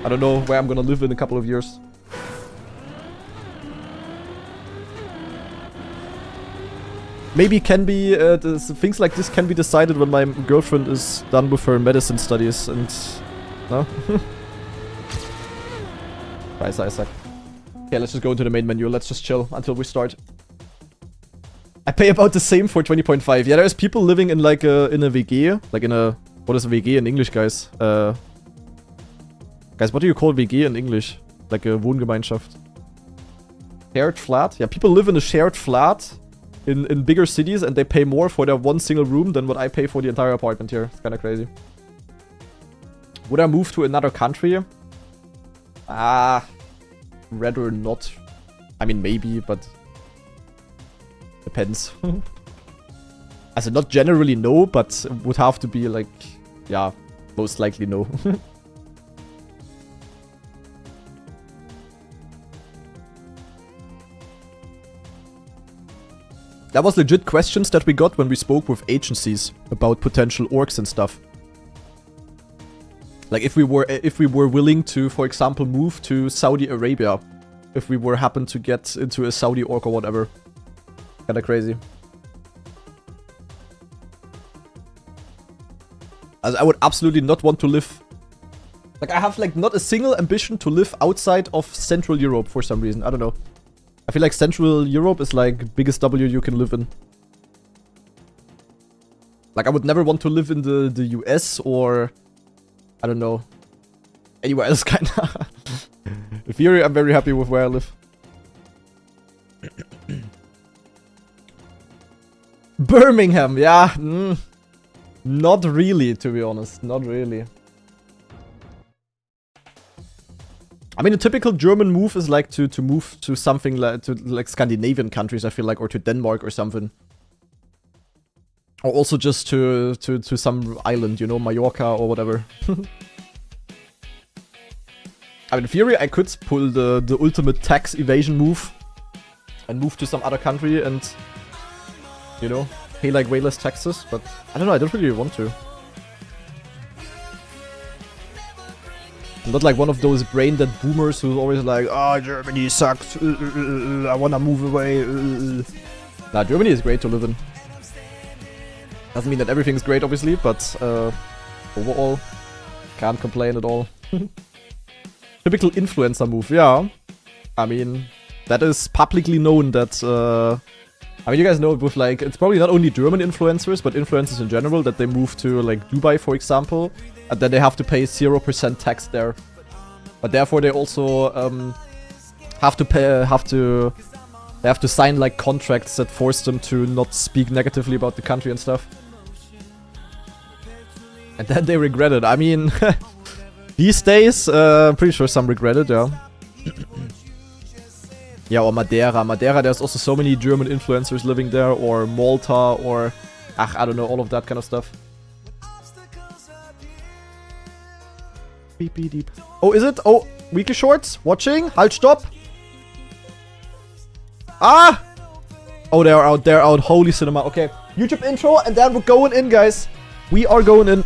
I don't know where I'm gonna live in a couple of years. Maybe it can be, things like this can be decided when my girlfriend is done with her medicine studies and... No? Nice, Isaac. Okay, let's just go into the main menu. Let's just chill until we start. I pay about the same for 20.5. Yeah, there's people living in like in a WG. Like in a... What is a WG in English, guys? Guys, what do you call WG in English? Like a Wohngemeinschaft. Shared flat? Yeah, people live in a shared flat. In bigger cities, and they pay more for their one single room than what I pay for the entire apartment here. It's kind of crazy. Would I move to another country? Rather not. I mean, maybe, but... Depends. Also, not generally no, but would have to be like... Yeah, most likely no. That was legit questions that we got when we spoke with agencies about potential orcs and stuff. Like if we were willing to, for example, move to Saudi Arabia, if we were happen to get into a Saudi orc or whatever. Kinda crazy. As I would absolutely not want to live. Like I have like not a single ambition to live outside of Central Europe for some reason. I don't know. I feel like Central Europe is like biggest W you can live in. Like I would never want to live in the US or I don't know, anywhere else kinda. In theory, I'm very happy with where I live. Birmingham, yeah. Not really, to be honest. Not really. I mean, a typical German move is like to move to something like to like Scandinavian countries, I feel like, or to Denmark or something. Or also just to some island, you know, Mallorca or whatever. I mean, in theory, I could pull the ultimate tax evasion move and move to some other country and, you know, pay like way less taxes, but I don't know, I don't really want to. I'm not like one of those brain-dead boomers who's always like, oh, Germany sucks, I wanna move away. Nah, Germany is great to live in. Doesn't mean that everything's great, obviously, but overall, can't complain at all. Typical influencer move, yeah. I mean, that is publicly known that, I mean, you guys know with like, it's probably not only German influencers, but influencers in general, that they move to like Dubai, for example, and then they have to pay 0% tax there. But therefore they also they have to sign like contracts that force them to not speak negatively about the country and stuff. And then they regret it. I mean, these days, I'm pretty sure some regret it, yeah. Yeah, or Madeira. Madeira, there's also so many German influencers living there, or Malta, or, I don't know, all of that kind of stuff. Beep, beep, beep. Oh, is it? Oh, weekly shorts? Watching? Halt, stop! Ah! Oh, they're out. Holy cinema. Okay, YouTube intro, and then we're going in, guys. We are going in.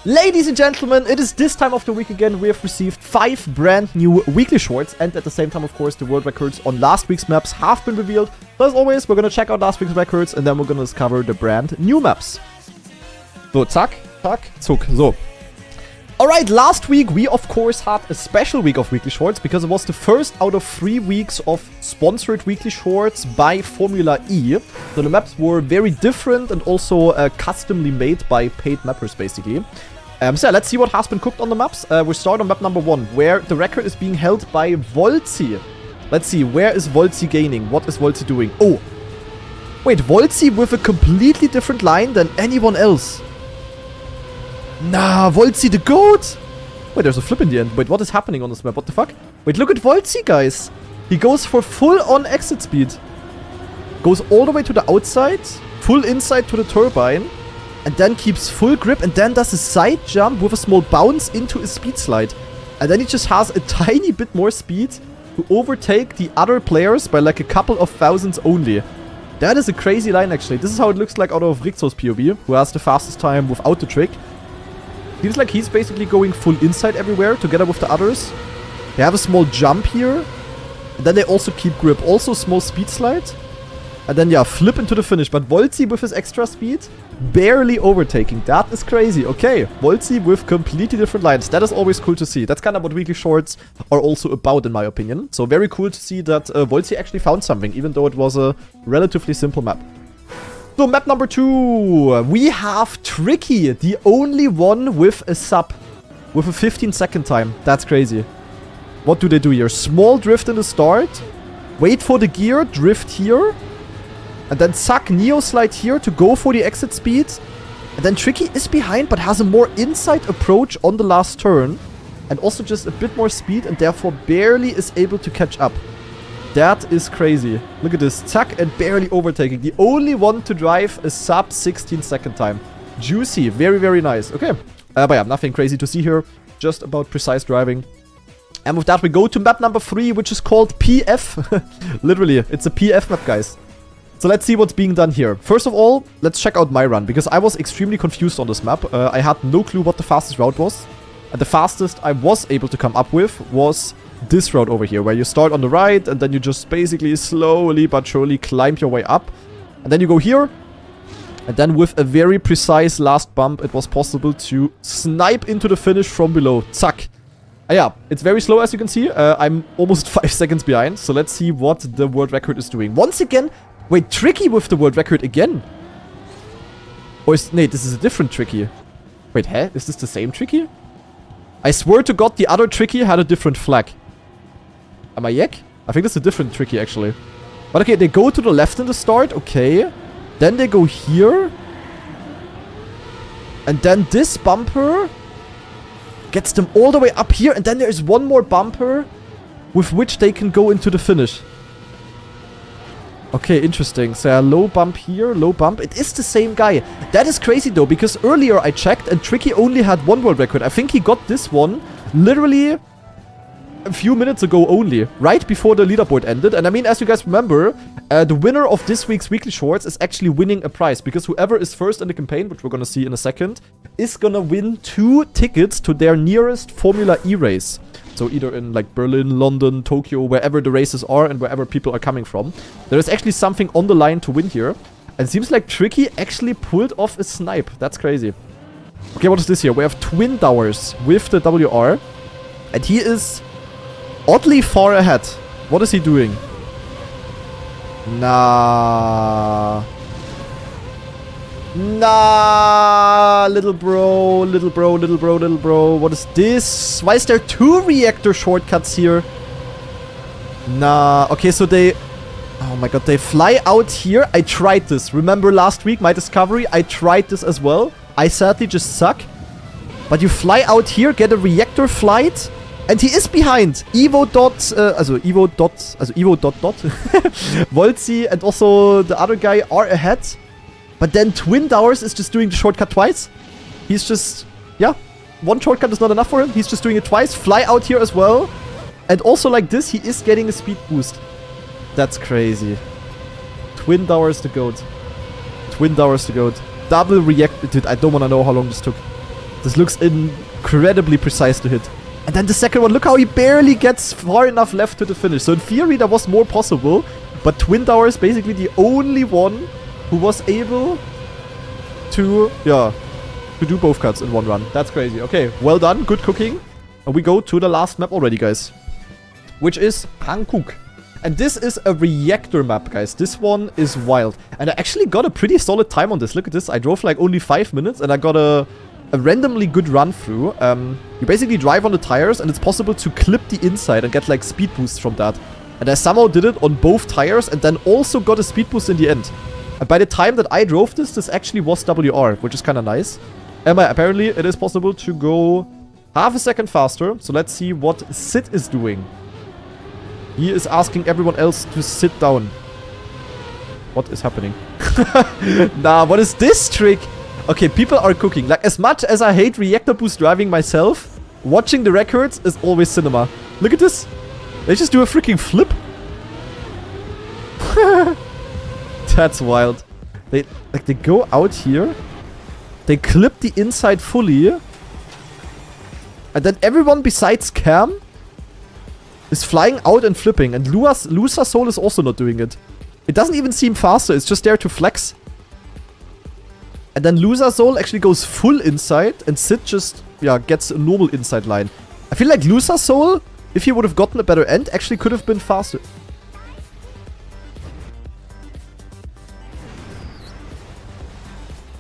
Ladies and gentlemen, it is this time of the week again. We have received 5 brand new weekly shorts, and at the same time, of course, the world records on last week's maps have been revealed. So as always, we're gonna check out last week's records, and then we're gonna discover the brand new maps. So, zack, zack, zuck. So. Alright, last week we of course had a special week of weekly shorts because it was the first out of 3 weeks of sponsored weekly shorts by Formula E. So the maps were very different and also customly made by paid mappers basically. So yeah, let's see what has been cooked on the maps. We start on map number 1, where the record is being held by Volzi. Let's see, where is Volzi gaining? What is Volzi doing? Oh! Wait, Volzi with a completely different line than anyone else. Nah, Volzi the GOAT! Wait, there's a flip in the end. Wait, what is happening on this map? What the fuck? Wait, look at Volzi, guys. He goes for full-on exit speed. Goes all the way to the outside, full inside to the turbine, and then keeps full grip, and then does a side jump with a small bounce into a speed slide. And then he just has a tiny bit more speed to overtake the other players by like a couple of thousands only. That is a crazy line, actually. This is how it looks like out of Rixo's POV, who has the fastest time without the trick. Seems like he's basically going full inside everywhere together with the others. They have a small jump here. And then they also keep grip. Also small speed slide. And then, yeah, flip into the finish. But Volzi with his extra speed, barely overtaking. That is crazy. Okay, Volzi with completely different lines. That is always cool to see. That's kind of what weekly shorts are also about, in my opinion. So very cool to see that Volzi actually found something, even though it was a relatively simple map. So, map number 2, we have Tricky, the only one with a sub, with a 15-second time. That's crazy. What do they do here? Small drift in the start, wait for the gear, drift here, and then suck Neo slide here to go for the exit speed. And then Tricky is behind, but has a more inside approach on the last turn, and also just a bit more speed, and therefore barely is able to catch up. That is crazy. Look at this. Tuck and barely overtaking. The only one to drive a sub 16-second time. Juicy. Very, very nice. Okay. But yeah, nothing crazy to see here. Just about precise driving. And with that, we go to map number 3, which is called PF. Literally, it's a PF map, guys. So let's see what's being done here. First of all, let's check out my run, because I was extremely confused on this map. I had no clue what the fastest route was. And the fastest I was able to come up with was this route over here, where you start on the right, and then you just basically slowly but surely climb your way up. And then you go here. And then with a very precise last bump, it was possible to snipe into the finish from below. Zack. Yeah, it's very slow, as you can see. I'm almost 5 seconds behind. So let's see what the world record is doing. Once again, wait, Tricky with the world record again. Or is, nee, this is a different Tricky. Wait, huh? Is this the same Tricky? I swear to God, the other Tricky had a different flag. Am I yak? I think that's a different Tricky, actually. But okay, they go to the left in the start. Okay. Then they go here. And then this bumper gets them all the way up here. And then there's one more bumper with which they can go into the finish. Okay, interesting. So low bump here, low bump. It is the same guy. That is crazy though, because earlier I checked and Tricky only had one world record. I think he got this one literally a few minutes ago only, right before the leaderboard ended. And I mean, as you guys remember, The winner of this week's Weekly Shorts is actually winning a prize, because whoever is first in the campaign, which we're gonna see in a second, is gonna win 2 tickets to their nearest Formula E race. So either in like Berlin, London, Tokyo, wherever the races are and wherever people are coming from. There is actually something on the line to win here. And it seems like Tricky actually pulled off a snipe. That's crazy. Okay, what is this here? We have Twin Towers with the WR. And he is oddly far ahead. What is he doing? Nah. Nah, little bro. What is this? Why is there 2 reactor shortcuts here? Nah. Okay, so they... Oh my god, they fly out here. I tried this. Remember last week, my discovery? I tried this as well. I sadly just suck. But you fly out here, get a reactor flight, and he is behind. Evo dot. Volzi and also the other guy are ahead. But then Twin Towers is just doing the shortcut twice. He's just, yeah, 1 shortcut is not enough for him. He's just doing it twice. Fly out here as well. And also like this, he is getting a speed boost. That's crazy. Twin Towers the GOAT. Twin Towers the GOAT. Double react. Dude, I don't want to know how long this took. This looks incredibly precise to hit. And then the second one, look how he barely gets far enough left to the finish. So in theory, there was more possible. But Twin Towers basically the only one who was able to, yeah, to do both cuts in one run. That's crazy. Okay, well done. Good cooking. And we go to the last map already, guys. Which is Hankook. And this is a reactor map, guys. This one is wild. And I actually got a pretty solid time on this. Look at this. I drove like only 5 minutes and I got a randomly good run through. You basically drive on the tires and it's possible to clip the inside and get like speed boosts from that. And I somehow did it on both tires and then also got a speed boost in the end. And by the time that I drove this, this actually was WR, which is kind of nice. Apparently, it is possible to go half a second faster. So let's see what Sid is doing. He is asking everyone else to sit down. What is happening? Nah, what is this trick? Okay, people are cooking. Like, as much as I hate reactor boost driving myself, watching the records is always cinema. Look at this. They just do a freaking flip. That's wild. They go out here. They clip the inside fully. And then everyone besides Cam is flying out and flipping. And Lusa Soul is also not doing it. It doesn't even seem faster. It's just there to flex. And then Lusa Soul actually goes full inside. And Sid just, yeah, gets a normal inside line. I feel like Lusa Soul, if he would have gotten a better end, actually could have been faster.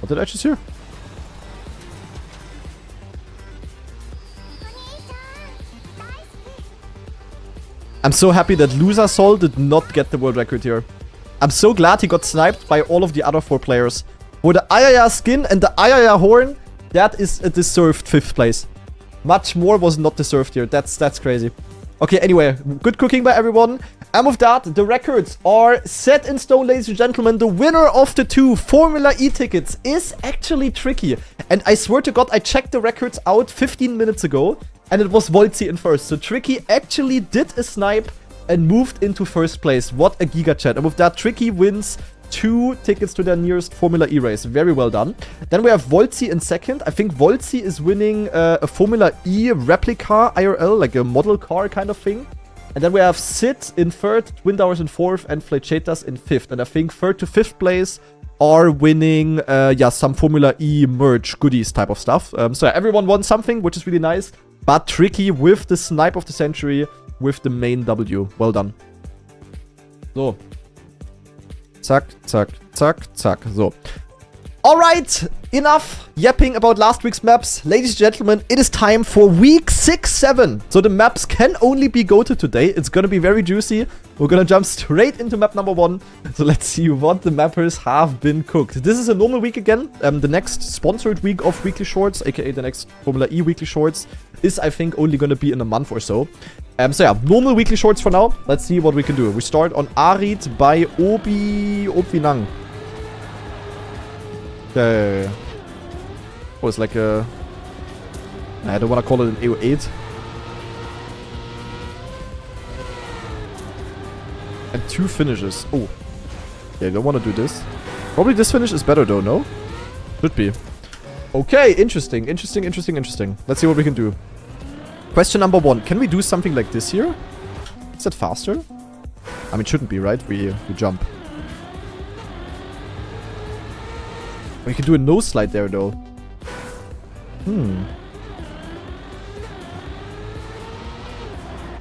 What did I just hear? I'm so happy that Lusa Soul did not get the world record here. I'm so glad he got sniped by all of the other 4 players. For the Ayaya skin and the Ayaya horn, that is a deserved 5th place. Much more was not deserved here. That's crazy. Okay, anyway, good cooking by everyone. And with that, the records are set in stone, ladies and gentlemen. The winner of the 2 Formula E tickets is actually Tricky. And I swear to God, I checked the records out 15 minutes ago. And it was Volzi in first. So Tricky actually did a snipe and moved into first place. What a giga chat. And with that, Tricky wins 2 tickets to their nearest Formula E race. Very well done. Then we have Volzi in second. I think Volzi is winning a Formula E replica IRL, like a model car kind of thing. And then we have Sid in third, Twin Towers in fourth, and Flechetas in fifth. And I think third to fifth place are winning, yeah, some Formula E merch goodies type of stuff. So yeah, everyone won something, which is really nice. But Tricky with the snipe of the century with the main W. Well done. So. Zack, zack, zack, zack. So. Alright, enough yapping about last week's maps. Ladies and gentlemen, it is time for week 6-7. So the maps can only be goated today. It's gonna be very juicy. We're gonna jump straight into map number 1. So let's see what the mappers have been cooked. This is a normal week again. The next sponsored week of Weekly Shorts, aka the next Formula E Weekly Shorts, is I think only gonna be in a month or so. So yeah, normal Weekly Shorts for now. Let's see what we can do. We start on Arid by Obvinang. Okay. Oh, it's like a... I don't want to call it an AO8. And 2 finishes. Oh. Yeah, I don't want to do this. Probably this finish is better though, no? Should be. Okay, interesting. Let's see what we can do. Question number 1. Can we do something like this here? Is that faster? I mean, it shouldn't be, right? We jump. We can do a nose slide there though.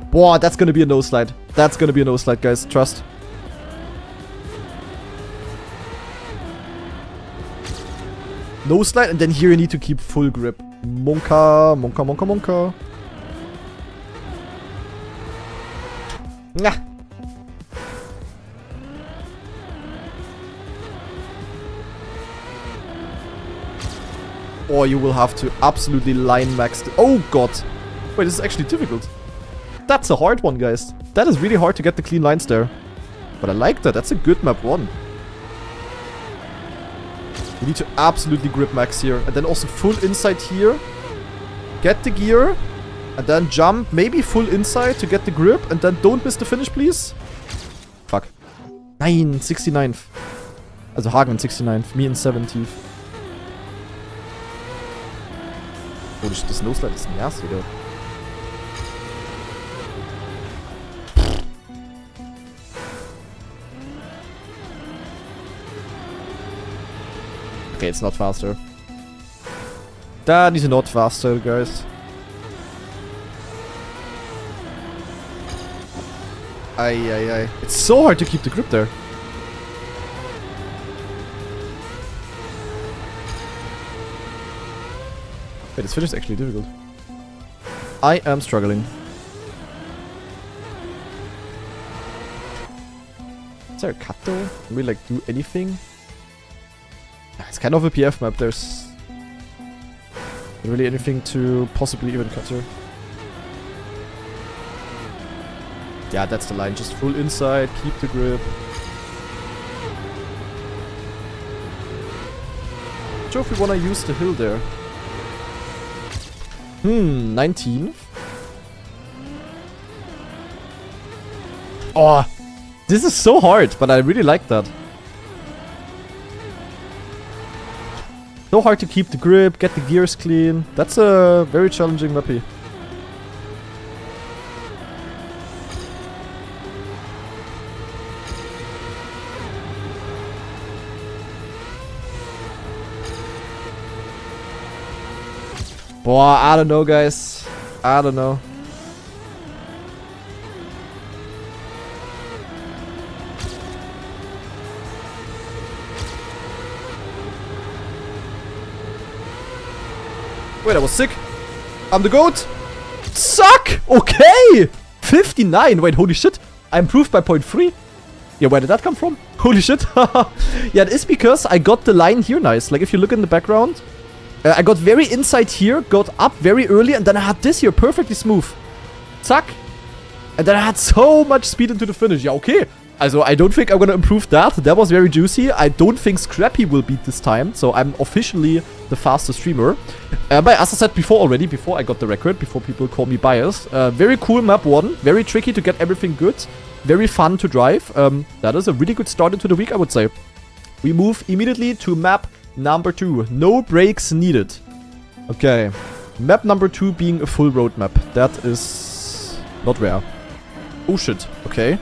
Boah, that's gonna be a nose slide. Guys. Trust. Nose slide, and then here you need to keep full grip. Monka. Nah. Or you will have to absolutely line max. Oh god. Wait, this is actually difficult. That's a hard one, guys. That is really hard to get the clean lines there. But I like that. That's a good map 1. You need to absolutely grip max here. And then also full inside here. Get the gear. And then jump. Maybe full inside to get the grip. And then don't miss the finish, please. Fuck. Nein, 69th. Also Hagen 69th. Me in 70th. Oh, das nose slide ist nasty, though. Okay, it's not faster. That is not faster, guys. Ay. It's so hard to keep the grip there. Wait, this finish is actually difficult. I am struggling. Is there a cut though? Can we like do anything? It's kind of a PF map. There's not really anything to possibly even cut here. Yeah, that's the line. Just full inside, keep the grip. Not sure if we want to use the hill there. 19. Oh, this is so hard, but I really like that. So hard to keep the grip, get the gears clean. That's a very challenging mappy. Boah, I don't know, guys. I don't know. Wait, that was sick. I'm the GOAT. Suck! Okay! 59. Wait, holy shit. I improved by 0.3. Yeah, where did that come from? Holy shit. Yeah, it is because I got the line here nice. Like, if you look in the background, I got very inside here, got up very early, and then I had this here perfectly smooth. Zack. And then I had so much speed into the finish. Yeah, okay. Also, I don't think I'm gonna improve that. That was very juicy. I don't think Scrappy will beat this time. So I'm officially the fastest streamer. But as I said before already, before I got the record, before people call me biased. Very cool map 1. Very tricky to get everything good. Very fun to drive. That is a really good start into the week, I would say. We move immediately to map number 2. No brakes needed. Okay. Map number 2 being a full road map. That is not rare. Oh shit. Okay.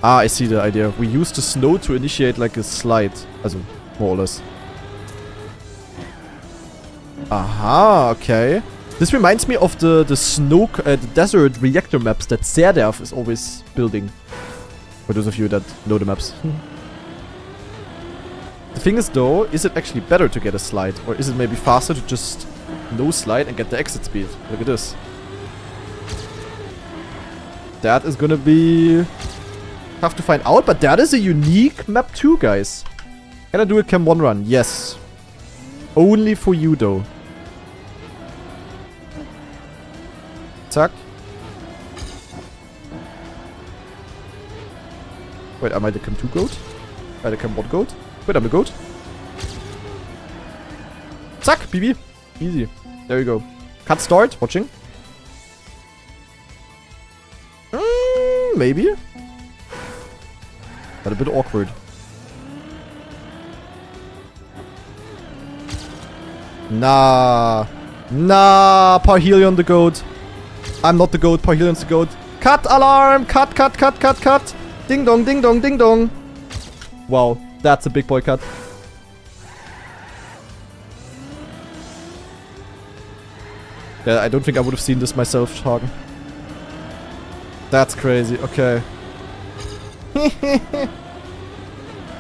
Ah, I see the idea. We use the snow to initiate like a slide. Also, more or less. Aha, okay. This reminds me of the the desert reactor maps that Serdev is always building. For those of you that know the maps. The thing is though, is it actually better to get a slide? Or is it maybe faster to just no slide and get the exit speed? Look at this. That is gonna be tough to find out, but that is a unique map too, guys. Can I do a Cam 1 run? Yes. Only for you though. Zack. Wait, am I the Cam 2 goat? Am I the Cam 1 goat? Wait, I'm the goat. Zack, BB. Easy. There you go. Cut start. Watching. Maybe. But a bit awkward. Nah. Nah, Parhelion the goat. I'm not the goat, Parhelion's the goat. Cut alarm! Cut, cut, cut, cut, cut! Ding dong, ding dong, ding dong. Wow, that's a big boy cut. Yeah, I don't think I would have seen this myself, Hagen. That's crazy, okay.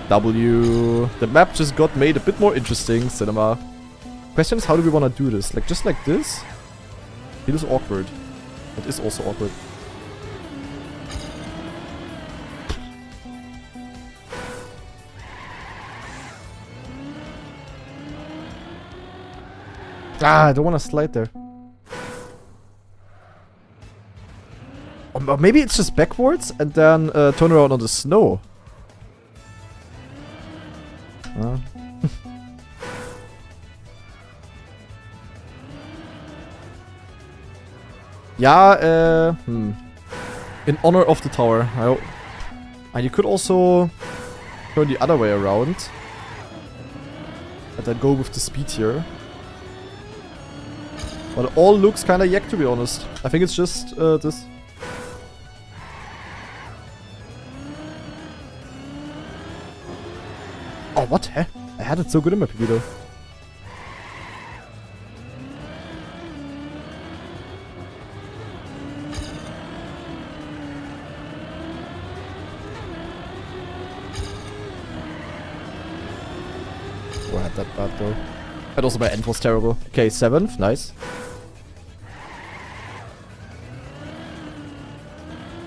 W. The map just got made a bit more interesting, cinema. Question is, how do we want to do this? Like, just like this? It is awkward. It is also awkward. Ah, I don't want to slide there. Or maybe it's just backwards and then turn around on the snow. Yeah, in honor of the tower. And you could also turn the other way around. And then go with the speed here. But it all looks kinda yak, to be honest. I think it's just this. Oh, what? Huh? I had it so good in my PB though. Oh, I had that bad though. And also my end was terrible. Okay, 7th, nice.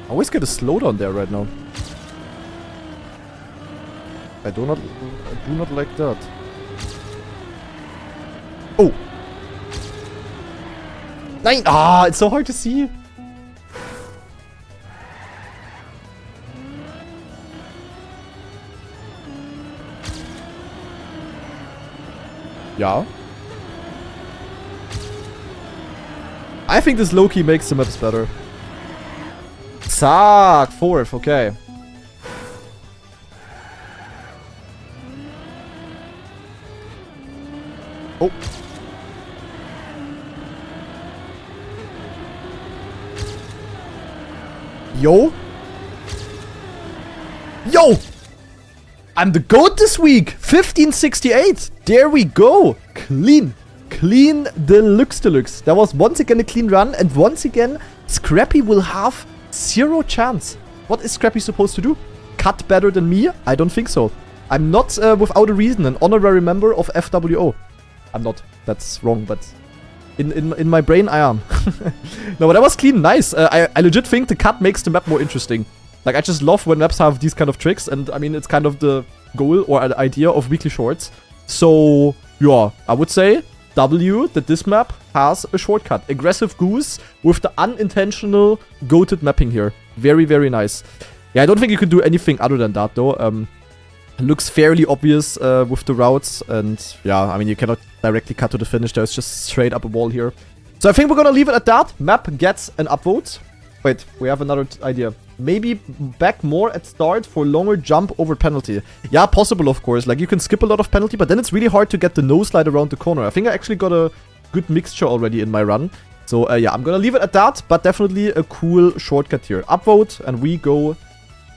I always get a slowdown there right now. I do not like that. Oh! Nein! Ah, it's so hard to see. Yeah. I think this low-key makes the maps better. Zack! 4th, okay. Oh. Yo. Yo! I'm the GOAT this week! 1568! There we go! Clean! Clean deluxe. That was once again a clean run, and once again, Scrappy will have 0 chance. What is Scrappy supposed to do? Cut better than me? I don't think so. I'm not, without a reason, an honorary member of FWO. I'm not. That's wrong, but in my brain I am. No, but that was clean. Nice. I legit think the cut makes the map more interesting. Like, I just love when maps have these kind of tricks, and I mean, it's kind of the goal or the idea of weekly shorts. So, yeah, I would say W, that this map has a shortcut. Aggressive Goose with the unintentional goated mapping here. Very, very nice. Yeah, I don't think you could do anything other than that, though. Looks fairly obvious with the routes, and yeah, I mean, you cannot directly cut to the finish. There's just straight up a wall here. So I think we're gonna leave it at that. Map gets an upvote. Wait, we have another idea. Maybe back more at start for longer jump over penalty. Yeah, possible, of course. Like, you can skip a lot of penalty, but then it's really hard to get the no slide around the corner. I think I actually got a good mixture already in my run. So, yeah, I'm gonna leave it at that, but definitely a cool shortcut here. Upvote, and we go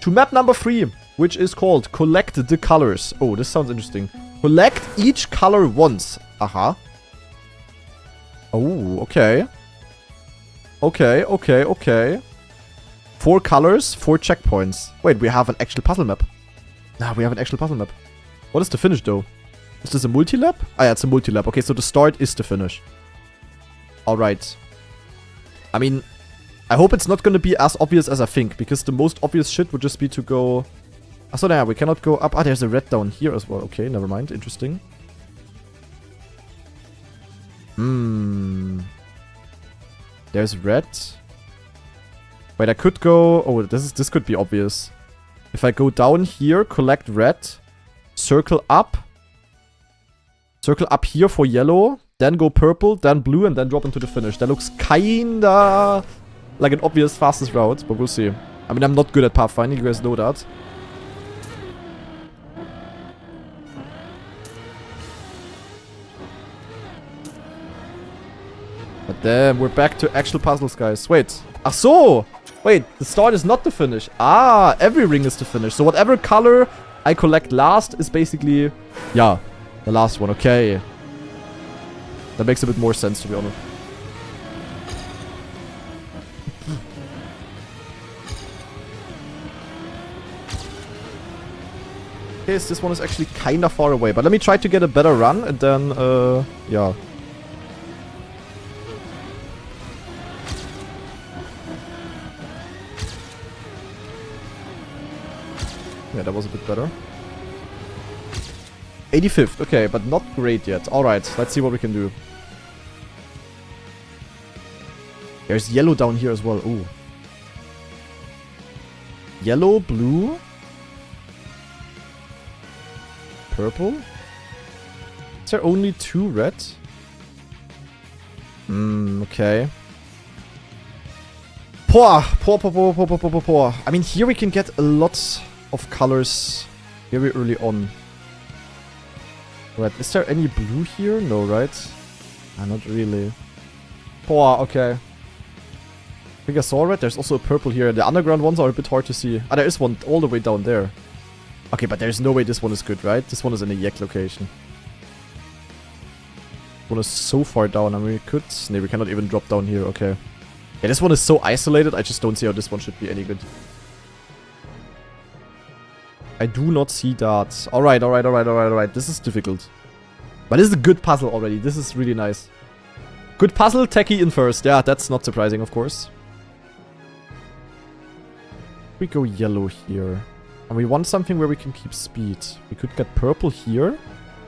to map number 3, which is called Collect the Colors. Oh, this sounds interesting. Collect each color once. Aha. Oh, okay. Okay. 4 colors, 4 checkpoints. Wait, we have an actual puzzle map. Nah, we have an actual puzzle map. What is the finish, though? Is this a multi-lap? Ah, yeah, it's a multi-lap. Okay, so the start is the finish. Alright. I mean, I hope it's not gonna be as obvious as I think, because the most obvious shit would just be to go... Ah, so yeah, we cannot go up. Ah, there's a red down here as well. Okay, never mind. Interesting. There's red. Wait, I could go... Oh, this could be obvious. If I go down here, collect red, circle up here for yellow, then go purple, then blue, and then drop into the finish. That looks kinda like an obvious fastest route, but we'll see. I mean, I'm not good at pathfinding, you guys know that. But then we're back to actual puzzles, guys. Wait. Ach so! Wait, the start is not the finish. Ah, every ring is the finish. So whatever color I collect last is basically... Yeah, the last one. Okay. That makes a bit more sense, to be honest. Okay, so this one is actually kinda far away. But let me try to get a better run and then, yeah. Yeah, that was a bit better. 85th, okay, but not great yet. Alright, let's see what we can do. There's yellow down here as well. Ooh. Yellow, blue. Purple? Is there only 2 red? Okay. Poor. I mean, here we can get a lot of colors very early on. Right, is there any blue here? No, right? Not really. Poor, okay. I think I saw red. There's also a purple here. The underground ones are a bit hard to see. Ah, there is one all the way down there. Okay, but there's no way this one is good, right? This one is in a yak location. This one is so far down. I mean, we could... No, we cannot even drop down here. Okay. Yeah, this one is so isolated. I just don't see how this one should be any good. I do not see that. Alright. This is difficult. But this is a good puzzle already. This is really nice. Good puzzle, techie in first. Yeah, that's not surprising, of course. We go yellow here. And we want something where we can keep speed. We could get purple here.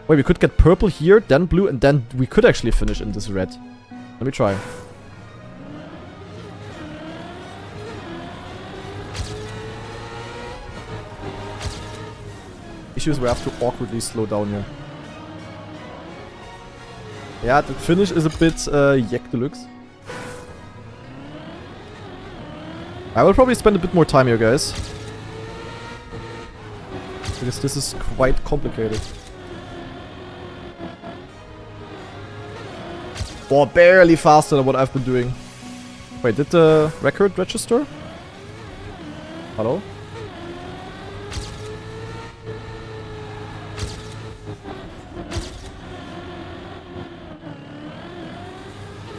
Wait, we could get purple here, then blue, and then we could actually finish in this red. Let me try. Issue is we have to awkwardly slow down here. Yeah, the finish is a bit yak deluxe. I will probably spend a bit more time here, guys. Because this is quite complicated. Oh, barely faster than what I've been doing. Wait, did the record register? Hello?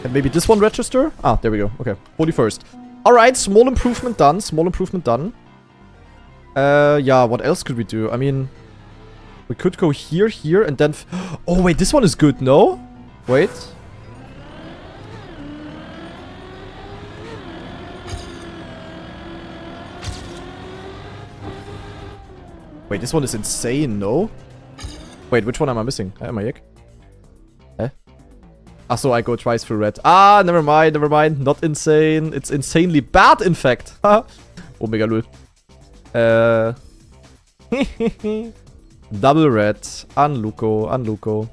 And maybe this one register? Ah, there we go. Okay, 41st. Alright, small improvement done. Yeah, what else could we do? I mean, we could go here, and then... Oh, wait, this one is good, no? Wait. Wait, this one is insane, no? Wait, which one am I missing? Am I yak? Ah, so I go twice through red. Ah, never mind. Not insane. It's insanely bad, in fact. Oh, mega lol. Double red. Unluco.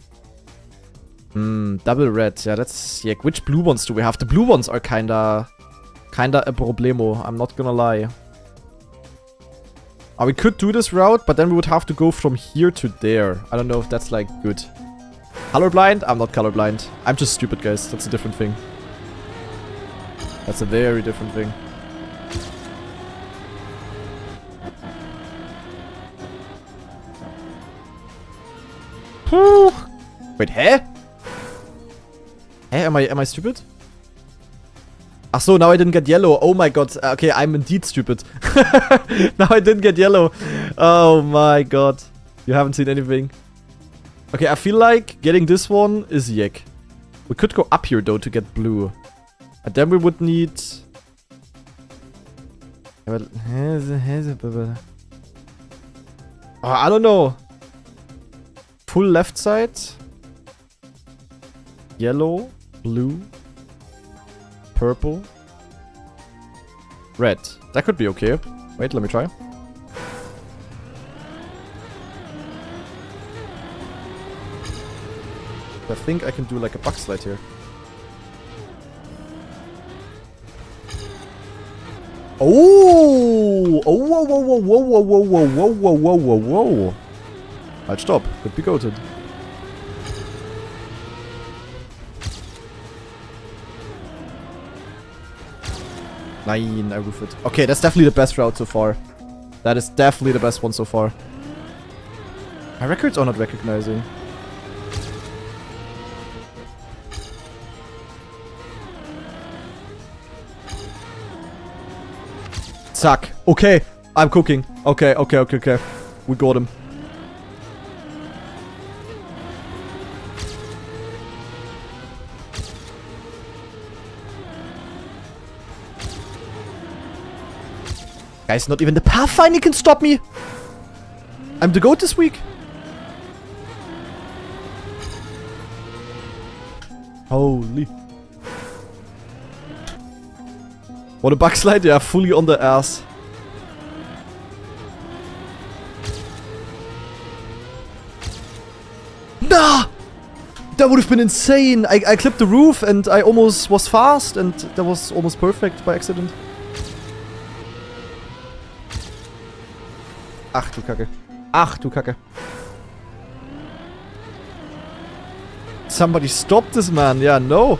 Double red. Yeah, that's... Yeah, which blue ones do we have? The blue ones are kinda a problemo. I'm not gonna lie. We could do this route, but then we would have to go from here to there. I don't know if that's, like, good. Colorblind? I'm not colorblind. I'm just stupid, guys. That's a different thing. That's a very different thing. Whew. Wait, Am I stupid? Ach so, now I didn't get yellow. Oh my god. Okay, I'm indeed stupid. Now I didn't get yellow. Oh my god. You haven't seen anything. Okay, I feel like getting this one is yak. We could go up here, though, to get blue. And then we would need... I don't know. Full left side. Yellow. Blue. Purple. Red. That could be okay. Wait, let me try. I think I can do like a bug slide here. Oh! Whoa. I'd stop. Could be goated. Nein, I roof it. Okay, that's definitely the best route so far. That is definitely the best one so far. My records are not recognizing. Zack. Okay, I'm cooking. Okay. We got him. Guys, not even the pathfinding can stop me. I'm the GOAT this week. Holy. What a backslide. Yeah, fully on the ass. Nah! That would have been insane. I clipped the roof and I almost was fast and that was almost perfect by accident. Ach du Kacke. Ach du Kacke. Somebody stop this man. Yeah, no.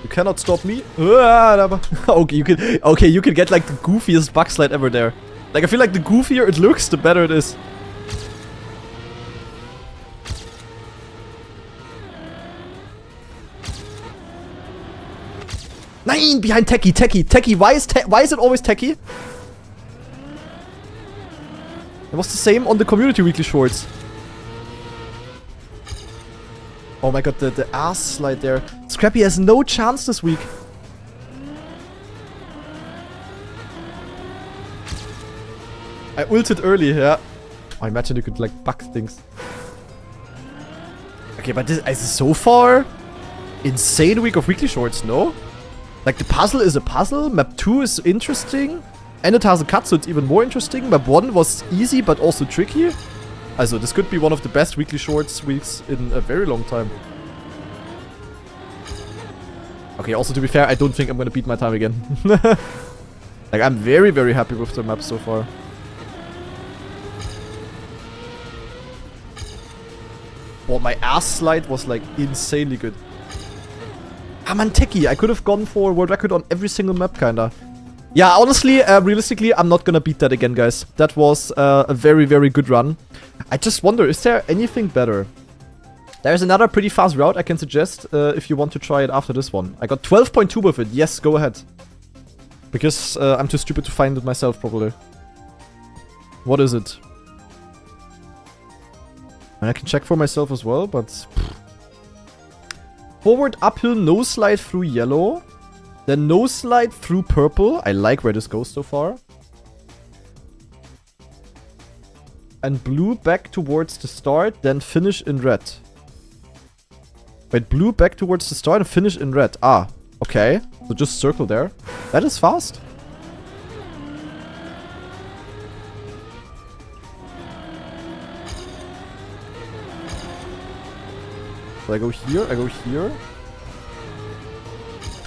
You cannot stop me. Okay, you can get like the goofiest backslide ever there. Like I feel like the goofier it looks, the better it is. Nein, behind Techie. Why is it always Techie? It was the same on the community weekly shorts. Oh my god, the ass slide there. Scrappy has no chance this week. I ulted early, yeah. I imagine you could like bug things. Okay, but this is so far insane week of weekly shorts, no? Like the puzzle is a puzzle, map 2 is interesting. And it has a cut, so it's even more interesting. Map 1 was easy, but also tricky. Also, this could be one of the best weekly shorts weeks in a very long time. Okay, also to be fair, I don't think I'm gonna beat my time again. Like, I'm very, very happy with the map so far. Oh, my ass slide was like insanely good. Ah man, Techie, I could have gone for world record on every single map, kinda. Yeah, honestly, realistically, I'm not gonna beat that again, guys. That was a very, very good run. I just wonder, is there anything better? There's another pretty fast route I can suggest if you want to try it after this one. I got 12.2 with it. Yes, go ahead. Because I'm too stupid to find it myself, probably. What is it? And I can check for myself as well, but... Forward uphill, no slide through yellow. Then no slide through purple. I like where this goes so far. And blue back towards the start, then finish in red. Wait, blue back towards the start and finish in red. Ah, okay. So just circle there. That is fast. So I go here, I go here.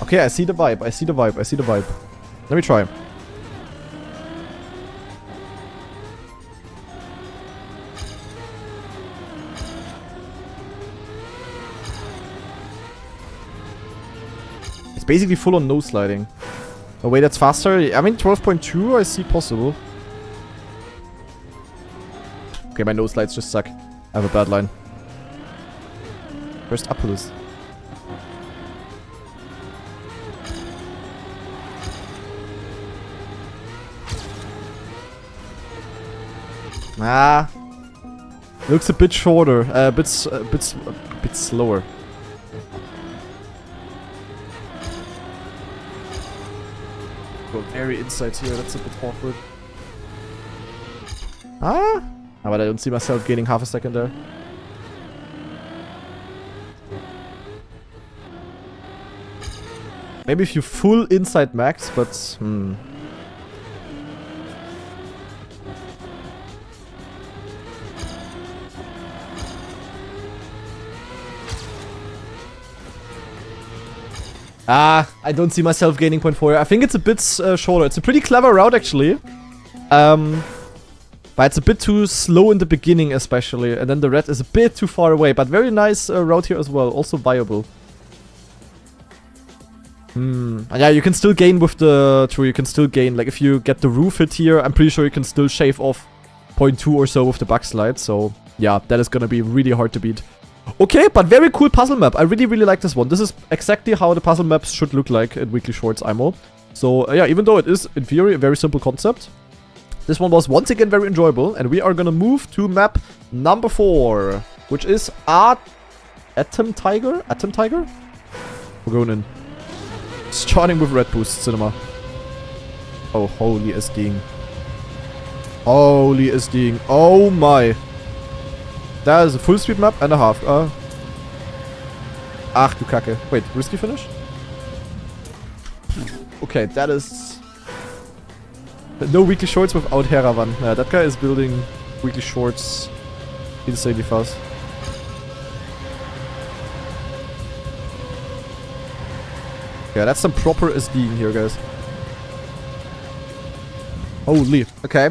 Okay, I see the vibe, I see the vibe, I see the vibe. Let me try. It's basically full on no sliding. Oh wait, that's faster. I mean, 12.2 I see possible. Okay, my no slides just suck. I have a bad line. First uphill is. Ah, looks a bit shorter, a bit slower. Go very inside here. That's a bit awkward. Ah, but I don't see myself gaining half a second there. Maybe if you full inside max, but I don't see myself gaining 0.4. I think it's a bit shorter. It's a pretty clever route, actually. But it's a bit too slow in the beginning, especially. And then the red is a bit too far away. But very nice route here as well. Also viable. And yeah, you can still gain with the... True, you can still gain. Like, if you get the roof hit here, I'm pretty sure you can still shave off 0.2 or so with the backslide. So, yeah, that is gonna be really hard to beat. Okay, but very cool puzzle map. I really, really like this one. This is exactly how the puzzle maps should look like in Weekly Shorts IMO. So, yeah, even though it is, in theory, a very simple concept, this one was once again very enjoyable. And we are gonna move to map number 4, which is Atom Tiger? Atom Tiger? We're going in. Starting with Red Boost Cinema. Oh, holy SDing. Holy SDing. Oh my. That is a full speed map and a half. Ach du Kacke. Wait, risky finish? Okay, that is... No Weekly Shorts without Heravan. Yeah, that guy is building Weekly Shorts insanely fast. Yeah, that's some proper SDing here, guys. Holy. Okay.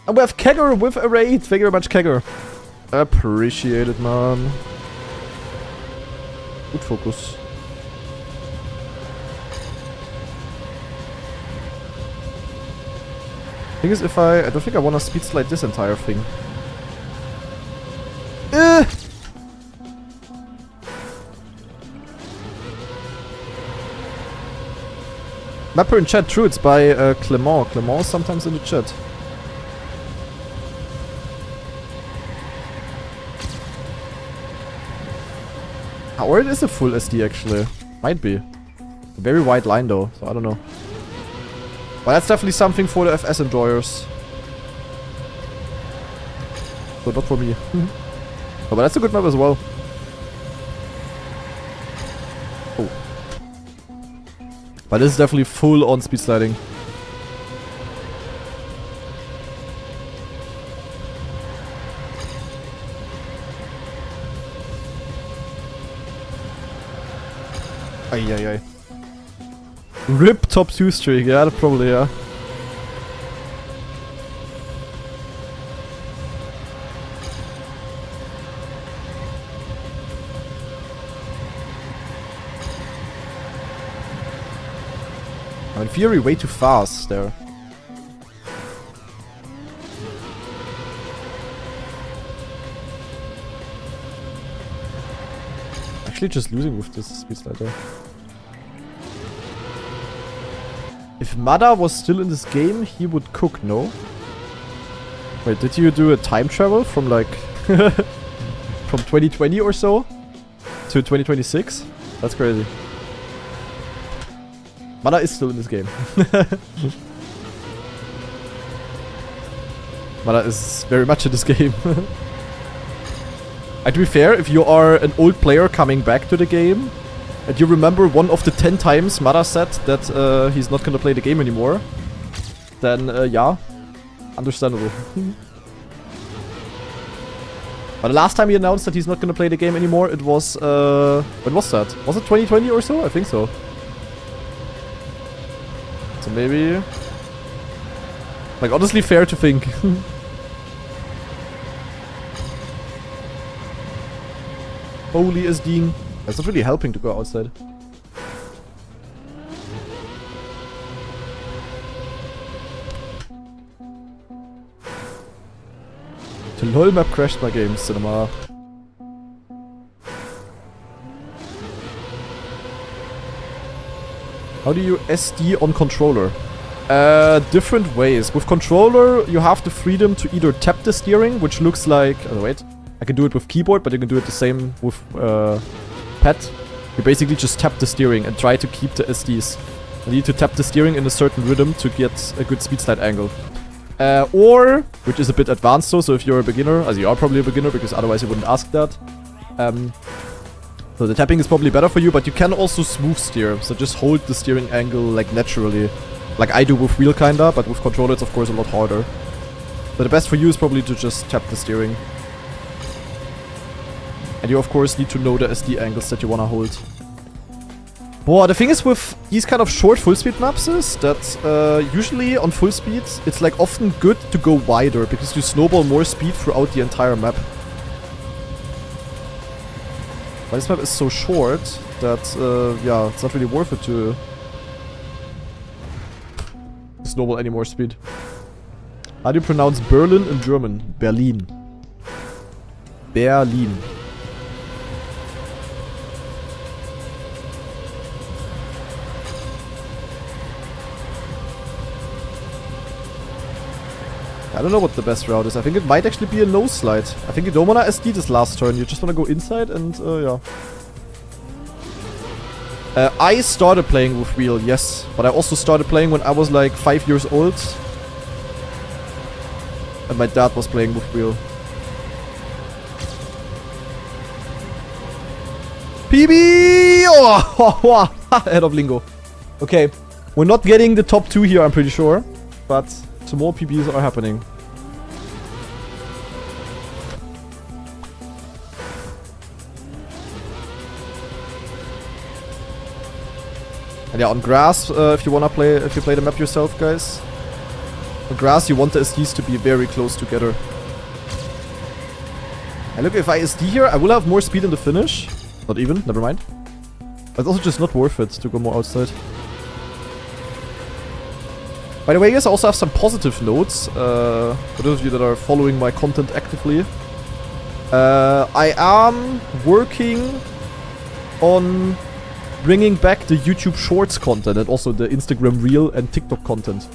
And we have Kegger with a raid. Thank you very much, Kegger. Appreciate it, man. Good focus. Thing is, if I don't think I want to speed slide this entire thing. Mapper in chat, true, it's by Clement. Clement is sometimes in the chat. Or it is a full SD actually. Might be. A very wide line though, so I don't know. But that's definitely something for the FS enjoyers. So not for me. Oh, but that's a good map as well. Oh. But this is definitely full on speed sliding. Ay. RIP top 2 streak, yeah, probably, yeah. In theory, way too fast there. Actually, just losing with this speed slider. If Mada was still in this game, he would cook, no? Wait, did you do a time travel from like... from 2020 or so? To 2026? That's crazy. Mada is still in this game. Mada is very much in this game. And to be fair, if you are an old player coming back to the game, and you remember one of the 10 times Mada said that he's not gonna play the game anymore, then yeah, understandable. But the last time he announced that he's not gonna play the game anymore, it was, when was that? Was it 2020 or so? I think so. So maybe... Like, honestly fair to think. Holy SDing. That's not really helping to go outside. The LOL map crashed my game, Cinema. How do you SD on controller? Different ways. With controller, you have the freedom to either tap the steering, which looks like... Oh, wait. I can do it with keyboard, but you can do it the same with pad. You basically just tap the steering and try to keep the SDs. You need to tap the steering in a certain rhythm to get a good speed slide angle. Or, which is a bit advanced though, so if you're a beginner, as you are probably a beginner because otherwise you wouldn't ask that. So the tapping is probably better for you, but you can also smooth steer. So just hold the steering angle like naturally. Like I do with wheel kinda, but with controller it's of course a lot harder. But the best for you is probably to just tap the steering. And you of course need to know the SD angles that you wanna hold. Boah, the thing is with these kind of short full speed maps is that usually on full speed it's like often good to go wider because you snowball more speed throughout the entire map. But this map is so short. that, yeah, it's not really worth it to snowball any more speed. How do you pronounce Berlin in German? Berlin. Berlin. I don't know what the best route is. I think it might actually be a nose slide. I think you don't want to SD this last turn. You just want to go inside and, yeah. I started playing with wheel, yes. But I also started playing when I was like 5 years old. And my dad was playing with wheel. PB! Oh, ahead of Lingo. Okay, we're not getting the top 2 here, I'm pretty sure. But some more PBs are happening. And yeah, on grass, if you play the map yourself, guys. On grass, you want the SDs to be very close together. And look, if I SD here, I will have more speed in the finish. Not even, never mind. But it's also just not worth it to go more outside. By the way, guys, I also have some positive notes. For those of you that are following my content actively. I am working on bringing back the YouTube Shorts content and also the Instagram Reel and TikTok content.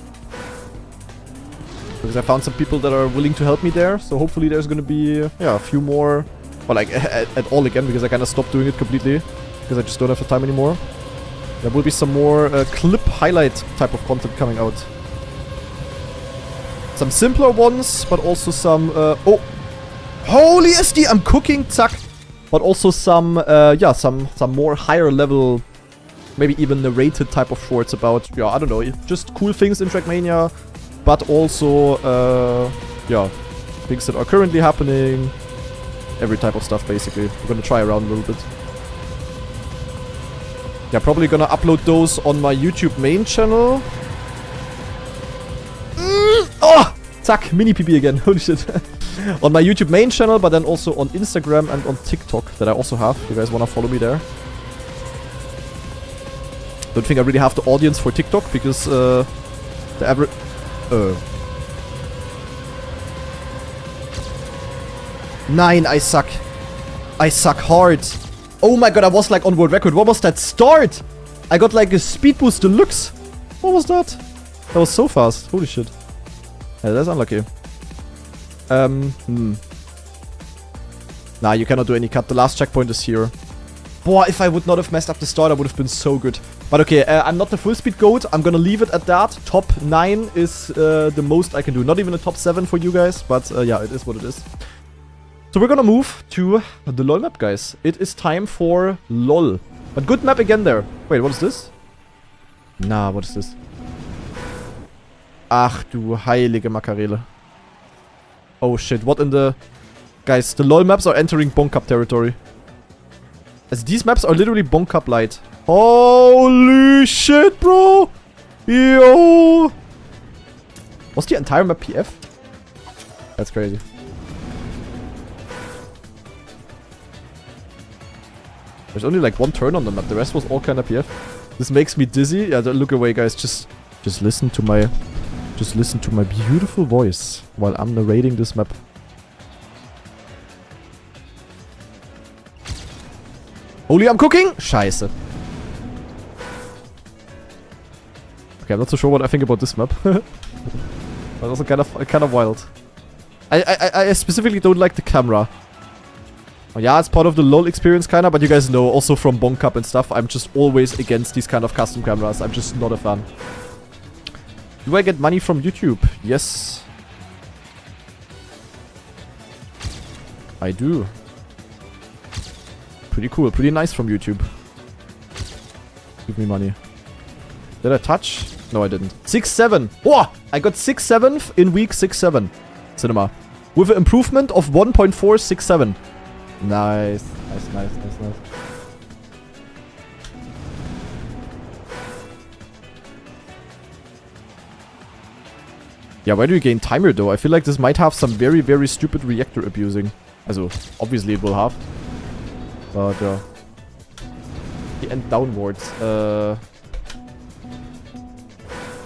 Because I found some people that are willing to help me there. So hopefully there's going to be, yeah, a few more. Well, like, at all again, because I kind of stopped doing it completely. Because I just don't have the time anymore. There will be some more clip highlight type of content coming out. Some simpler ones, but also some... oh! Holy SD! I'm cooking! Zack! But also some, yeah, some more higher level... Maybe even narrated type of shorts about, yeah, I don't know, just cool things in Trackmania. But also, yeah, things that are currently happening. Every type of stuff, basically. We're gonna try around a little bit. Yeah, probably gonna upload those on my YouTube main channel. Oh! Zack, mini PB again. Holy shit. On my YouTube main channel, but then also on Instagram and on TikTok that I also have. If you guys wanna follow me there. Don't think I really have the audience for TikTok because the average... 9, I suck. I suck hard. Oh my god, I was like on world record. What was that start? I got like a speed boost deluxe. What was that? That was so fast. Holy shit. Yeah, that's unlucky. Nah, you cannot do any cut. The last checkpoint is here. Boy, if I would not have messed up the start, I would have been so good. But okay, I'm not the full speed goat. I'm gonna leave it at that. Top 9 is the most I can do. Not even a top 7 for you guys, but yeah, it is what it is. So we're gonna move to the LOL map, guys. It is time for LOL. But good map again there. Wait, what is this? Nah, what is this? Ach du heilige Makarele. Oh shit, what in the... Guys, the LOL maps are entering Bonk Cup territory. As these maps are literally Bonk Cup light. Holy shit, bro! Yo! Was the entire map PF? That's crazy. There's only like one turn on the map. The rest was all kind of PF. This makes me dizzy. Yeah, look away, guys. Just listen to my... Just listen to my beautiful voice while I'm narrating this map. Holy, I'm cooking! Scheiße. Okay, I'm not so sure what I think about this map. But also kind of wild. I specifically don't like the camera. Oh, yeah, it's part of the LOL experience kinda, but you guys know, also from Bonk Cup and stuff, I'm just always against these kind of custom cameras. I'm just not a fan. Do I get money from YouTube? Yes. I do. Pretty cool, pretty nice from YouTube. Give me money. Did I touch? No, I didn't. 6-7. Oh! I got 6-7th in week 6-7. Cinema. With an improvement of 1.467. Nice. Nice. Yeah, where do you gain timer though? I feel like this might have some very, very stupid reactor abusing. Also, obviously it will have. But, the end downwards.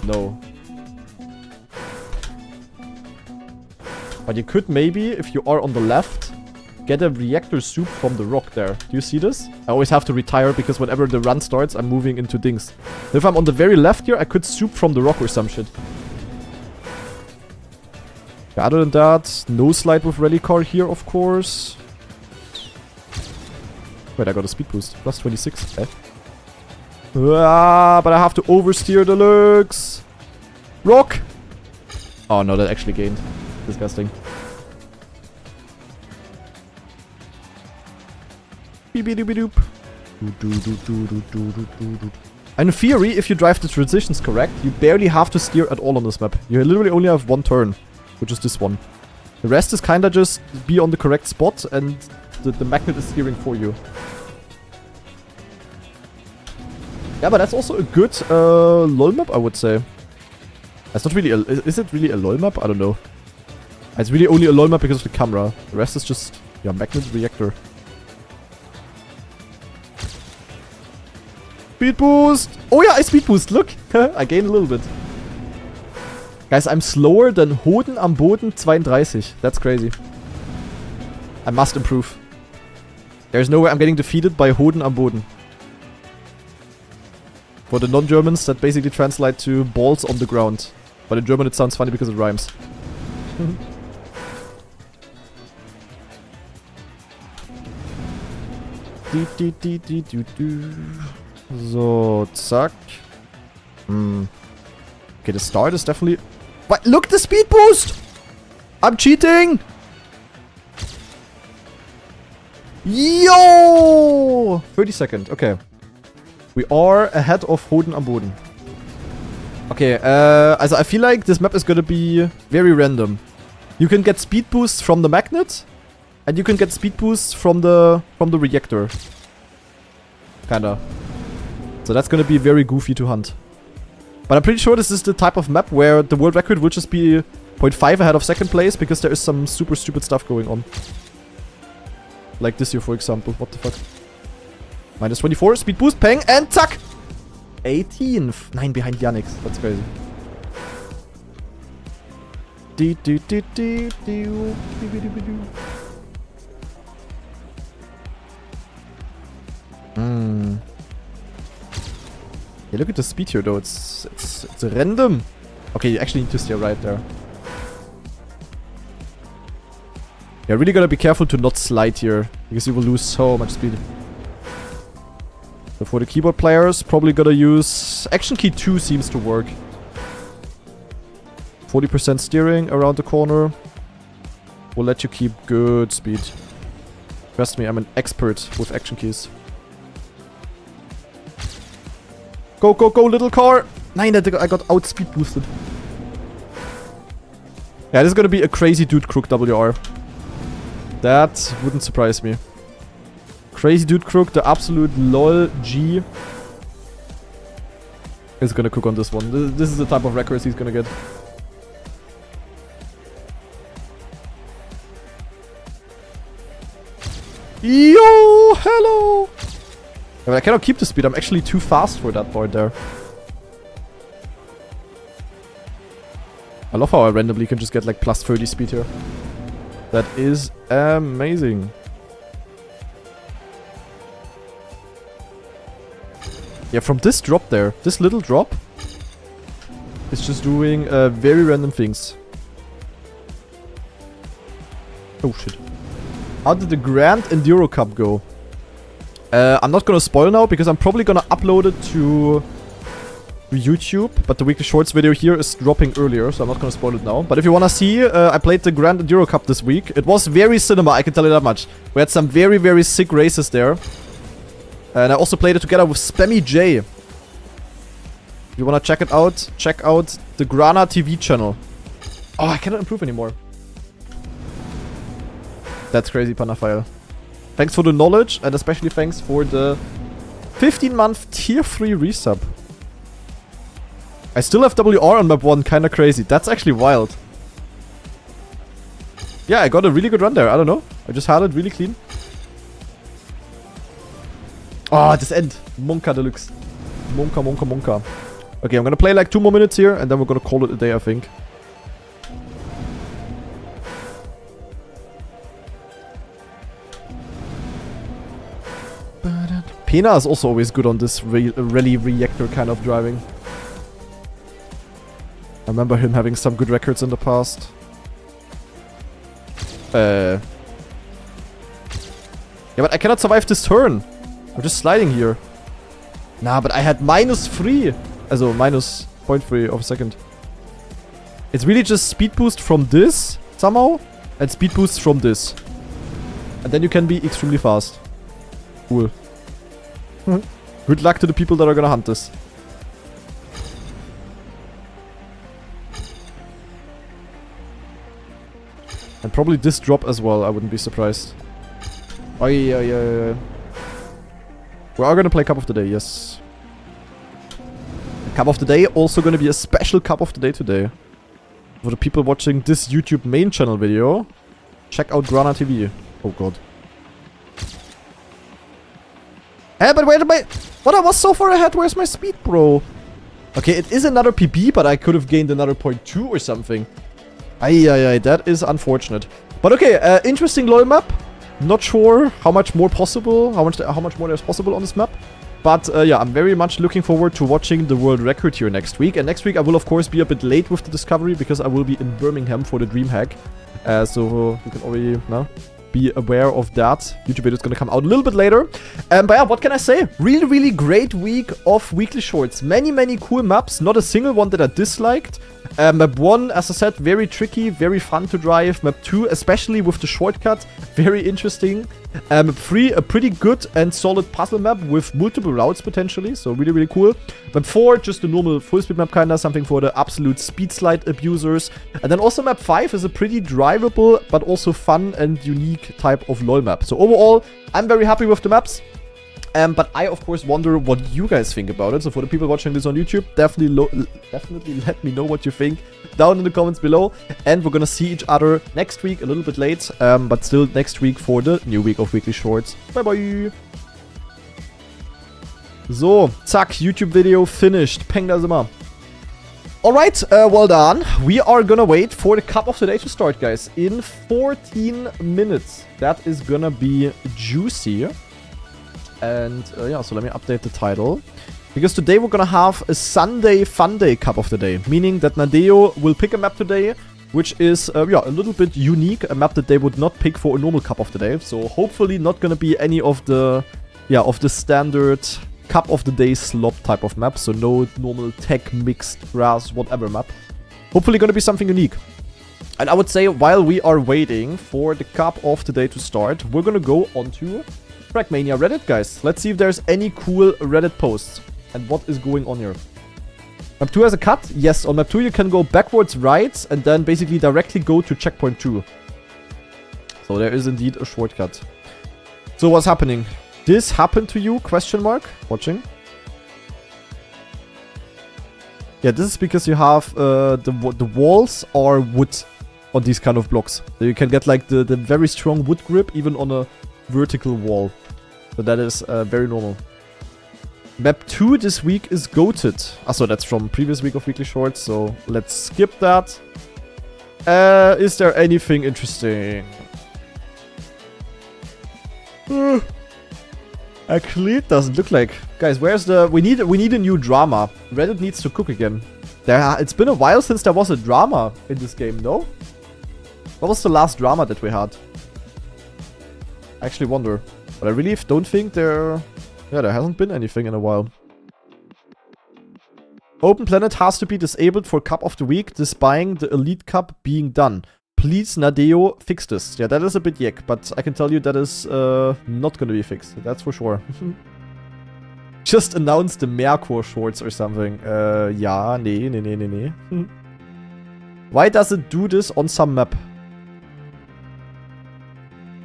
No. But you could maybe, if you are on the left, get a reactor soup from the rock there. Do you see this? I always have to retire because whenever the run starts, I'm moving into things. If I'm on the very left here, I could soup from the rock or some shit. Other than that, no slide with rally car here, of course. Wait, I got a speed boost. Plus 26. Okay. But I have to oversteer the legs. Rock! Oh no, that actually gained. Disgusting. Beep-a-doop-a-doop. And in theory, if you drive the transitions correct, you barely have to steer at all on this map. You literally only have one turn, which is this one. The rest is kinda just be on the correct spot and the magnet is steering for you. Yeah, but that's also a good LoL map, I would say. That's not really a... Is it really a LoL map? I don't know. It's really only a LoL map because of the camera. The rest is just... Yeah, magnet reactor. Speed boost! Oh yeah, I speed boost, look! I gained a little bit. Guys, I'm slower than Hoden am Boden 32. That's crazy. I must improve. There's no way I'm getting defeated by Hoden am Boden. For the non-Germans, that basically translate to balls on the ground. But in German it sounds funny because it rhymes. So, zack. Okay, the start is definitely... But look, the speed boost! I'm cheating! Yo! 30-second, okay. We are ahead of Hoden am Boden. Okay, also I feel like this map is gonna be very random. You can get speed boosts from the magnet, and you can get speed boosts from the reactor. Kinda. So that's gonna be very goofy to hunt. But I'm pretty sure this is the type of map where the world record will just be 0.5 ahead of second place because there is some super stupid stuff going on. Like this here, for example. What the fuck? Minus 24, speed boost, peng, and zack! 18. 9 behind Yannick. That's crazy. Yeah, look at the speed here though. It's random. Okay, you actually need to steer right there. Yeah, really gotta be careful to not slide here because you will lose so much speed. So for the keyboard players, probably gotta use... Action key 2 seems to work. 40% steering around the corner will let you keep good speed. Trust me, I'm an expert with action keys. Go, go, go, little car! Nein, I got out speed boosted. Yeah, this is gonna be a crazy dude crook WR. That wouldn't surprise me. Crazy dude crook, the absolute lol G, is gonna cook on this one. This is the type of records he's gonna get. Yo, hello! I mean, I cannot keep the speed. I'm actually too fast for that part there. I love how I randomly can just get like plus 30 speed here. That is amazing. Yeah, from this drop there, this little drop is just doing very random things. Oh shit. How did the Grand Enduro Cup go? I'm not gonna spoil now because I'm probably gonna upload it to YouTube, but the weekly shorts video here is dropping earlier, so I'm not gonna spoil it now. But if you wanna see, I played the Grand Enduro Cup this week. It was very cinema, I can tell you that much. We had some very, very sick races there. And I also played it together with Spammy J. If you wanna check it out, check out the Grana TV channel. Oh, I cannot improve anymore. That's crazy, Panafile. Thanks for the knowledge, and especially thanks for the 15-month tier 3 resub. I still have WR on map 1, kinda crazy. That's actually wild. Yeah, I got a really good run there, I don't know. I just had it really clean. Oh, this end. Monka Deluxe. Monka, Monka, Monka. Okay, I'm gonna play like 2 more minutes here, and then we're gonna call it a day, I think. Pena is also always good on this rally reactor kind of driving. I remember him having some good records in the past. Yeah, but I cannot survive this turn. I'm just sliding here. Nah, but I had -3. Also, minus 0.3 of a second. It's really just speed boost from this, somehow. And speed boost from this. And then you can be extremely fast. Cool. Good luck to the people that are gonna hunt this. And probably this drop as well, I wouldn't be surprised. Oh, yeah. We are gonna play Cup of the Day, yes. Cup of the Day, also gonna be a special Cup of the Day today. For the people watching this YouTube main channel video, check out Grana TV. Oh god. Hey, but where am I? What, I was so far ahead, where's my speed, bro? Okay, it is another PB, but I could have gained another 0.2 or something. Ay, that is unfortunate. But okay, interesting LoL map. Not sure how much more possible, how much more there's possible on this map. But yeah, I'm very much looking forward to watching the world record here next week. And next week I will of course be a bit late with the discovery because I will be in Birmingham for the DreamHack. So you can already be aware of that. YouTube video is gonna come out a little bit later. But yeah, what can I say? Really great week of weekly shorts. Many cool maps. Not a single one that I disliked. Map 1, as I said, very tricky, very fun to drive. Map 2, especially with the shortcut, very interesting. Map 3, a pretty good and solid puzzle map with multiple routes potentially, so really cool. Map 4, just a normal full speed map kinda, something for the absolute speed slide abusers. And then also map 5 is a pretty drivable, but also fun and unique type of LoL map. So overall, I'm very happy with the maps. But I, of course, wonder what you guys think about it. So for the people watching this on YouTube, definitely let me know what you think down in the comments below. And we're gonna see each other next week, a little bit late, but still next week for the new week of Weekly Shorts. Bye. So, zack, YouTube video finished. Peng, da sind wir. Alright, well done. We are gonna wait for the Cup of the Day to start, guys. In 14 minutes. That is gonna be juicy. And yeah, so let me update the title. Because today we're gonna have a Sunday Fun Day Cup of the Day. Meaning that Nadeo will pick a map today, which is, yeah, a little bit unique. A map that they would not pick for a normal Cup of the Day. So hopefully not gonna be any of the, yeah, of the standard Cup of the Day slop type of map. So no normal tech, mixed, grass, whatever map. Hopefully gonna be something unique. And I would say, while we are waiting for the Cup of the Day to start, we're gonna go onto Trackmania Reddit, guys. Let's see if there's any cool Reddit posts and what is going on here. Map 2 has a cut. Yes, on map 2 you can go backwards right and then basically directly go to checkpoint 2. So there is indeed a shortcut. So what's happening? This happened to you? Question mark. Watching. Yeah, this is because you have the walls are wood on these kind of blocks. So you can get like the very strong wood grip even on a vertical wall. So that is very normal. Map 2 this week is goated. So that's from previous week of Weekly Shorts, so let's skip that. Is there anything interesting? Actually, it doesn't look like. Guys, where's the... We need a new drama. Reddit needs to cook again. It's been a while since there was a drama in this game, no? What was the last drama that we had? I actually wonder. But I really don't think there... Yeah, there hasn't been anything in a while. Open Planet has to be disabled for Cup of the Week, despite the Elite Cup being done. Please, Nadeo, fix this. Yeah, that is a bit yuck, but I can tell you that is not gonna be fixed. That's for sure. Just announce the Merkur shorts or something. Yeah, nee. Why does it do this on some map?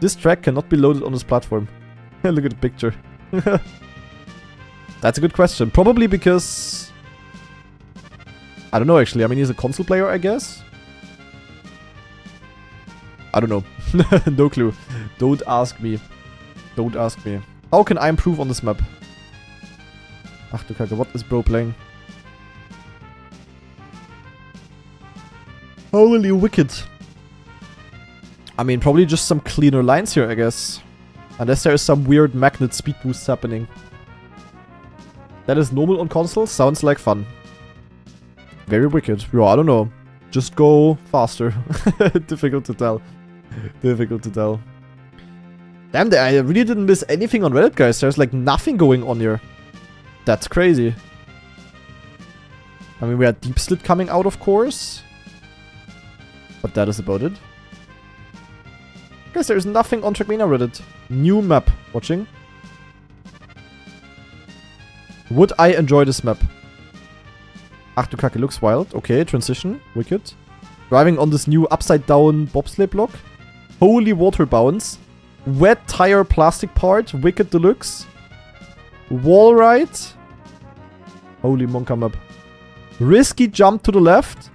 This track cannot be loaded on this platform. Look at the picture. That's a good question. Probably because... I don't know actually. I mean, he's a console player, I guess. I don't know. No clue. Don't ask me. Don't ask me. How can I improve on this map? Ach du Kacke, what is bro playing? Holy wicked. I mean, probably just some cleaner lines here, I guess. Unless there is some weird magnet speed boosts happening. That is normal on console? Sounds like fun. Very wicked. Yo, I don't know. Just go faster. Difficult to tell. Difficult to tell. Damn, I really didn't miss anything on Reddit, guys. There's like nothing going on here. That's crazy. I mean, we had Deep Slit coming out, of course. But that is about it. Guys, there's nothing on Trackmania Reddit. New map. Watching. Would I enjoy this map? Ach du Kacke, looks wild. Okay, transition. Wicked. Driving on this new upside down bobsleigh block. Holy water bounce. Wet tire plastic part. Wicked deluxe. Wall ride. Holy Monka map. Risky jump to the left.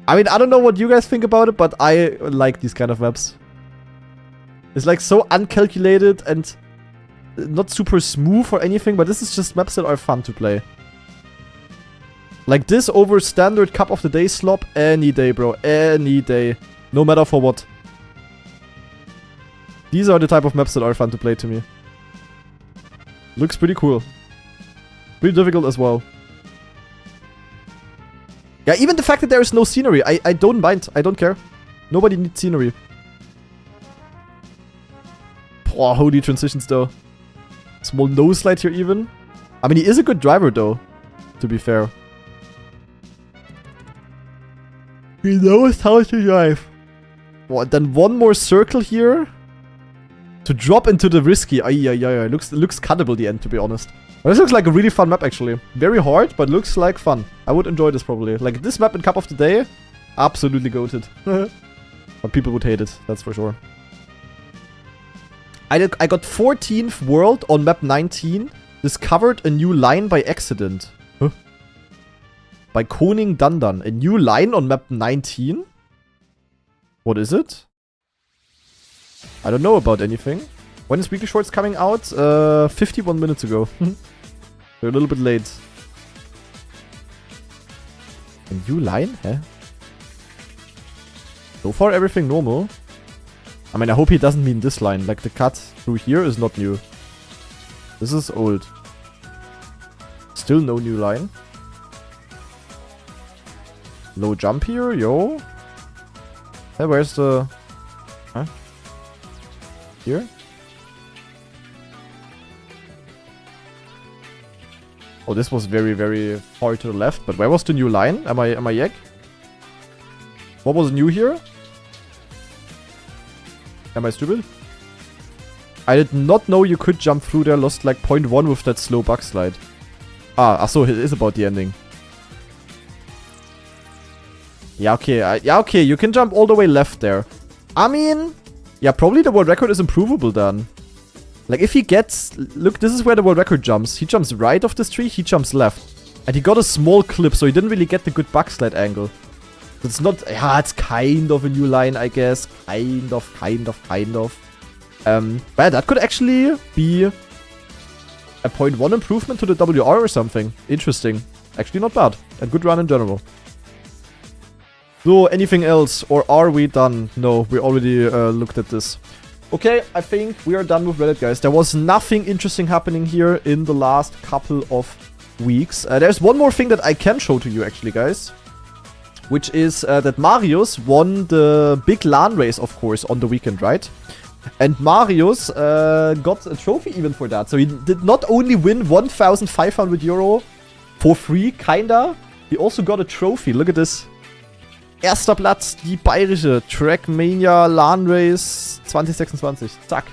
I mean, I don't know what you guys think about it, but I like these kind of maps. It's like so uncalculated and not super smooth or anything, but this is just maps that are fun to play. Like this over standard Cup of the Day slop any day, bro. Any day. No matter for what. These are the type of maps that are fun to play to me. Looks pretty cool. Pretty difficult as well. Yeah, even the fact that there is no scenery, I don't mind. I don't care. Nobody needs scenery. Oh, holy transitions though. Small nose slide here even. I mean, he is a good driver though, to be fair. He knows how to drive. Oh, and then one more circle here. To drop into the risky. Ay. Looks cuttable the end, to be honest. But this looks like a really fun map actually. Very hard, but looks like fun. I would enjoy this probably. Like this map in Cup of the Day, absolutely goated. But people would hate it, that's for sure. I got 14th world on map 19. Discovered a new line by accident. Huh? By Koning Dandan. A new line on map 19? What is it? I don't know about anything. When is Weekly Shorts coming out? 51 minutes ago. They're a little bit late. A new line? Huh? So far everything normal. I mean, I hope he doesn't mean this line. Like, the cut through here is not new. This is old. Still no new line. Low jump here, yo. Hey, where's the... Huh? Here? Oh, this was very, very far to the left. But where was the new line? Am I yek? What was new here? Am I stupid? I did not know you could jump through there. Lost like 0.1 with that slow bug slide. So it is about the ending. Yeah, okay. Yeah, okay. You can jump all the way left there. I mean, yeah, probably the world record is improvable then. Like if he gets... Look, this is where the world record jumps. He jumps right off this tree, he jumps left. And he got a small clip, so he didn't really get the good bug slide angle. It's not... Yeah, it's kind of a new line, I guess. Kind of. But that could actually be a 0.1 improvement to the WR or something. Interesting. Actually not bad. A good run in general. So, anything else? Or are we done? No, we already looked at this. Okay, I think we are done with Reddit, guys. There was nothing interesting happening here in the last couple of weeks. There's one more thing that I can show to you, actually, guys. Which is that Marius won the big LAN race, of course, on the weekend, right? And Marius got a trophy even for that. So he did not only win 1,500 euro for free, kinda. He also got a trophy. Look at this. Erster Platz, die bayerische Trackmania LAN Race 2026. Zack.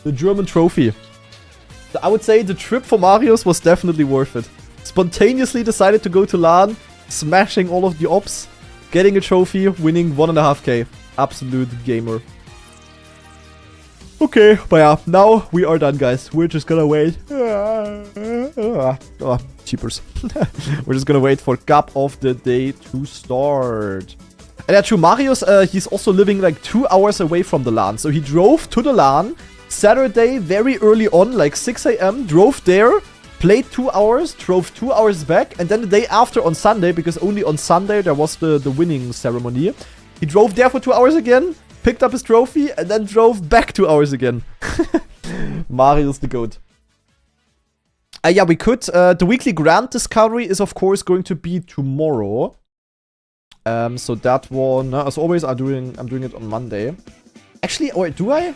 The German trophy. So I would say the trip for Marius was definitely worth it. Spontaneously decided to go to LAN, smashing all of the ops, getting a trophy, winning 1.5k. Absolute gamer. Okay, but yeah, now we are done, guys. We're just gonna wait. Cheapers. We're just gonna wait for Cup of the Day to start. And yeah, true, Marius, he's also living like 2 hours away from the LAN. So he drove to the LAN Saturday very early on, like 6 AM, drove there, played 2 hours, drove 2 hours back, and then the day after on Sunday, because only on Sunday there was the winning ceremony, he drove there for 2 hours again, picked up his trophy, and then drove back 2 hours again. Mario's the GOAT. Yeah, we could. The weekly Grand Discovery is, of course, going to be tomorrow. So that one, as always, I'm doing it on Monday. Actually, or do I?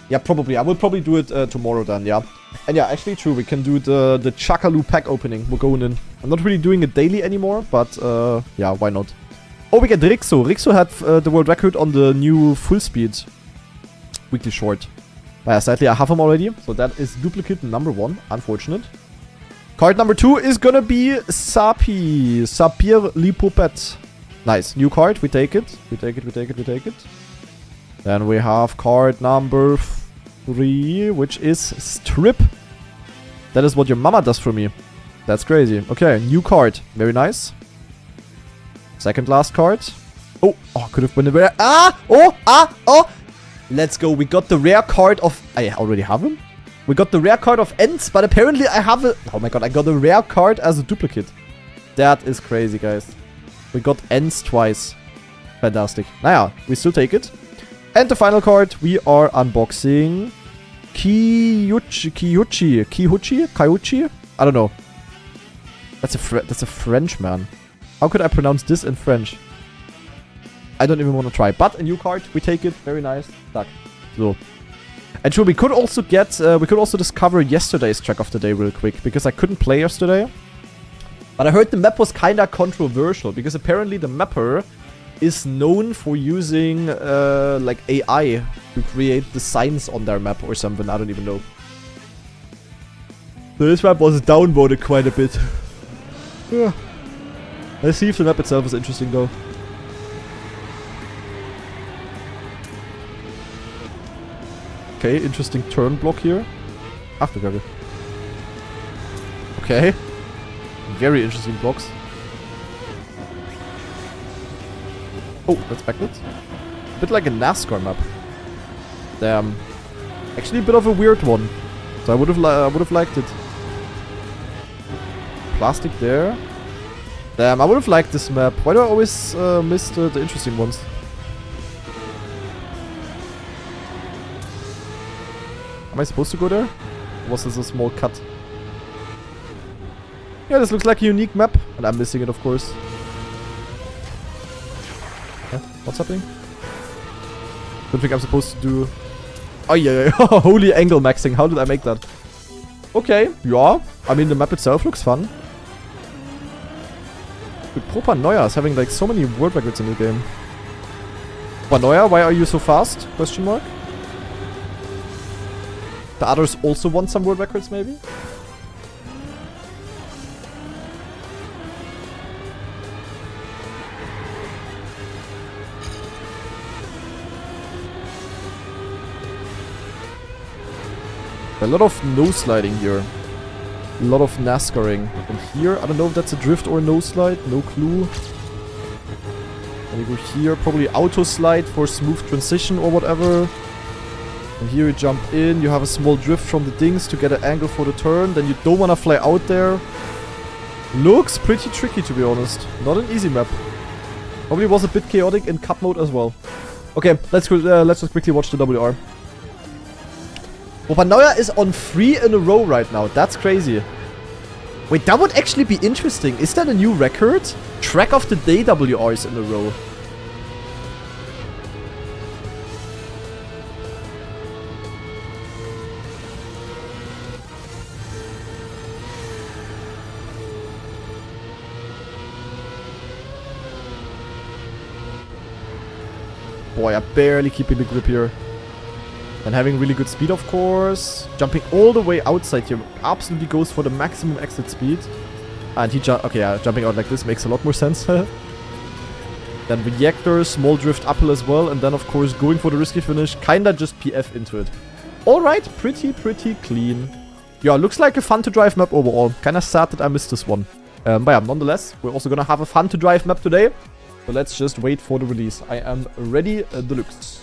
Yeah, probably. I will probably do it tomorrow then, yeah. And yeah, actually true, we can do the Chakaloo pack opening. We're going in. I'm not really doing it daily anymore, but yeah, why not? Oh, we get Rixo. Rixo had the world record on the new full speed weekly short. But yeah, sadly I have him already, so that is duplicate number 1. Unfortunate. Card number 2 is gonna be Sapir Lipopet. Nice. New card. We take it. We take it. Then we have card number 3, which is Strip. That is what your mama does for me. That's crazy. Okay, new card. Very nice. Second last card. Oh, could have been a rare. Oh! Let's go. We got the rare card of... I already have him? We got the rare card of Ents, but apparently I have a... Oh my god, I got a rare card as a duplicate. That is crazy, guys. We got Ents twice. Fantastic. Naja, we still take it. And the final card, we are unboxing... Kiyuchi? I don't know. That's a French, man. How could I pronounce this in French? I don't even want to try. But a new card, we take it. Very nice. Duck. So. And sure, we could also get, we could also discover yesterday's track of the day real quick, because I couldn't play yesterday. But I heard the map was kinda controversial, because apparently the mapper is known for using, like AI to create the signs on their map or something. I don't even know. So this map was downvoted quite a bit. Yeah. Let's see if the map itself is interesting though. Okay, interesting turn block here. Aftercover. Okay. Very interesting blocks. Oh, that's backwards. A bit like a NASCAR map. Damn. Actually, a bit of a weird one. So I would have liked it. Plastic there. Damn, I would have liked this map. Why do I always miss the interesting ones? Am I supposed to go there? Or was this a small cut? Yeah, this looks like a unique map. And I'm missing it, of course. Yeah, what's happening? Don't think I'm supposed to do... Oh yeah, holy angle maxing. How did I make that? Okay, yeah. I mean, the map itself looks fun. Dude, Propanoia is having like so many world records in the game. Propanoia, why are you so fast? Question mark. The others also want some world records, maybe? A lot of nose sliding here. A lot of NASCARing. And here, I don't know if that's a drift or a nose slide. No clue. And you go here, probably auto slide for smooth transition or whatever. And here you jump in, you have a small drift from the dings to get an angle for the turn. Then you don't want to fly out there. Looks pretty tricky, to be honest. Not an easy map. Probably was a bit chaotic in cup mode as well. Okay, let's just quickly watch the WR. Propanoia is on 3 in a row right now. That's crazy. Wait, that would actually be interesting. Is that a new record? Track of the day WRs in a row. Boy, I'm barely keeping the grip here. And having really good speed, of course. Jumping all the way outside here absolutely goes for the maximum exit speed. And he okay, yeah, jumping out like this makes a lot more sense. Then reactor, small drift uphill as well. And then, of course, going for the risky finish. Kinda just PF into it. Alright, pretty clean. Yeah, looks like a fun to drive map overall. Kinda sad that I missed this one. But yeah, nonetheless, we're also gonna have a fun to drive map today. So let's just wait for the release. I am ready deluxe.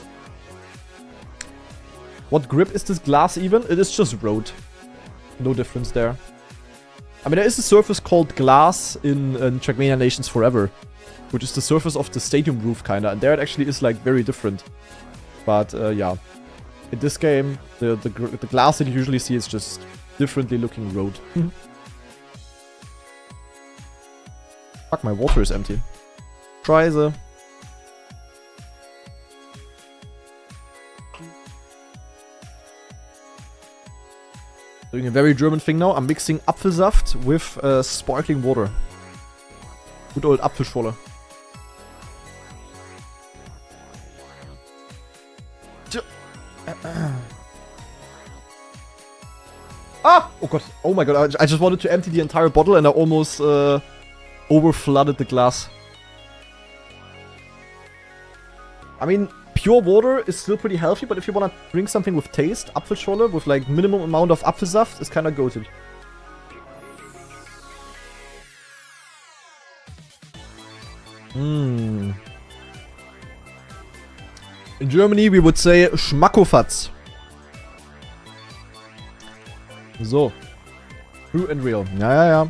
What grip is this glass even? It is just road. No difference there. I mean, there is a surface called glass in Trackmania Nations Forever, which is the surface of the stadium roof, kinda, and there it actually is, like, very different. But, yeah. In this game, the glass that you usually see is just differently looking road. Fuck, my water is empty. Scheiße. Doing a very German thing now. I'm mixing Apfelsaft with sparkling water. Good old Apfelschorle. Ah! Oh god. Oh my god. I just wanted to empty the entire bottle and I almost over-flooded the glass. I mean, pure water is still pretty healthy, but if you want to drink something with taste, Apfelschorle with like minimum amount of Apfelsaft is kind of goated. In Germany we would say Schmackofatz. So. True and real. Ja.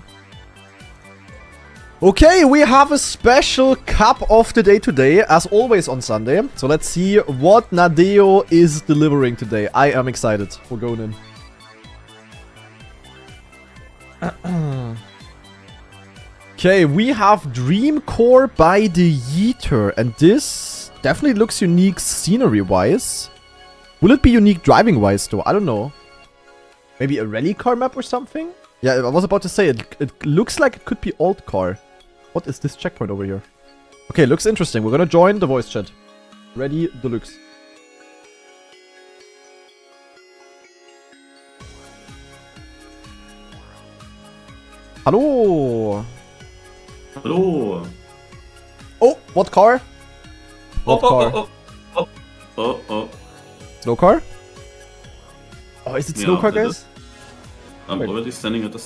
Okay, we have a special cup of the day today, as always on Sunday. So let's see what Nadeo is delivering today. I am excited. We're going in. Okay, we have Dream Core by the Yeeter. And this definitely looks unique scenery-wise. Will it be unique driving-wise, though? I don't know. Maybe a rally car map or something? Yeah, I was about to say, it looks like it could be alt car. What is this checkpoint over here? Okay, looks interesting. We're gonna join the voice chat. Ready Deluxe. Hallo! Hallo! Oh, what car? What car? Oh. Slow car? Oh, is it slow car, guys? I'm already standing at the...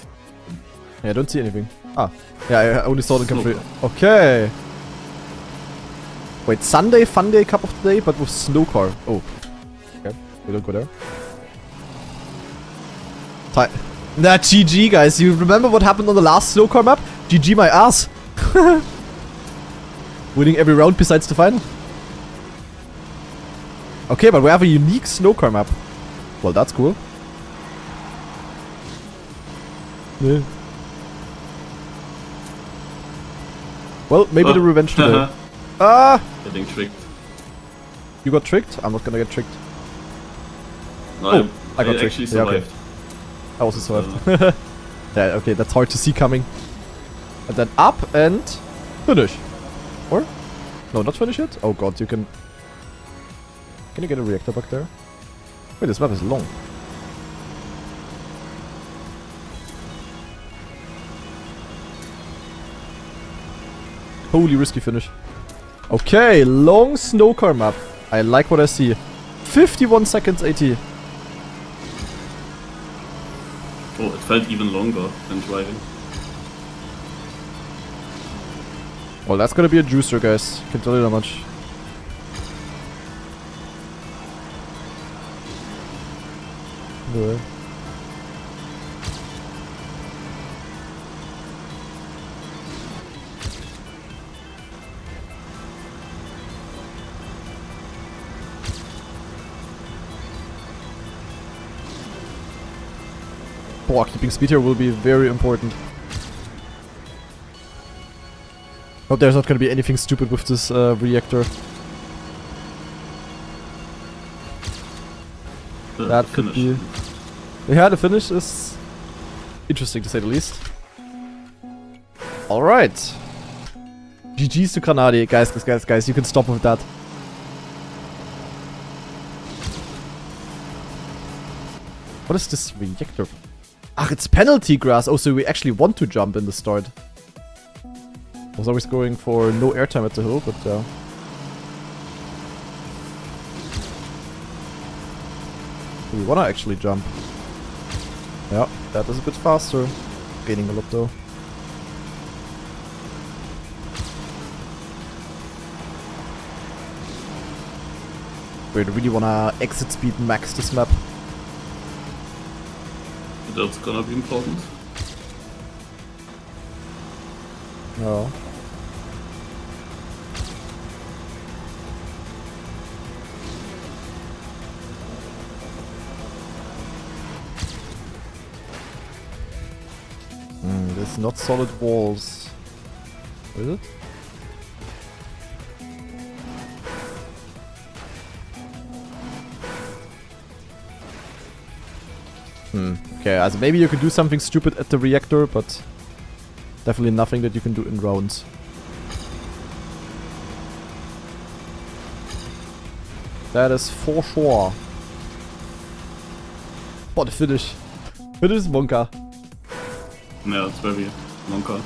Yeah, I don't see anything. Ah. Yeah, I only saw the come through. Okay. Wait, Sunday Fun Day Cup of the Day, but with snow car. Oh. Okay, we don't go there. Nah, GG, guys. You remember what happened on the last snow car map? GG my ass. Winning every round besides the final. Okay, but we have a unique snow car map. Well, that's cool. Yeah. Well, maybe the revenge today. Ah! Getting tricked. You got tricked? I'm not gonna get tricked. No, I got tricked. actually survived. Yeah, okay. I also survived. Yeah, okay, that's hard to see coming. And then up and finish. Or? No, not finish it? Oh god, you can... Can you get a reactor back there? Wait, this map is long. Holy risky finish. Okay, long snow car map. I like what I see. 51 seconds AT. Oh, it felt even longer than driving. Well, that's gonna be a juicer, guys. Can tell you that much. No way. Boah, keeping speed here will be very important. Hope there's not gonna be anything stupid with this reactor. That could be... Yeah, the finish is interesting to say the least. Alright. GG's to Granadi. Guys, you can stop with that. What is this reactor? Ach, it's penalty grass. Oh, so we actually want to jump in the start. I was always going for no airtime at the hill, but yeah. We wanna actually jump. Yeah, that is a bit faster. Gaining a lot though. Wait, I really wanna exit speed max this map. That's gonna be important. No. There's not solid walls. Is it? Okay, also maybe you could do something stupid at the reactor, but definitely nothing that you can do in rounds. That is for sure. Oh, the finish. Finish is Monka. Yeah, it's very Monka.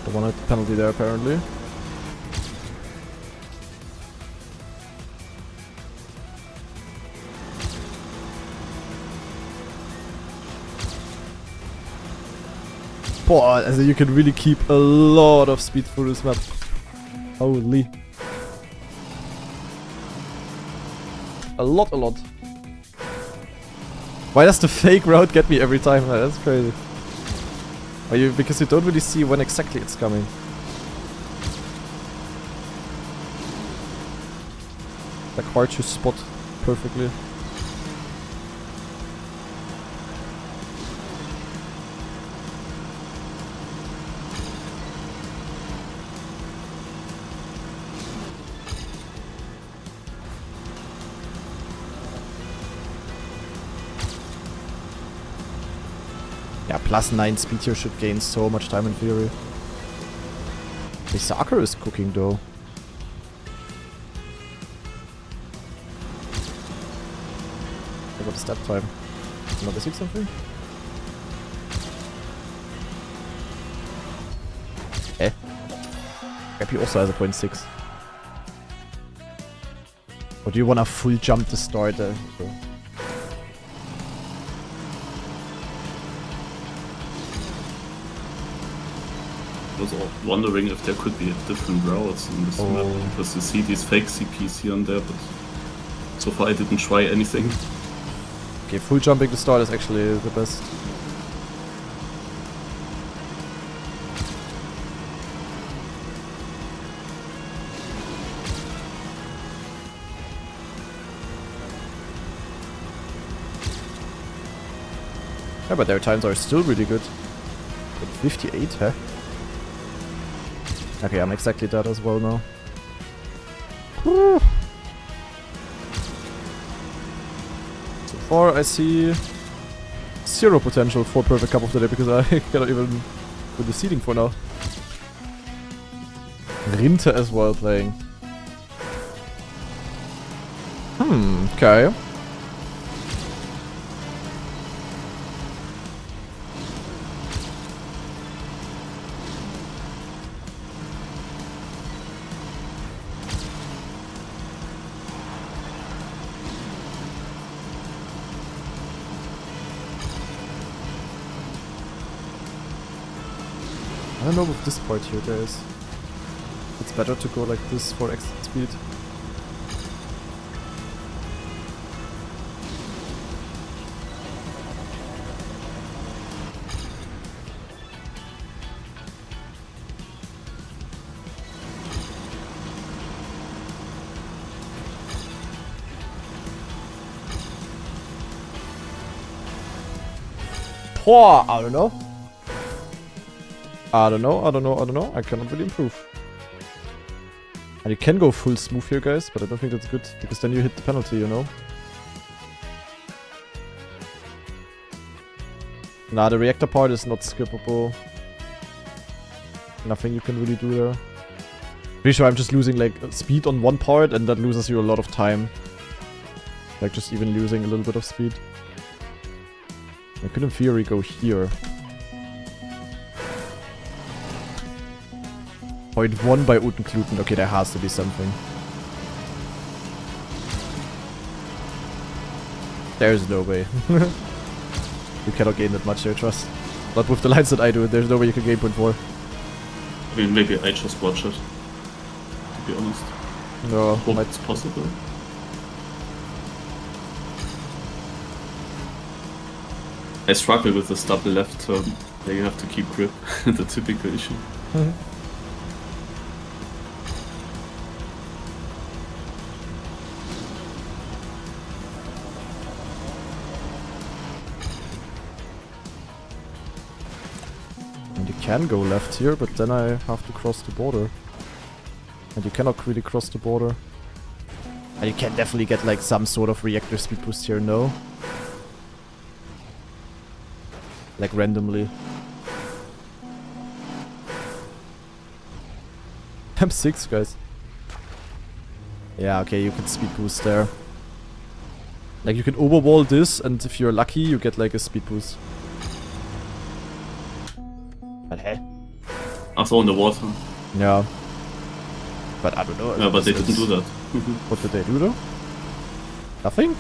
The one at the penalty there, apparently. Boah, also you can really keep a lot of speed through this map. Holy. A lot. Why does the fake route get me every time? That's crazy. Because you don't really see when exactly it's coming. Like hard to spot perfectly. Yeah, +9 speed here should gain so much time in theory. The Sakura is cooking though. I got a step time. Another 6 something? Eh? Gappy also has a 0.6. Or do you wanna full jump the start there? So. I was wondering if there could be different routes in this map, because you see these fake CPs here and there, but so far I didn't try anything. Okay, full jumping the start is actually the best. Yeah, but their times are still really good. But 58, huh? Okay, I'm exactly that as well now. Whew. So far I see 0 potential for perfect cup of the day because I cannot even do the seeding for now. Rinte as well playing. Okay. I don't know with this part here, guys. It's better to go like this for extra speed. Poor, I don't know. I don't know. I cannot really improve. And you can go full smooth here, guys, but I don't think that's good, because then you hit the penalty, you know? Nah, the reactor part is not skippable. Nothing you can really do there. Pretty sure I'm just losing, like, speed on one part, and that loses you a lot of time. Like just even losing a little bit of speed. I could in theory go here. 0.1 by Utenkluten. Okay, there has to be something. There's no way. You cannot gain that much there, trust. Not with the lines that I do. There's no way you can gain 0.4. I mean, maybe I just watch it, to be honest. No, Hope it's possible. I struggle with this double left turn. There you have to keep grip, the typical issue. And you can go left here, but then I have to cross the border. And you cannot really cross the border. And you can definitely get like some sort of reactor speed boost here, no? Like randomly. I'm 6, guys. Yeah, okay, you can speed boost there. Like you can overwall this, and if you're lucky, you get like a speed boost. But hey. Also in the water. Yeah. But I don't know. Yeah, but they didn't do that. What did they do though? Nothing?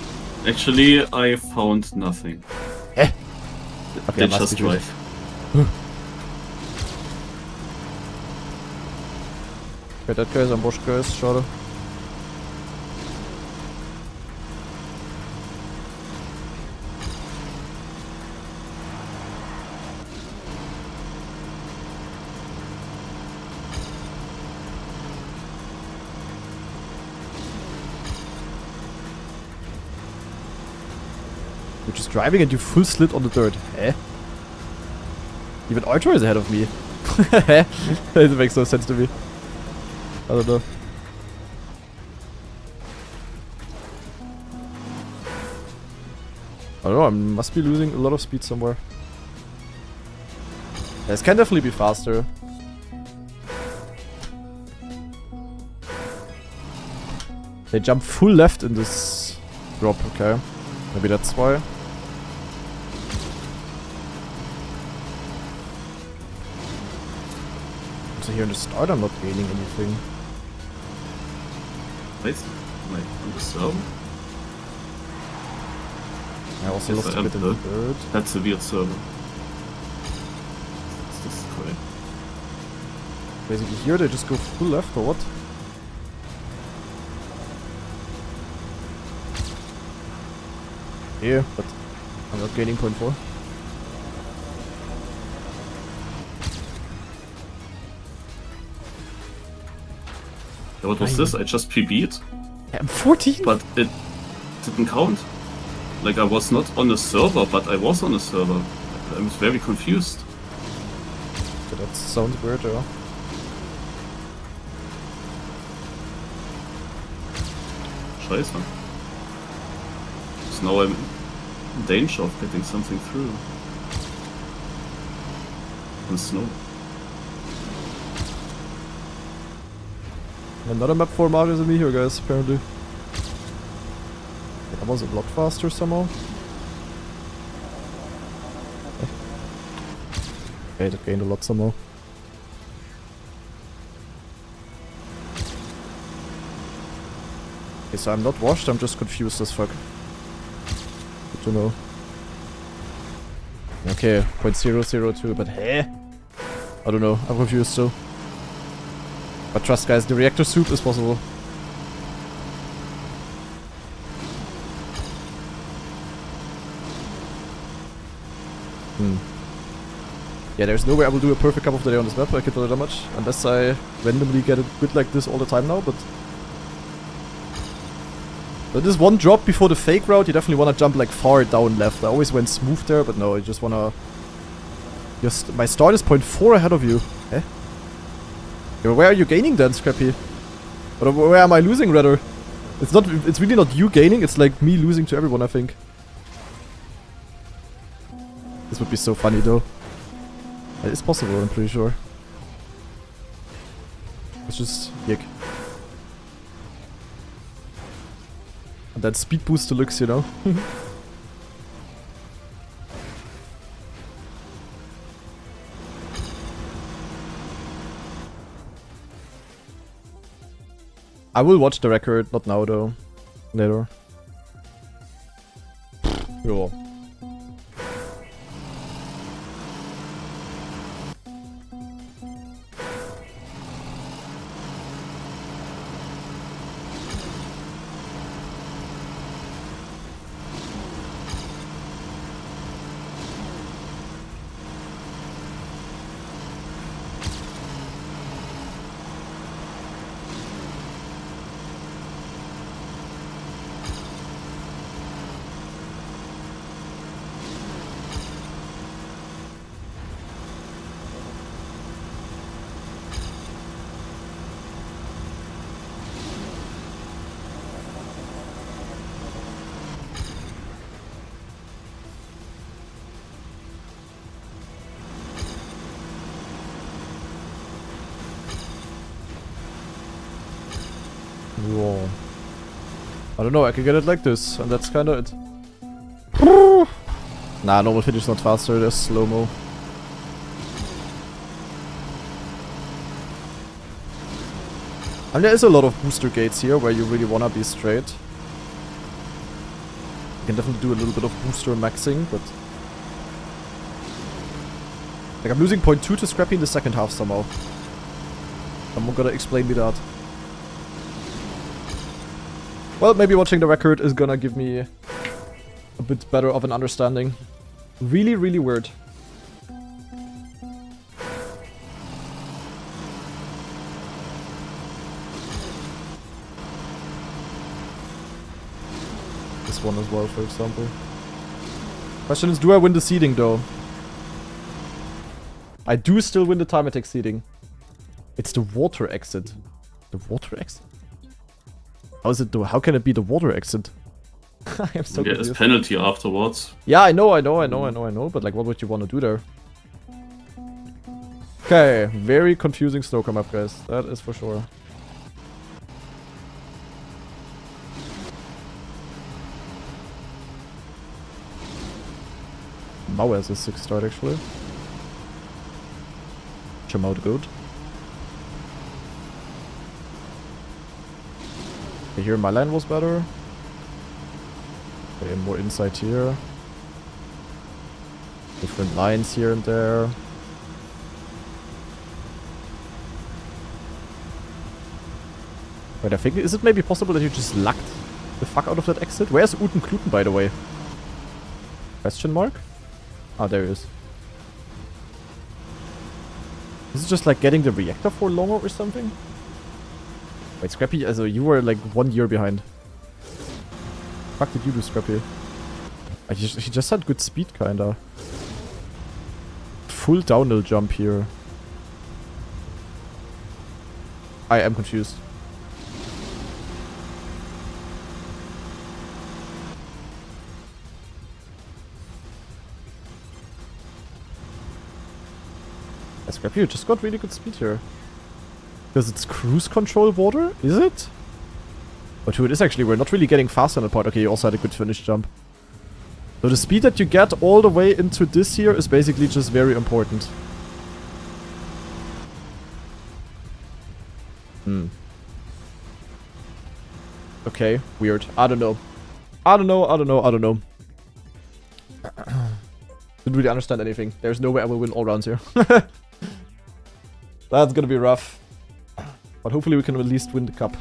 Actually, I found nothing. Eh? They Okay, must just be good. drive. Okay, that guy's ambush, guys. Schade. You're just driving and you full slit on the dirt. Eh? Even Ultra is ahead of me. It makes no sense to me. I don't know. I don't know, I must be losing a lot of speed somewhere. This can definitely be faster. They jump full left in this drop, okay. Maybe that's why. So here in the start I'm not gaining anything. Wait, wait, on the server? I also Yes, lost I a bit in am the dirt. That's a weird server. This is correct. Basically here they just go full left or what? Yeah, but I'm not gaining 0.4. Yeah, what was this? I just PB'd, I'm 14? but it didn't count. Like I was not on the server, but I was on the server. I was very confused. Okay, that sounds weird, yeah. Scheiße. So now I'm in danger of getting something through. And snow. Another map for Marius and me here, guys, apparently. That was a lot faster somehow. Okay, that gained a lot somehow. Okay, so I'm not washed, I'm just confused as fuck. Good to know. Okay, 0.002, but hey? I don't know, I'm confused still. But trust guys, the reactor soup is possible. Yeah, there's no way I will do a perfect cup of the day on this map, I can tell you that much. Unless I randomly get a bit like this all the time now, but... But this one drop before the fake route, you definitely want to jump like far down left. I always went smooth there, but no, I just want to... Just... My start is 0.4 ahead of you. Eh? Yeah, where are you gaining then, Scrappy? Or where am I losing, rather? It's not... It's really not you gaining, it's like me losing to everyone, I think. This would be so funny, though. It is possible, I'm pretty sure. It's just... Yick. That speed boost deluxe, you know? I will watch the record, not now though. Later. Yo. Whoa. I don't know, I can get it like this, and that's kinda it. Nah, normal finish is not faster, there's slow-mo. And there is a lot of booster gates here where you really wanna be straight. You can definitely do a little bit of booster maxing, but... Like, I'm losing 0.2 to Scrappy in the second half somehow. Someone gotta explain me that. Well, maybe watching the record is gonna give me a bit better of an understanding. Really, really weird. This one as well, for example. Question is, do I win the seeding though? I do still win the time attack seeding. It's the water exit. The water exit? How is it though? How can it be the water exit? I am so confused. It's penalty afterwards. Yeah, I know, but like what would you want to do there? Okay, very confusing snowcam map, guys. That is for sure. Mao has a 6 start actually. Come out good. Okay, here my line was better. Okay, more inside here. Different lines here and there. Wait, I think, is it maybe possible that you just lucked the fuck out of that exit? Where's Uten Kluten, by the way? Question mark? Ah, there he is. Is it just like getting the reactor for longer or something? Wait, Scrappy, also you were like 1 year behind. What the fuck did you do, Scrappy? He just had good speed, kinda. Full downhill jump here. I am confused. Scrappy, you just got really good speed here. Because it's cruise control water? Is it? But who it is actually, we're not really getting fast on that part. Okay, you also had a good finish jump. So the speed that you get all the way into this here is basically just very important. Okay, weird. I don't know. Didn't really understand anything. There's no way I will win all rounds here. That's gonna be rough. But hopefully we can at least win the cup.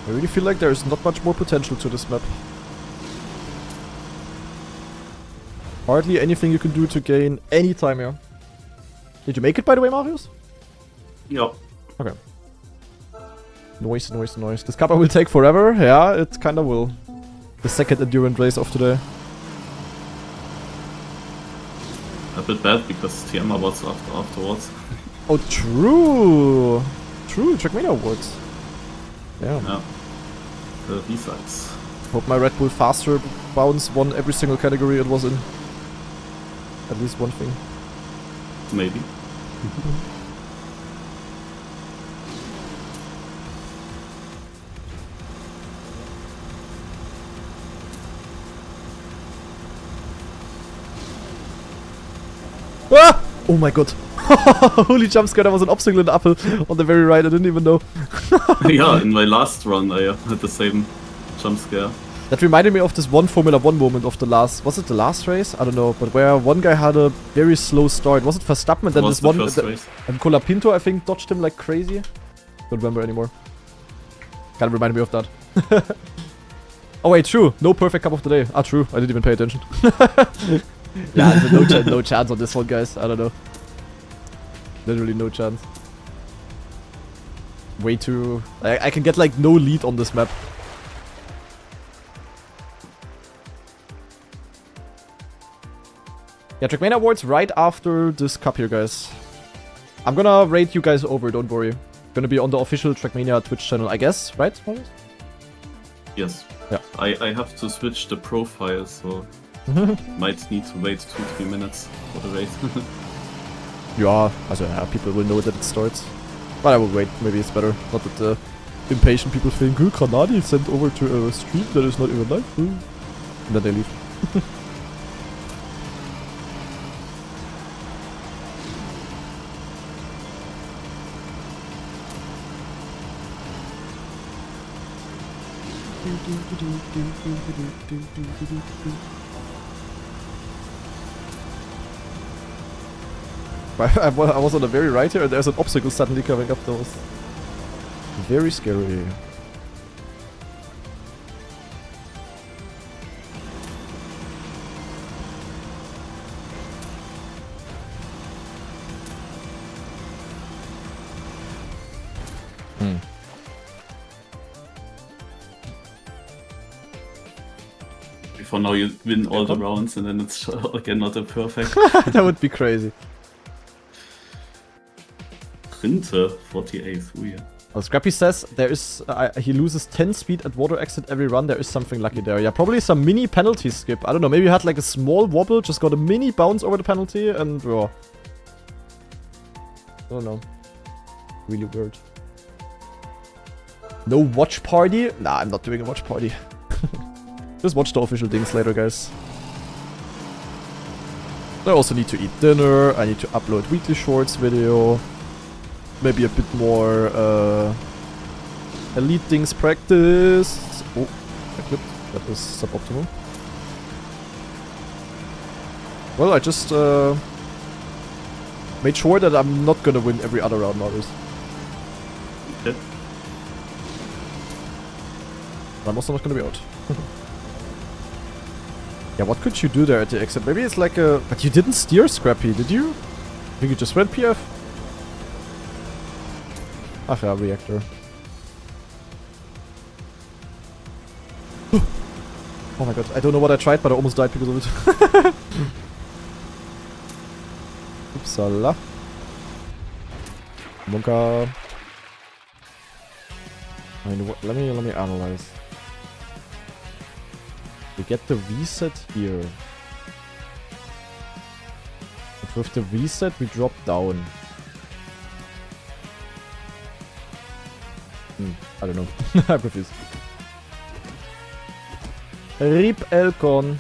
I really feel like there's not much more potential to this map. Hardly anything you can do to gain any time here. Did you make it, by the way, Marius? Yeah. Okay. Noise. This kappa will take forever. Yeah, it kinda will. The second endurance race of today. a bit bad because Tiama was afterwards. Oh, true. True, Trackmania Awards. Yeah. Yeah. The B-sides. Hope my Red Bull faster bounce won every single category it was in. At least one thing. Maybe. Ah! Oh my god. Holy jump scare, there was an obstacle in the apple on the very right, I didn't even know. Yeah, in my last run I had the same jump scare. That reminded me of this one Formula 1 moment of the last... Was it the last race? I don't know, but where one guy had a very slow start. Was it Verstappen? And then Was this the one... first race. And Colapinto, I think, dodged him like crazy. Don't remember anymore. Kind of reminded me of that. Oh wait, true. No perfect cup of the day. Ah, true. I didn't even pay attention. Yeah, no chance on this one, guys. I don't know. Literally no chance. Way too... I can get like no lead on this map. Yeah, Trackmania Awards right after this cup here, guys. I'm gonna rate you guys over, don't worry. Gonna be on the official Trackmania Twitch channel, I guess, right? Yes. Yeah. I have to switch the profile, so might need to wait 2-3 minutes for the race. Yeah, also, yeah, people will know that it starts. But I will wait, maybe it's better. Not that the impatient people think, oh, Granadi is sent over to a stream that is not even live. And then they leave. I was on the very right here and there's an obstacle suddenly coming up. That was very scary. For now you win all the rounds and then it's again not a perfect. That would be crazy. Rinte 48th, oh yeah. Well, Scrappy says there is he loses 10 speed at water exit every run. There is something lucky there. Yeah, probably some mini penalty skip. I don't know. Maybe you had like a small wobble, just got a mini bounce over the penalty, and I don't know. Really weird. No watch party? Nah, I'm not doing a watch party. Just watch the official things later, guys. I also need to eat dinner. I need to upload weekly shorts video. Maybe a bit more elite things practice. Oh, I clipped. That was suboptimal. Well, I just made sure that I'm not gonna win every other round nowadays. Okay. I'm also not gonna be out. Yeah, what could you do there at the exit? Maybe it's like a... But you didn't steer, Scrappy, did you? I think you just went PF. Ach ja, Reactor. Oh my god, I don't know what I tried, but I almost died because of it. Upsala. Monka. I mean, let me analyze. We get the reset here. But with the reset, we drop down. I don't know. I'm confused. RIP Elcon.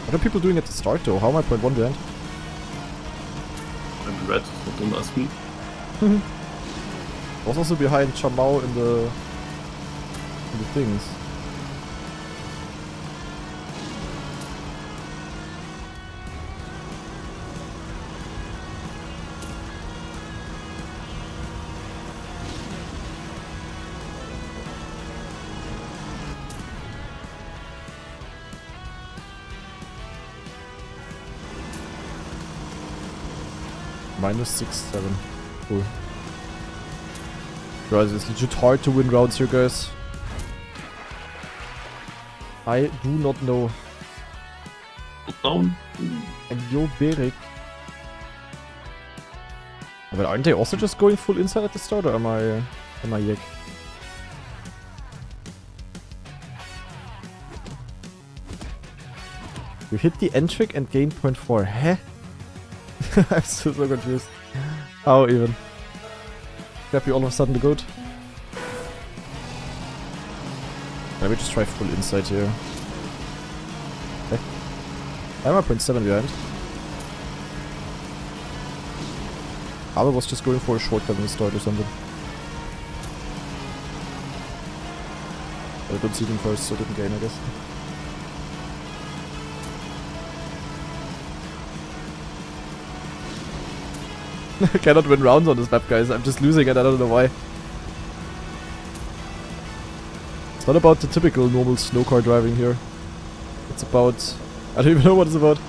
What are people doing at the start though? How am I 0.1 behind? I'm red, so don't ask me. I was also behind Chamao in the things. Minus 6, 7. Cool. Guys, it's legit hard to win rounds here, guys. I do not know. Down. And you're big. But aren't they also just going full inside at the start, or am I yik? You hit the end trick and gain 0.4. Heh? I'm so confused. How even? Grab you all of a sudden the goat. Let me just try full inside here. Okay. I'm at 0.7 behind. Abel was just going for a shortcut in the start or something. But I don't see them first, so I didn't gain, I guess. I cannot win rounds on this map, guys. I'm just losing and I don't know why. It's not about the typical normal snow car driving here. It's about... I don't even know what it's about.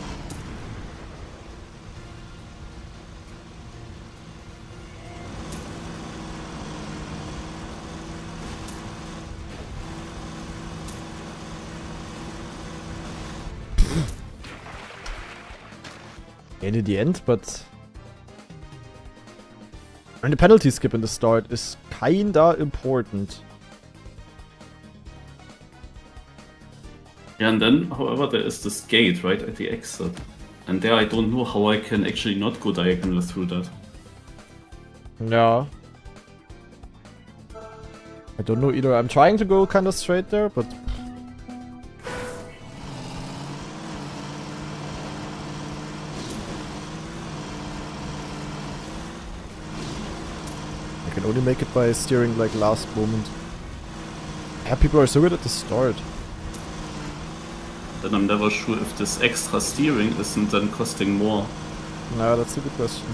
And in the end, but... And the penalty skip in the start is kinda important. Yeah, and then, however, there is this gate right at the exit. And there I don't know how I can actually not go diagonal through that. Yeah. I don't know either. I'm trying to go kinda straight there, but... I can only make it by steering like last moment. Yeah, people are so good at the start. Then I'm never sure if this extra steering isn't then costing more. No, that's a good question.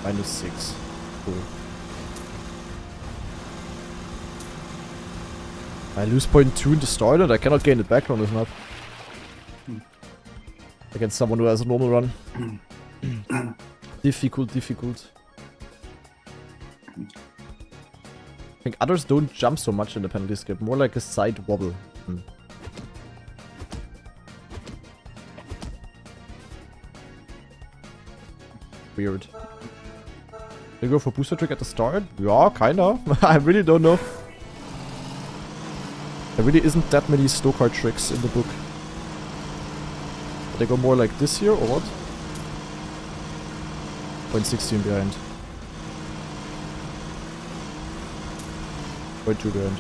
-6. Cool. I lose 0.2 in the start and I cannot gain it back on this map. Against someone who has a normal run. Difficult. I think others don't jump so much in the penalty skip, more like a side wobble. Weird. They go for booster trick at the start? Yeah, kinda. I really don't know. There really isn't that many snow car tricks in the book. They go more like this here, or what? 0.16 behind. 0.2 behind.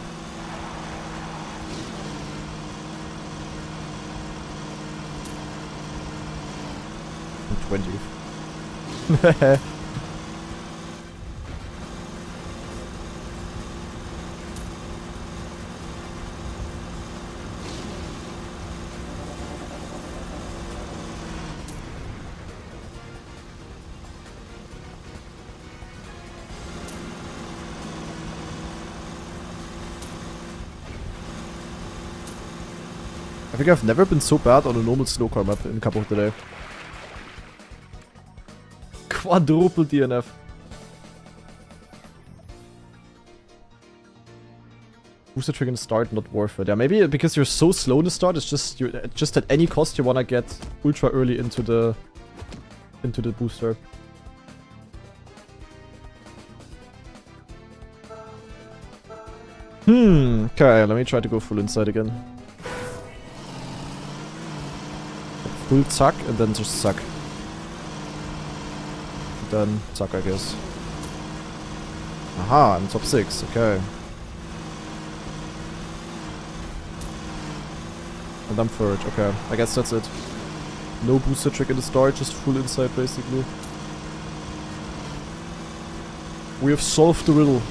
And 20. I think I've never been so bad on a normal snow car map in Cup of the Day. Quadruple DNF. Booster trick in the start, not worth it. Yeah, maybe because you're so slow in the start, it's just at any cost you wanna get ultra early into the booster. Okay, let me try to go full inside again. Full suck and then just suck. Then suck, I guess. Aha, I'm top 6, okay. And I'm third, okay. I guess that's it. No booster trick in the start, just full inside basically. We have solved the riddle.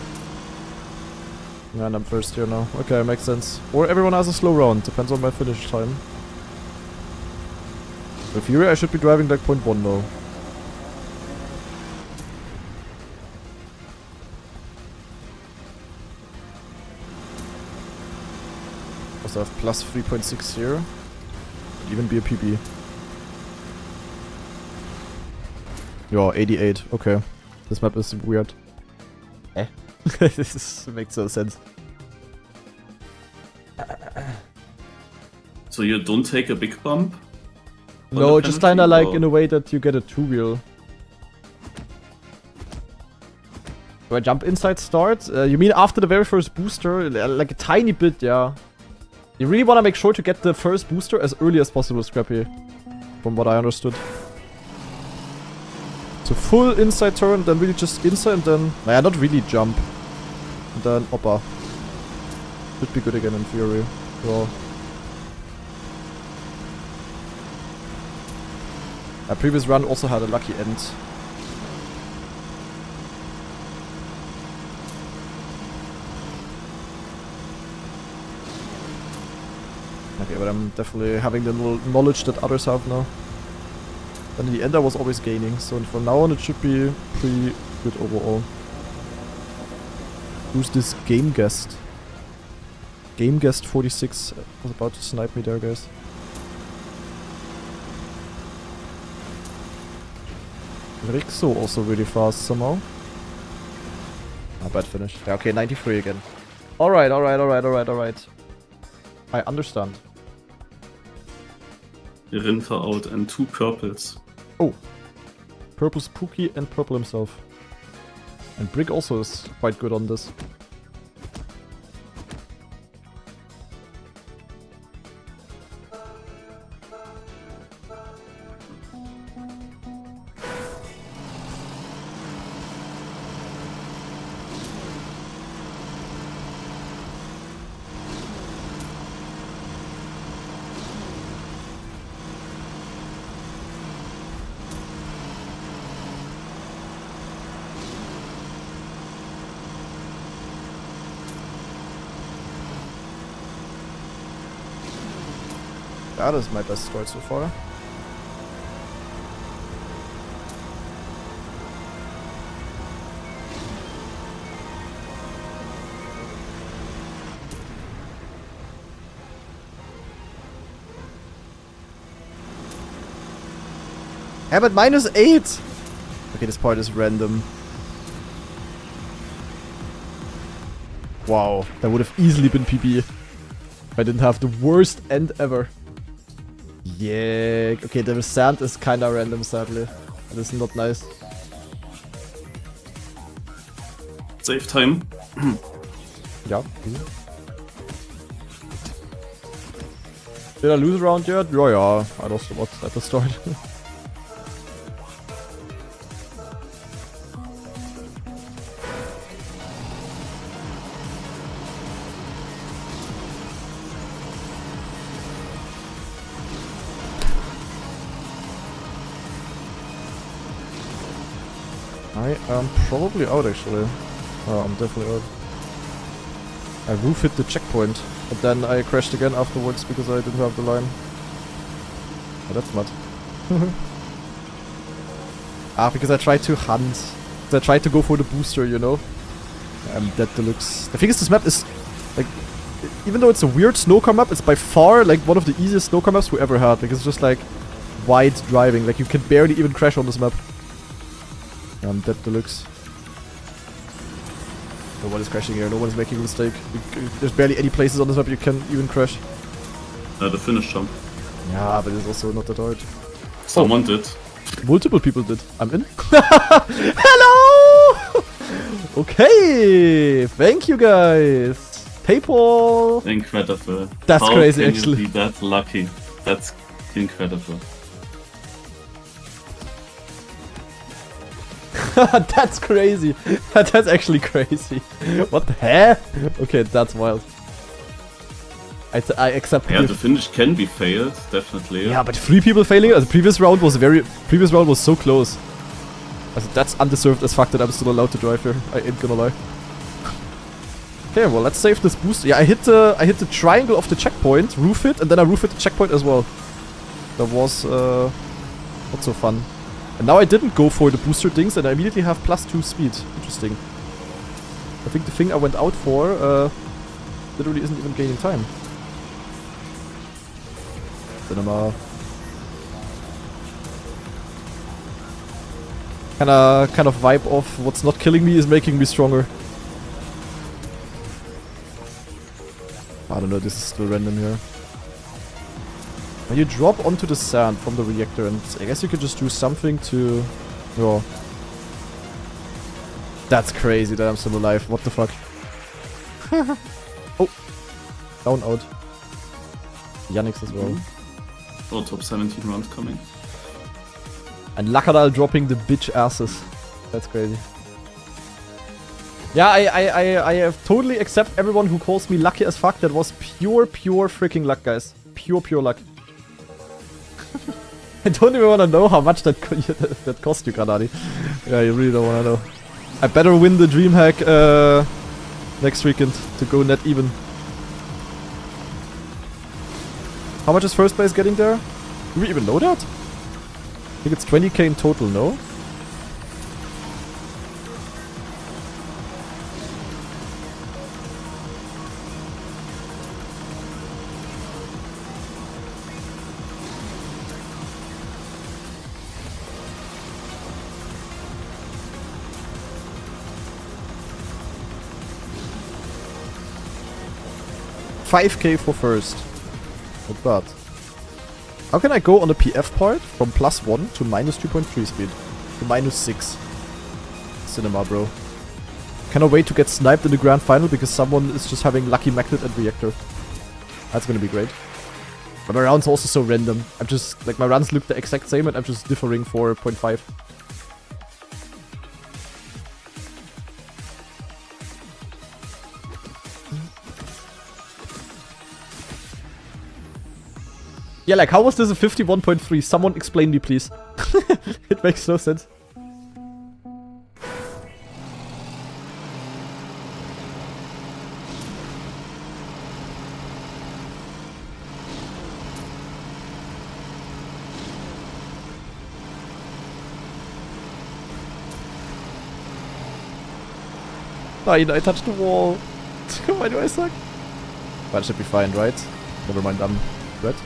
Yeah, and I'm first here now. Okay, makes sense. Or everyone has a slow round, depends on my finish time. With Fury, I should be driving like 0.1 though. Also have plus 3.6 here. Could even be a PB. Yeah, 88. Okay. This map is weird. Eh? This makes no sense. So you don't take a big bump? No, just kinda penalty, like or- in a way that you get a two-wheel. Do I jump inside start? You mean after the very first booster? Like a tiny bit, yeah. You really wanna make sure to get the first booster as early as possible, Scrappy. From what I understood. So full inside turn, then really just inside and then... Naja, not really jump. And then Oppa. Should be good again in theory. Well. My previous run also had a lucky end. Okay, but I'm definitely having the knowledge that others have now. And in the end I was always gaining, so from now on it should be pretty good overall. Who's this game guest? Game guest 46 was about to snipe me there, guys. Rixo also really fast somehow. Ah, bad finish. Yeah, okay, 93 again. Alright. I understand. Rinter out and 2 purples. Oh. Purple Spooky and Purple himself. And Brick also is quite good on this. That is my best start so far. Yeah, but -8! Okay, this part is random. Wow, that would have easily been PB. If I didn't have the worst end ever. Yeah, okay, the sand is kinda random, sadly. That is not nice. Save time. Yeah. Did I lose a round yet? Yeah, yeah. I lost a lot at the start. I am probably out actually. Oh, I'm definitely out. I roof hit the checkpoint, but then I crashed again afterwards because I didn't have the line. Oh, that's mad. Because I tried to hunt. I tried to go for the booster, you know? I'm dead deluxe. The thing is, this map is, like, even though it's a weird snowcar map, it's by far, like, one of the easiest snowcar maps we ever had. Like, it's just, like, wide driving. Like, you can barely even crash on this map. I'm dead deluxe. No one is crashing here, no one is making a mistake. There's barely any places on this map you can even crash. The finish jump. Yeah, but it's also not that hard. Someone did. Multiple people did. I'm in. Hello! Okay, thank you guys. PayPal. Incredible. That's How crazy, can actually. You be that lucky? That's incredible. That's crazy. That's actually crazy. What the heck? Okay, that's wild. I accept. Yeah, the finish can be failed, definitely. Yeah, but 3 people failing. The previous round was so close. Also, that's undeserved as fuck that I'm still allowed to drive here. I ain't gonna lie. Okay, well, let's save this boost. Yeah, I hit the triangle of the checkpoint, roof it, and then I roof hit the checkpoint as well. That was not so fun. And now I didn't go for the booster things, and I immediately have +2 speed. Interesting. I think the thing I went out for literally isn't even gaining time. Cinema. Kind of vibe of what's not killing me is making me stronger. I don't know, this is still random here. When you drop onto the sand from the reactor, and I guess you could just do something to... Oh. That's crazy that I'm still alive. What the fuck? Oh. Down out. Yannick's as well. Oh, top 17 rounds coming. And Lakadal dropping the bitch asses. That's crazy. Yeah, I have totally accept everyone who calls me lucky as fuck. That was pure freaking luck, guys. Pure luck. I don't even want to know how much that cost you, Granadi. Yeah, you really don't want to know. I better win the DreamHack next weekend to go net even. How much is first place getting there? Do we even know that? I think it's 20k in total, no? $5k for first. Not bad. How can I go on the PF part from +1 to -2.3 speed? To -6. Cinema, bro. Cannot wait to get sniped in the grand final because someone is just having lucky magnet and reactor. That's gonna be great. But my rounds are also so random. I'm just, like, my runs look the exact same and I'm just differing for 0.5. Yeah, like, how was this a 51.3? Someone explain me, please. It makes no sense. Nein, I touched the wall. Why do I suck? But it should be fine, right? Never mind, I'm red.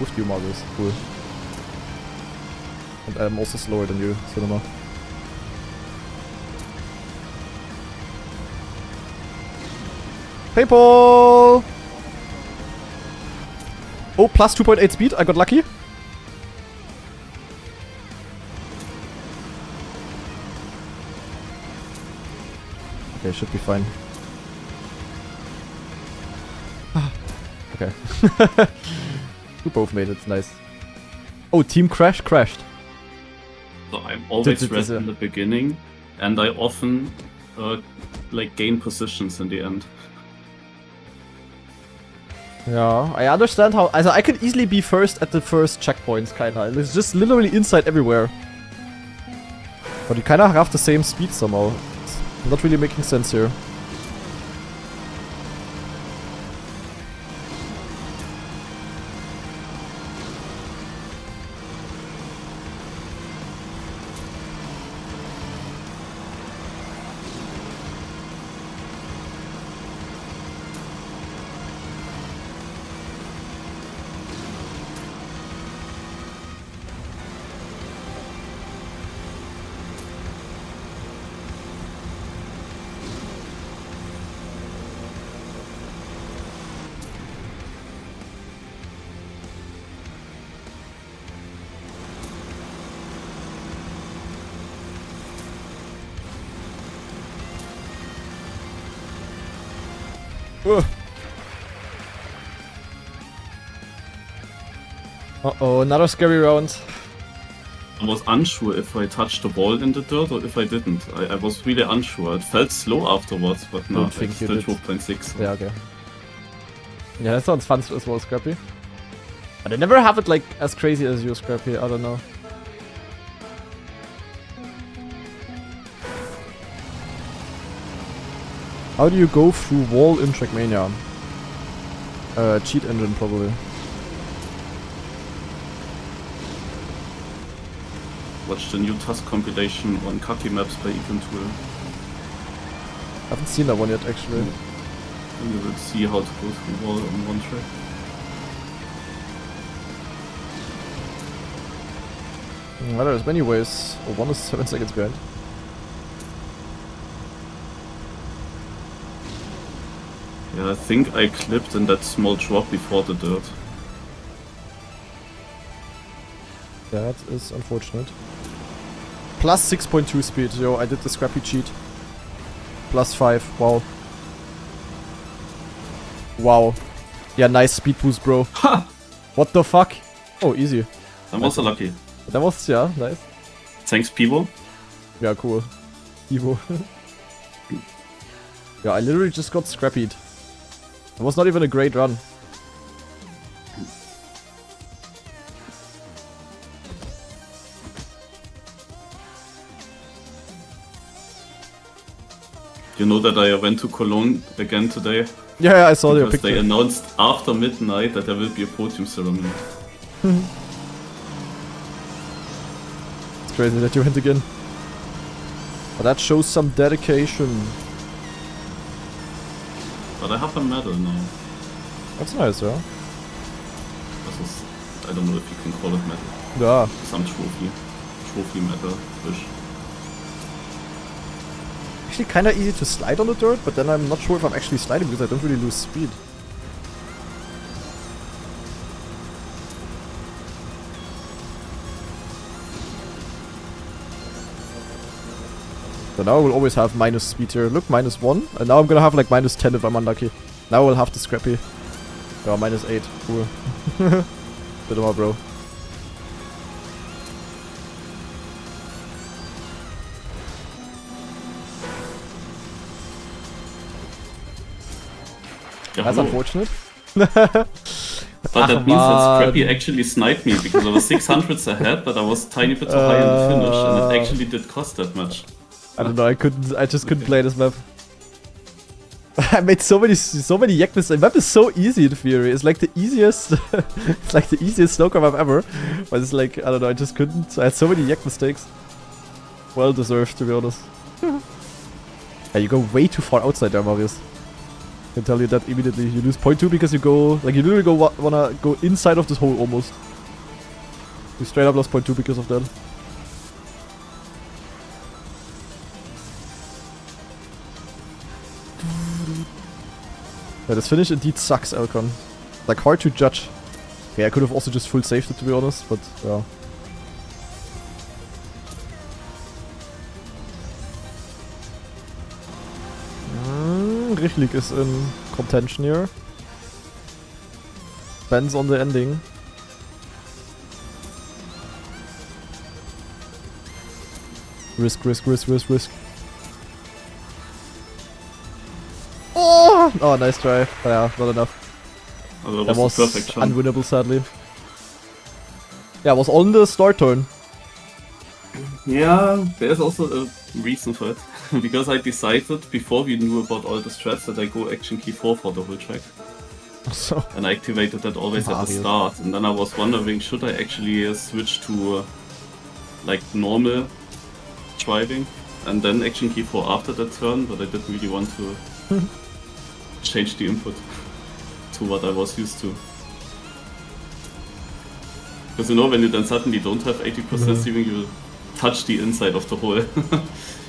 With you, Margus. Cool. And I'm also slower than you, Cinema. People! Oh, plus 2.8 speed. I got lucky. Okay, should be fine. Okay. You both made it, nice. Oh, team crashed. So I'm always red in the beginning, and I often like gain positions in the end. Yeah, I understand how... Also, I could easily be first at the first checkpoints, kinda. It's just literally inside everywhere. But you kinda have the same speed somehow. It's not really making sense here. Uh-oh, another scary round. I was unsure if I touched the wall in the dirt or if I didn't. I was really unsure. It felt slow afterwards, but no, it's still 12.6. Yeah, okay. Yeah, that sounds fun as well, Scrappy. But I never have it like as crazy as you, Scrappy. I don't know. How do you go through wall in Trackmania? Cheat engine, probably. Watch the new task compilation on Kaki Maps by Econ Tool. Haven't seen that one yet, actually. And you will see how to go through wall on one track. Well, there's many ways. Oh, one is 7 seconds behind. Yeah, I think I clipped in that small drop before the dirt. That is unfortunate. Plus 6.2 speed. Yo, I did the scrappy cheat. Plus 5. Wow. Wow. Yeah, nice speed boost, bro. Ha! What the fuck? Oh, easy. I'm also lucky. That was, yeah, nice. Thanks, Pivo. Yeah, cool. Evo. Yeah, I literally just got scrappied. It was not even a great run. You know that I went to Cologne again today? Yeah, I saw your Because picture. they announced after midnight that there will be a podium ceremony. It's crazy that you went again. But that shows some dedication. But I have a medal now. That's nice, yeah? This is, I don't know if you can call it medal. Yeah. Some trophy. Trophy medal-ish. Actually kinda easy to slide on the dirt, but then I'm not sure if I'm actually sliding because I don't really lose speed. So now I will always have minus speed here. Look, -1. And now I'm gonna have like -10 if I'm unlucky. Now I will have the scrappy. Yeah, -8. Cool. Bit more, bro. Yeah, That's hello. unfortunate. But that means that man. Scrappy actually sniped me because I was 600s ahead, but I was a tiny bit too high in the finish, and it actually did cost that much. I don't know, I just couldn't play this map. I made so many yak mistakes. The map is so easy in theory. It's like the easiest it's like the easiest snowcar map ever. But it's like, I don't know, I just couldn't. I had so many yak mistakes. Well deserved, to be honest. Yeah, you go way too far outside there, Marius. I can tell you that immediately. You lose 0.2 because you go, like, you literally wanna go inside of this hole almost. You straight up lost 0.2 because of that. Yeah, this finish indeed sucks, Elcon. Like, hard to judge. Okay, I could have also just full saved it, to be honest, but yeah. Richlik is in contention here. Depends on the ending. Risk, risk, risk, risk, risk. Oh! Oh, nice try. But yeah, not enough. Oh, That was a perfect shot. unwinnable, sadly. Yeah, it was on the start turn. Yeah, there's also a reason for it. Because I decided, before we knew about all the strats, that I go action key 4 for the whole track. So, And I activated that always at the Mario. start. And then I was wondering, should I actually switch to like normal driving and then action key 4 after that turn, but I didn't really want to change the input to what I was used to. Because you know, when you then suddenly don't have 80% steering, you touch the inside of the hole.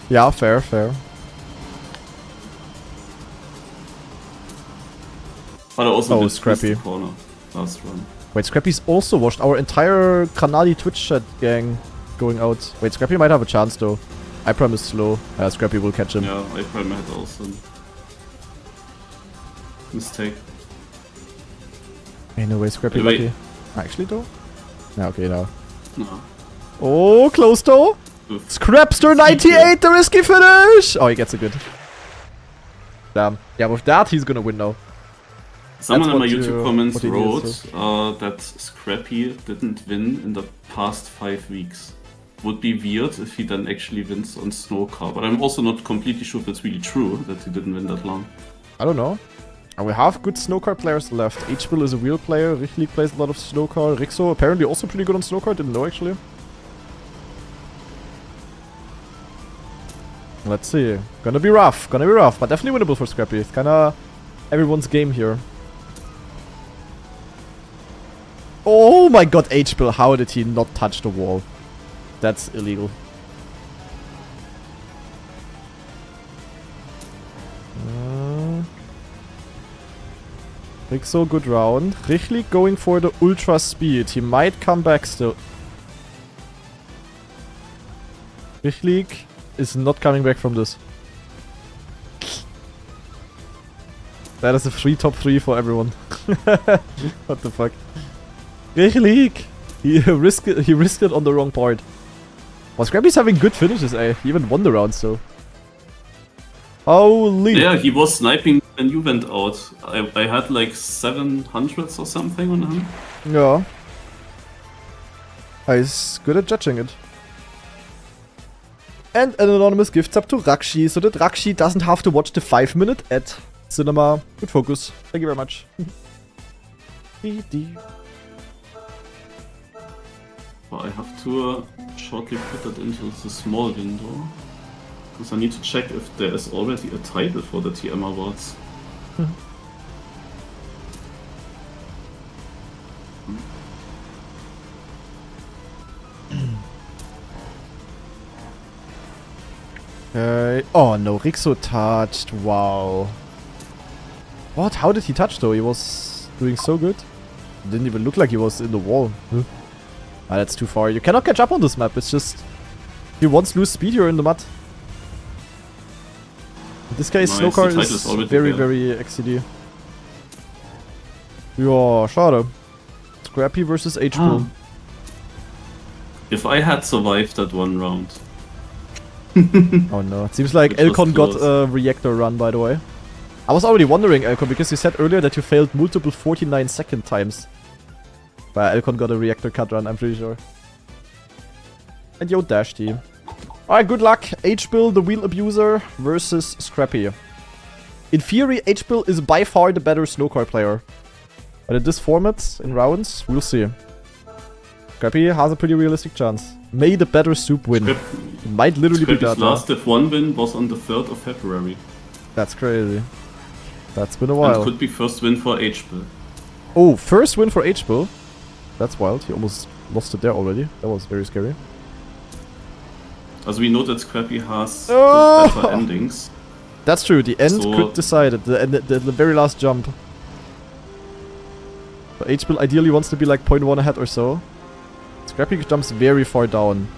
yeah, fair, fair. But I also Oh, did Scrappy. twist the corner last run. Wait, Scrappy's also washed. Our entire Kanadi Twitch chat gang going out. Wait, Scrappy might have a chance though. I promise slow. Scrappy will catch him. Yeah, I probably had also mistake. Hey, no way, Scrappy Wait. lucky. Actually though? Yeah, okay, now. No. Oh, close though. Oof. Scrapster 98, the risky finish! Oh, he gets a good. Damn. Yeah, with that, he's gonna win now. Someone in my what YouTube you- comments what he wrote needs that Scrappy didn't win in the past 5 weeks. would be weird if he then actually wins on snow car. But I'm also not completely sure if it's really true that he didn't win that long. I don't know. And we have good snowcar players left. H-Bill is a wheel player. Richlik plays a lot of snowcar. Rixo apparently also pretty good on snowcar. Didn't know actually. Let's see. Gonna be rough. Gonna be rough. But definitely winnable for Scrappy. It's kinda everyone's game here. Oh my god, H-Bill. How did he not touch the wall? That's illegal. Rixo, good round. Richlik going for the ultra speed. He might come back still. Richlik is not coming back from this. That is a free top 3 for everyone. What the fuck? Richlik! He risked it on the wrong part. Well, Scrappy's having good finishes, eh? He even won the round, so. Holy! Yeah, he was sniping when you went out. I had like 700s or something on him. Yeah. He's good at judging it. And an anonymous gift up to Rakshi, so that Rakshi doesn't have to watch the 5-minute ad. Cinema, good focus. Thank you very much. But I have to shortly put that into the small window. Because I need to check if there is already a title for the TM Awards. Oh no, Rixo touched. Wow. What? How did he touch though? He was doing so good. It didn't even look like he was in the wall. Ah, that's too far. You cannot catch up on this map. It's just... If you once lose speed, you're in the mud. In this case, Nice, snowcar the is title's already very, there. very XCD. Ja, schade. Scrappy versus H-Bull. If I had survived that one round. Oh no. It seems like Which was Elcon got close. a reactor run, by the way. I was already wondering, Elcon, because you said earlier that you failed multiple 49-second times. But Elcon got a reactor cut run, I'm pretty sure. And yo, Dash team. Alright, good luck. H-Bill, the wheel abuser, versus Scrappy. In theory, H-Bill is by far the better snowcar player. But in this format, in rounds, we'll see. Scrappy has a pretty realistic chance. May the better soup win. It might literally be Scrappy's that. last F1 win was on the 3rd of February. That's crazy. That's been a And while. could be first win for H-Bill. Oh, first win for H-Bill. That's wild. He almost lost it there already. That was very scary. As we know that Scrappy has Oh! the better endings. That's true. The end So- could decide it. The very last jump. But H-Bill ideally wants to be like 0.1 ahead or so. Scrappy jumps very far down.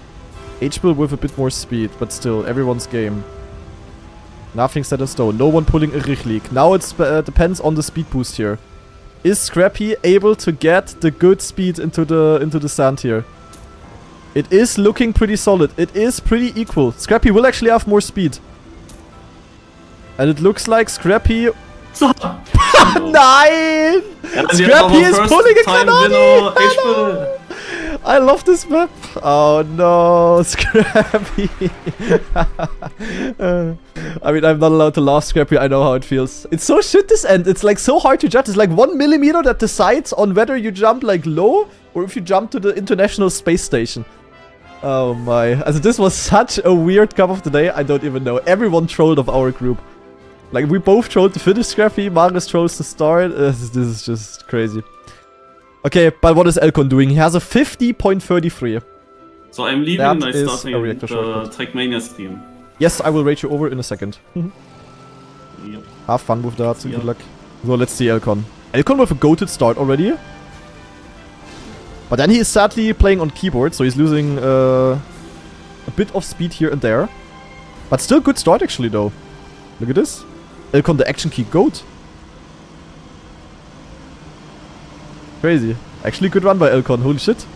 H-Bill with a bit more speed, but still, everyone's game. Nothing set in stone. No one pulling a Richlik. Now it depends on the speed boost here. Is Scrappy able to get the good speed into the sand here? It is looking pretty solid. It is pretty equal. Scrappy will actually have more speed. And it looks like Scrappy... Nein! Scrappy is pulling a Kanani! H-Bill. I love this map. Oh no, Scrappy. I mean, I'm not allowed to laugh, Scrappy. I know how it feels. It's so shit this end. It's like so hard to judge. It's like 1 millimeter that decides on whether you jump like low or if you jump to the International Space Station. Oh my. Also, this was such a weird cup of the day. I don't even know. Everyone trolled of our group. Like, we both trolled to finish Scrappy. Marius trolls to start. This is just crazy. Okay, but what is Elcon doing? He has a 50.33. So I'm leaving That and I is starting a reactor the shortcut. Trackmania stream. Yes, I will rate you over in a second. Yep. Have fun with that. Yeah. Good luck. So, let's see Elcon. Elcon with a goated start already. But then he is sadly playing on keyboard, so he's losing a bit of speed here and there. But still good start actually though. Look at this. Elcon the action key goat. Crazy. Actually good run by Elcon, holy shit.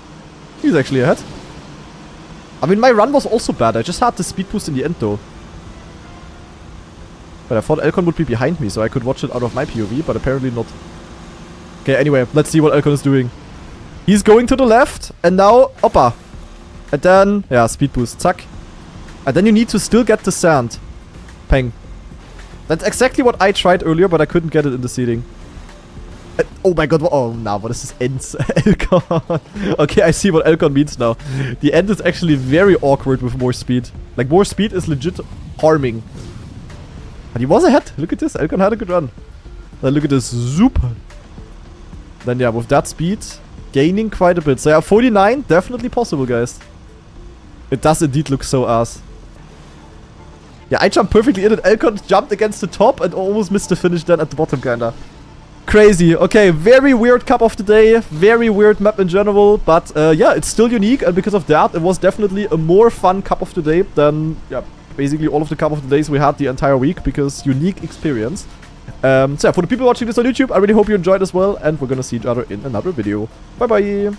He's actually ahead. I mean, my run was also bad. I just had the speed boost in the end though. But I thought Elcon would be behind me, so I could watch it out of my POV, but apparently not. Okay, anyway, let's see what Elcon is doing. He's going to the left, and now, Oppa. And then, yeah, speed boost, zack. And then you need to still get the sand. Peng. That's exactly what I tried earlier, but I couldn't get it in the seating. Oh my god, oh, now what is this ends? Elcon. Okay, I see what Elcon means now. The end is actually very awkward with more speed. Like, more speed is legit harming. But he was ahead. Look at this. Elcon had a good run. Then look at this. Zoop. Then, yeah, with that speed, gaining quite a bit. So, yeah, 49, definitely possible, guys. It does indeed look so ass. Yeah, I jumped perfectly in it. Elcon jumped against the top and almost missed the finish then at the bottom, kinda. Crazy. Okay, very weird cup of the day. Very weird map in general. But, yeah, it's still unique. And because of that, it was definitely a more fun cup of the day than, yeah, basically all of the cup of the days we had the entire week. Because unique experience. So, yeah, for the people watching this on YouTube, I really hope you enjoyed as well. And we're gonna see each other in another video. Bye-bye.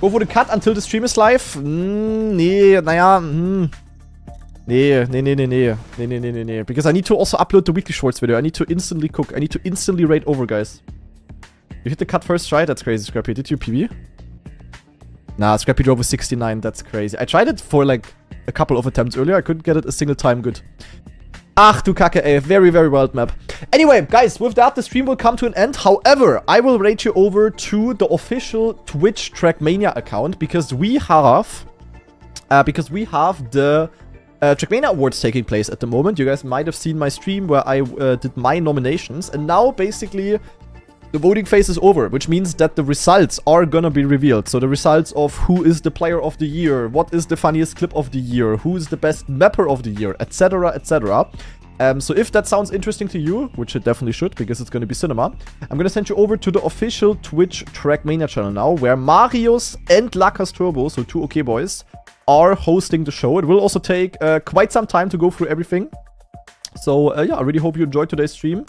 Go for the cut until the stream is live? Nee, naja, Nee. Because I need to also upload the weekly shorts video. I need to instantly cook. I need to instantly raid over, guys. You hit the cut first try? That's crazy, Scrappy. Did you PB? Nah, Scrappy drove a 69. That's crazy. I tried it for like a couple of attempts earlier. I couldn't get it a single time good. Ach du Kacke, ey. Very, very wild map. Anyway, guys, with that, the stream will come to an end. However, I will raid you over to the official Twitch Trackmania account because we have the Trackmania Awards taking place at the moment. You guys might have seen my stream where I did my nominations. And now, basically, the voting phase is over, which means that the results are gonna be revealed. So the results of who is the player of the year, what is the funniest clip of the year, who is the best mapper of the year, etc, etc. So if that sounds interesting to you, which it definitely should, because it's gonna be cinema, I'm gonna send you over to the official Twitch Trackmania channel now, where Marius and Lakas Turbo, so two OK boys, are hosting the show. It will also take quite some time to go through everything. So yeah, I really hope you enjoyed today's stream.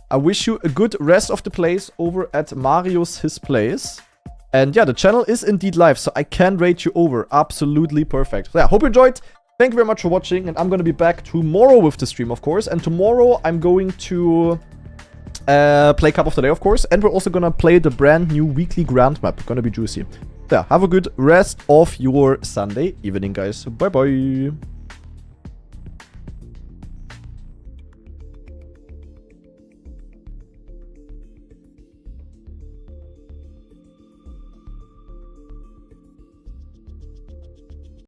I wish you a good rest of the plays over at Marius His Place. And yeah, the channel is indeed live, so I can rate you over. Absolutely perfect. So yeah, hope you enjoyed. Thank you very much for watching, and I'm going to be back tomorrow with the stream, of course. And tomorrow I'm going to play Cup of the Day, of course. And we're also going to play the brand new weekly Grand Map. Gonna be juicy. Yeah, have a good rest of your Sunday evening, guys. Bye-bye.